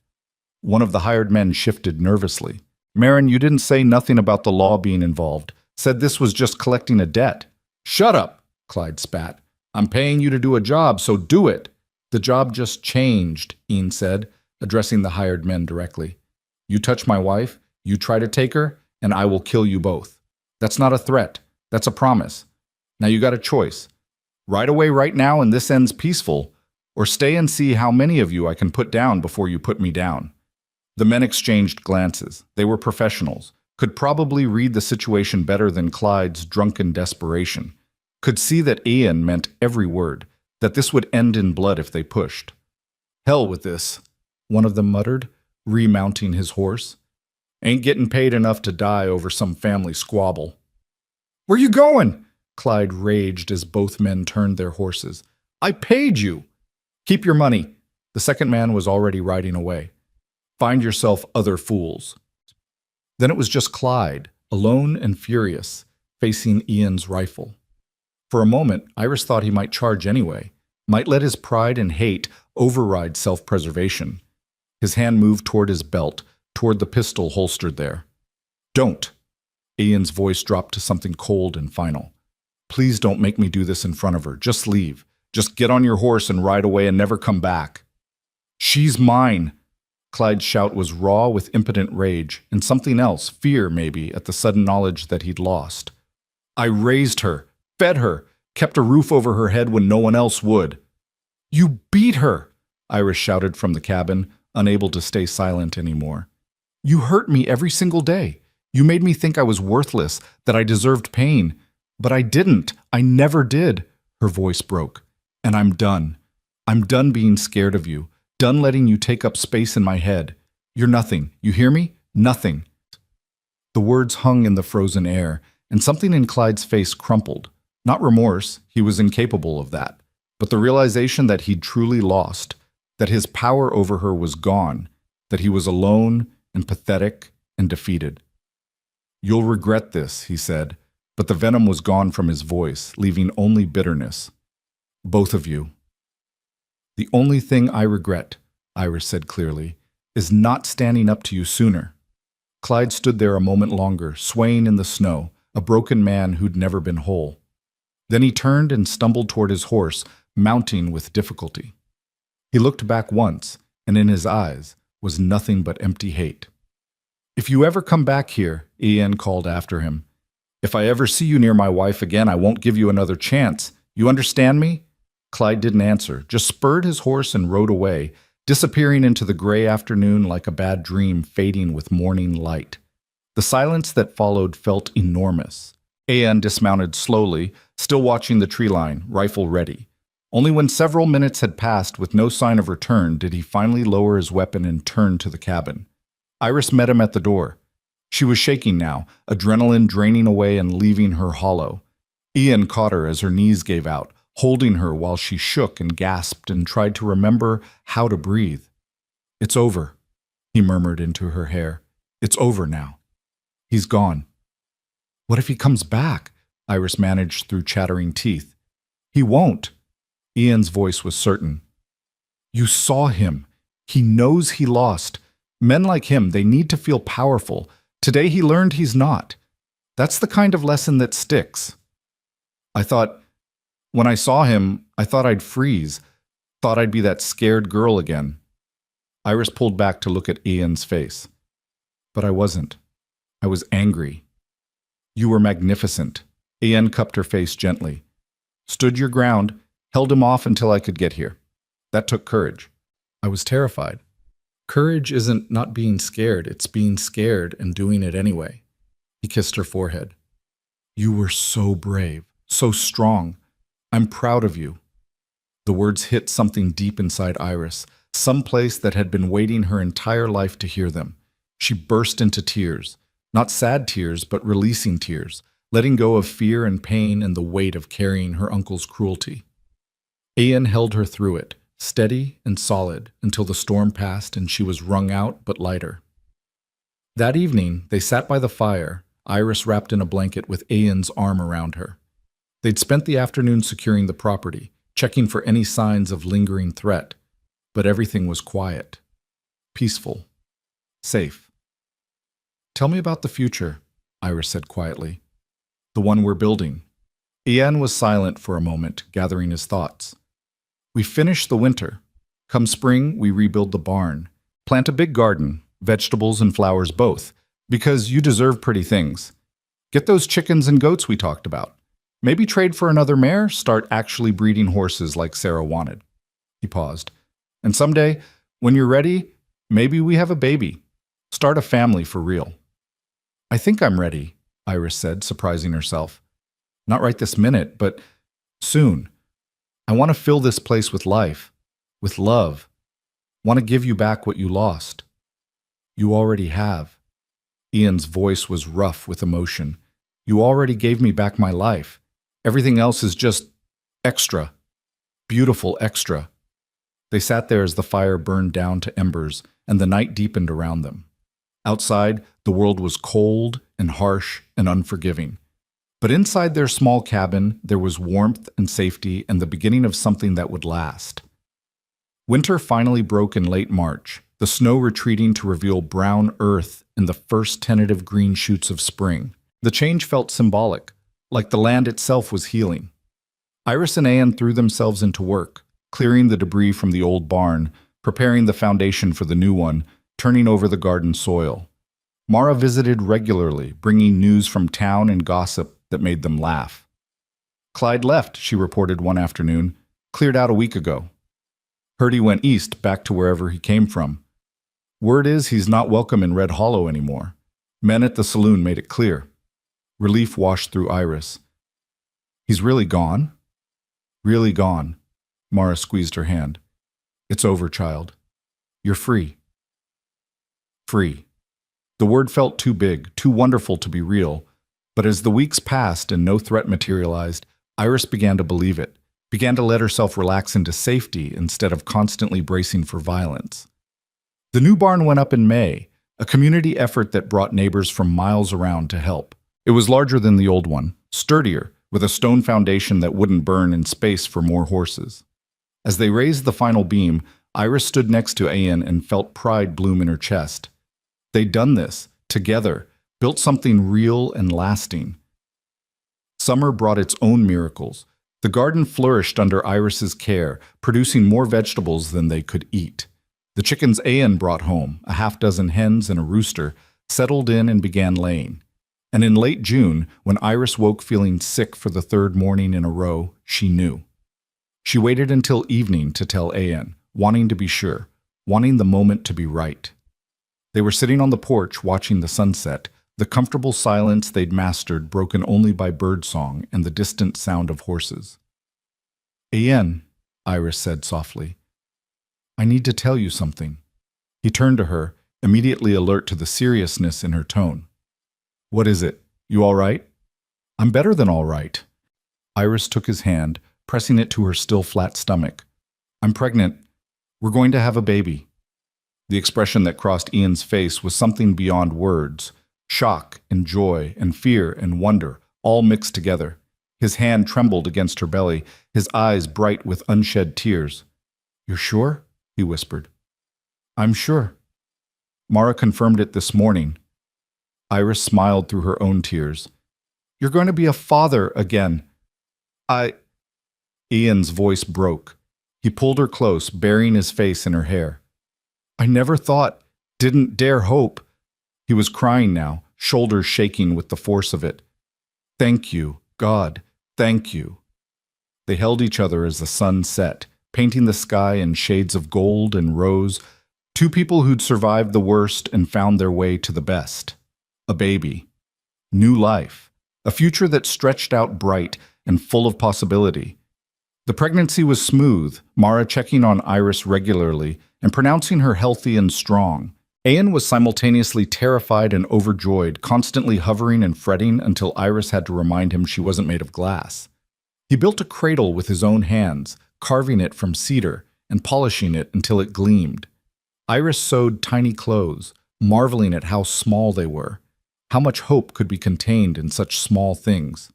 One of the hired men shifted nervously. "Marin, you didn't say nothing about the law being involved. Said this was just collecting a debt." "Shut up," Clyde spat. "I'm paying you to do a job, so do it." "The job just changed," Ian said, addressing the hired men directly. "You touch my wife, you try to take her, and I will kill you both. That's not a threat. That's a promise. Now you got a choice. Right away right now and this ends peaceful, or stay and see how many of you I can put down before you put me down." The men exchanged glances. They were professionals, could probably read the situation better than Clyde's drunken desperation, could see that Ian meant every word, that this would end in blood if they pushed. "Hell with this," one of them muttered, remounting his horse. "Ain't getting paid enough to die over some family squabble." "Where you going?" Clyde raged as both men turned their horses. "I paid you." "Keep your money." The second man was already riding away. "Find yourself other fools." Then it was just Clyde, alone and furious, facing Ian's rifle. For a moment, Iris thought he might charge anyway, might let his pride and hate override self-preservation. His hand moved toward his belt, toward the pistol holstered there. "Don't." Ian's voice dropped to something cold and final. "Please don't make me do this in front of her. Just leave. Just get on your horse and ride away and never come back." "She's mine." Clyde's shout was raw with impotent rage, and something else, fear maybe, at the sudden knowledge that he'd lost. "I raised her, fed her. kept a roof over her head when no one else would. You beat her, Iris shouted from the cabin, unable to stay silent anymore. You hurt me every single day. You made me think I was worthless, that I deserved pain. But I didn't. I never did. Her voice broke. And I'm done. I'm done being scared of you, done letting you take up space in my head. You're nothing. You hear me? Nothing. The words hung in the frozen air, and something in Clyde's face crumpled. Not remorse, he was incapable of that, but the realization that he'd truly lost, that his power over her was gone, that he was alone and pathetic and defeated. You'll regret this, he said, but the venom was gone from his voice, leaving only bitterness. Both of you. The only thing I regret, Iris said clearly, is not standing up to you sooner. Clyde stood there a moment longer, swaying in the snow, a broken man who'd never been whole. Then he turned and stumbled toward his horse, mounting with difficulty. He looked back once, and in his eyes was nothing but empty hate. If you ever come back here, Ian called after him. If I ever see you near my wife again, I won't give you another chance. You understand me? Clyde didn't answer, just spurred his horse and rode away, disappearing into the gray afternoon like a bad dream fading with morning light. The silence that followed felt enormous. Ian dismounted slowly, still watching the tree line, rifle ready. Only when several minutes had passed with no sign of return did he finally lower his weapon and turn to the cabin. Iris met him at the door. She was shaking now, adrenaline draining away and leaving her hollow. Ian caught her as her knees gave out, holding her while she shook and gasped and tried to remember how to breathe. It's over, he murmured into her hair. It's over now. He's gone. What if he comes back? Iris managed through chattering teeth. He won't. Ian's voice was certain. You saw him. He knows he lost. Men like him, they need to feel powerful. Today he learned he's not. That's the kind of lesson that sticks. When I saw him, I thought I'd freeze, thought I'd be that scared girl again. Iris pulled back to look at Ian's face. But I wasn't. I was angry. You were magnificent. Ian cupped her face gently. Stood your ground, held him off until I could get here. That took courage. I was terrified. Courage isn't not being scared, it's being scared and doing it anyway. He kissed her forehead. You were so brave, so strong. I'm proud of you. The words hit something deep inside Iris, some place that had been waiting her entire life to hear them. She burst into tears, not sad tears, but releasing tears, letting go of fear and pain and the weight of carrying her uncle's cruelty. Ian held her through it, steady and solid, until the storm passed and she was wrung out but lighter. That evening, they sat by the fire, Iris wrapped in a blanket with Ian's arm around her. They'd spent the afternoon securing the property, checking for any signs of lingering threat, but everything was quiet, peaceful, safe. Tell me about the future, Iris said quietly. The one we're building. Ian was silent for a moment, gathering his thoughts. We finish the winter. Come spring, we rebuild the barn. Plant a big garden, vegetables and flowers both, because you deserve pretty things. Get those chickens and goats we talked about. Maybe trade for another mare, start actually breeding horses like Sarah wanted. He paused. And someday, when you're ready, maybe we have a baby. Start a family for real. I think I'm ready, Iris said, surprising herself. Not right this minute, but soon. I want to fill this place with life, with love. Want to give you back what you lost. You already have. Ian's voice was rough with emotion. You already gave me back my life. Everything else is just extra. Beautiful extra. They sat there as the fire burned down to embers and the night deepened around them. Outside, the world was cold and harsh and unforgiving. But inside their small cabin, there was warmth and safety and the beginning of something that would last. Winter finally broke in late March, the snow retreating to reveal brown earth and the first tentative green shoots of spring. The change felt symbolic, like the land itself was healing. Iris and Ian threw themselves into work, clearing the debris from the old barn, preparing the foundation for the new one, turning over the garden soil. Mara visited regularly, bringing news from town and gossip that made them laugh. Clyde left, she reported one afternoon. Cleared out a week ago. Heard he went east, back to wherever he came from. Word is he's not welcome in Red Hollow anymore. Men at the saloon made it clear. Relief washed through Iris. He's really gone? Really gone. Mara squeezed her hand. It's over, child. You're free. Free. The word felt too big, too wonderful to be real, but as the weeks passed and no threat materialized, Iris began to believe it, began to let herself relax into safety instead of constantly bracing for violence. The new barn went up in May, a community effort that brought neighbors from miles around to help. It was larger than the old one, sturdier, with a stone foundation that wouldn't burn and space for more horses. As they raised the final beam, Iris stood next to Ian and felt pride bloom in her chest. They'd done this, together, built something real and lasting. Summer brought its own miracles. The garden flourished under Iris's care, producing more vegetables than they could eat. The chickens Ian brought home, a half-dozen hens and a rooster, settled in and began laying. And in late June, when Iris woke feeling sick for the third morning in a row, she knew. She waited until evening to tell Ian, wanting to be sure, wanting the moment to be right. They were sitting on the porch watching the sunset, the comfortable silence they'd mastered broken only by birdsong and the distant sound of horses. Ian, Iris said softly, I need to tell you something. He turned to her, immediately alert to the seriousness in her tone. What is it? You all right? I'm better than all right. Iris took his hand, pressing it to her still flat stomach. I'm pregnant. We're going to have a baby. The expression that crossed Ian's face was something beyond words. Shock and joy and fear and wonder, all mixed together. His hand trembled against her belly, his eyes bright with unshed tears. You're sure? He whispered. I'm sure. Mara confirmed it this morning. Iris smiled through her own tears. You're going to be a father again. Ian's voice broke. He pulled her close, burying his face in her hair. I never thought, didn't dare hope. He was crying now, shoulders shaking with the force of it. Thank you, God, thank you. They held each other as the sun set, painting the sky in shades of gold and rose, two people who'd survived the worst and found their way to the best. A baby. New life. A future that stretched out bright and full of possibility. The pregnancy was smooth, Mara checking on Iris regularly and pronouncing her healthy and strong. Ian was simultaneously terrified and overjoyed, constantly hovering and fretting until Iris had to remind him she wasn't made of glass. He built a cradle with his own hands, carving it from cedar and polishing it until it gleamed. Iris sewed tiny clothes, marveling at how small they were. How much hope could be contained in such small things?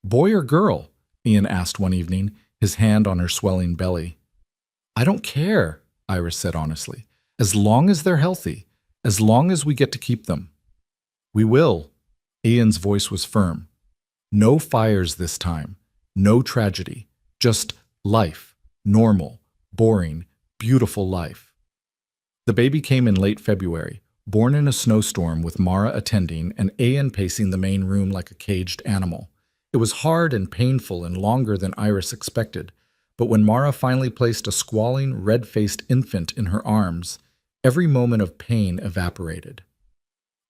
Boy or girl? Ian asked one evening, his hand on her swelling belly. I don't care, Iris said honestly, as long as they're healthy, as long as we get to keep them. We will. Ian's voice was firm. No fires this time, no tragedy, just life, normal, boring, beautiful life. The baby came in late February, born in a snowstorm with Mara attending and Ian pacing the main room like a caged animal. It was hard and painful and longer than Iris expected, but when Mara finally placed a squalling, red-faced infant in her arms, every moment of pain evaporated.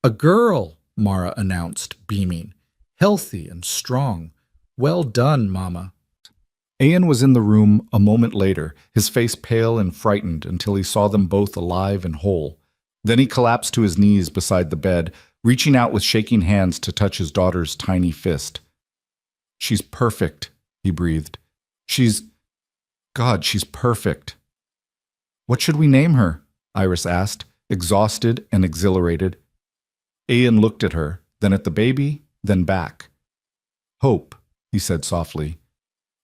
A girl, Mara announced, beaming, healthy and strong. Well done, Mama. Ian was in the room a moment later, his face pale and frightened until he saw them both alive and whole. Then he collapsed to his knees beside the bed, reaching out with shaking hands to touch his daughter's tiny fist. She's perfect, he breathed. She's perfect. What should we name her? Iris asked, exhausted and exhilarated. Ian looked at her, then at the baby, then back. Hope, he said softly.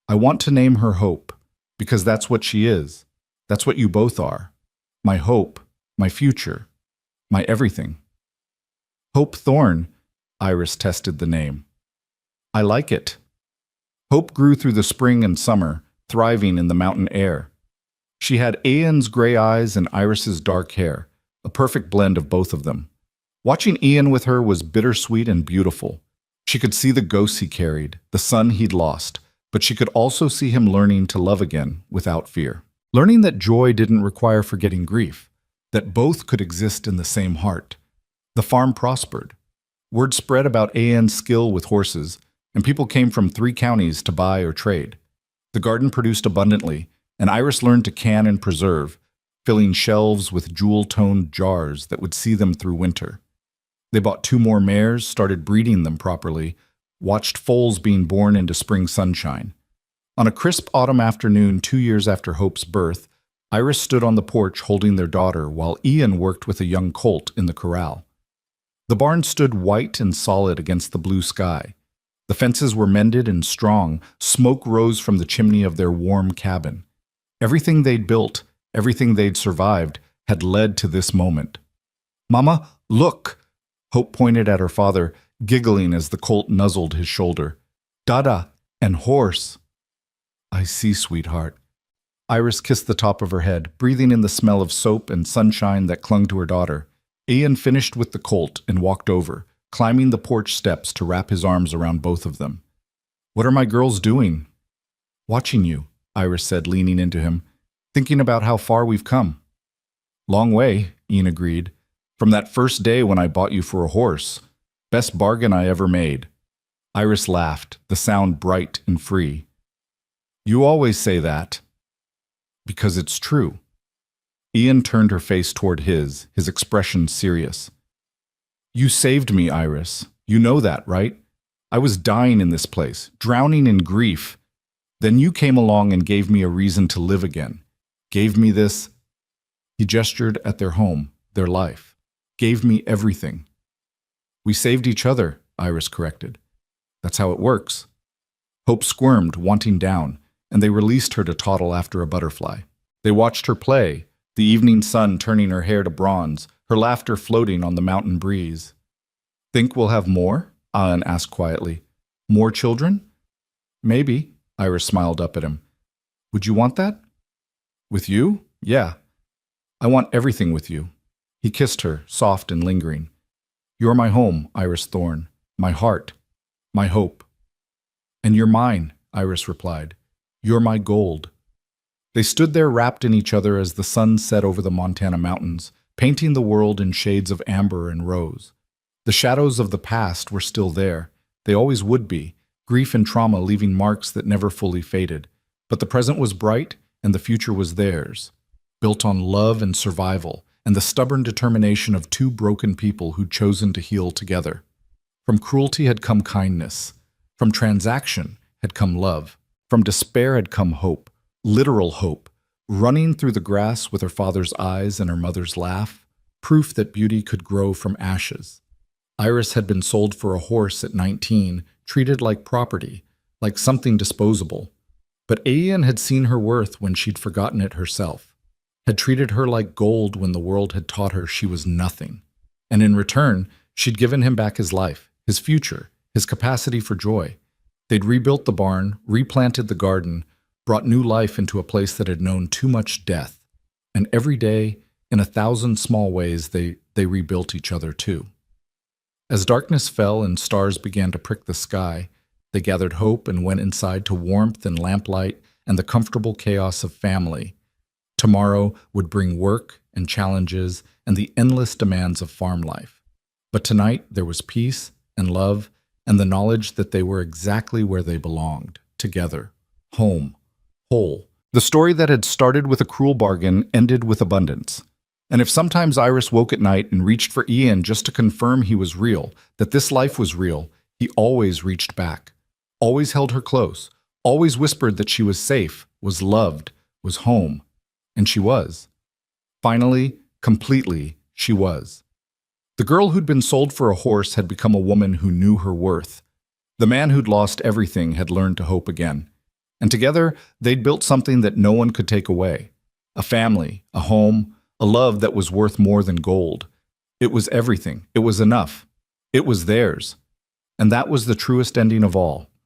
I want to name her Hope, because that's what she is. That's what you both are. My hope, my future, my everything. Hope Thorne, Iris tested the name. I like it. Hope grew through the spring and summer, thriving in the mountain air. She had Ian's gray eyes and Iris's dark hair, a perfect blend of both of them. Watching Ian with her was bittersweet and beautiful. She could see the ghosts he carried, the son he'd lost, but she could also see him learning to love again without fear. Learning that joy didn't require forgetting grief, that both could exist in the same heart. The farm prospered. Word spread about Anne's skill with horses, and people came from 3 counties to buy or trade. The garden produced abundantly, and Iris learned to can and preserve, filling shelves with jewel-toned jars that would see them through winter. They bought 2 more mares, started breeding them properly, watched foals being born into spring sunshine. On a crisp autumn afternoon 2 years after Hope's birth, Iris stood on the porch holding their daughter while Ian worked with a young colt in the corral. The barn stood white and solid against the blue sky. The fences were mended and strong, smoke rose from the chimney of their warm cabin. Everything they'd built, everything they'd survived, had led to this moment. "Mama, look!" Hope pointed at her father, giggling as the colt nuzzled his shoulder. "Dada, and horse." "I see, sweetheart." Iris kissed the top of her head, breathing in the smell of soap and sunshine that clung to her daughter. Ian finished with the colt and walked over, climbing the porch steps to wrap his arms around both of them. "What are my girls doing?" "Watching you," Iris said, leaning into him, "thinking about how far we've come." "Long way," Ian agreed. "From that first day when I bought you for a horse. Best bargain I ever made." Iris laughed, the sound bright and free. "You always say that." "Because it's true." Ian turned her face toward his expression serious. "You saved me, Iris. You know that, right? I was dying in this place, drowning in grief. Then you came along and gave me a reason to live again. Gave me this—" He gestured at their home, their life. "Gave me everything." "We saved each other," Iris corrected. "That's how it works." Hope squirmed, wanting down, and they released her to toddle after a butterfly. They watched her play, the evening sun turning her hair to bronze, her laughter floating on the mountain breeze. "Think we'll have more?" Ian asked quietly. "More children?" "Maybe," Iris smiled up at him. "Would you want that?" "With you? Yeah. I want everything with you." He kissed her, soft and lingering. "You're my home, Iris Thorne, my heart, my hope." "And you're mine," Iris replied. "You're my gold." They stood there wrapped in each other as the sun set over the Montana mountains, painting the world in shades of amber and rose. The shadows of the past were still there. They always would be, grief and trauma leaving marks that never fully faded. But the present was bright, and the future was theirs, built on love and survival, and the stubborn determination of 2 broken people who'd chosen to heal together. From cruelty had come kindness. From transaction had come love. From despair had come hope, literal hope, running through the grass with her father's eyes and her mother's laugh, proof that beauty could grow from ashes. Iris had been sold for a horse at 19, treated like property, like something disposable. But Ian had seen her worth when she'd forgotten it herself, had treated her like gold when the world had taught her she was nothing. And in return, she'd given him back his life, his future, his capacity for joy. They'd rebuilt the barn, replanted the garden, brought new life into a place that had known too much death. And every day, in 1,000 small ways, they rebuilt each other too. As darkness fell and stars began to prick the sky, they gathered hope and went inside to warmth and lamplight and the comfortable chaos of family. Tomorrow would bring work and challenges and the endless demands of farm life. But tonight there was peace and love and the knowledge that they were exactly where they belonged, together, home, whole. The story that had started with a cruel bargain ended with abundance. And if sometimes Iris woke at night and reached for Ian just to confirm he was real, that this life was real, he always reached back, always held her close, always whispered that she was safe, was loved, was home. And she was. Finally, completely, she was. The girl who'd been sold for a horse had become a woman who knew her worth. The man who'd lost everything had learned to hope again. And together, they'd built something that no one could take away. A family, a home, a love that was worth more than gold. It was everything. It was enough. It was theirs. And that was the truest ending of all.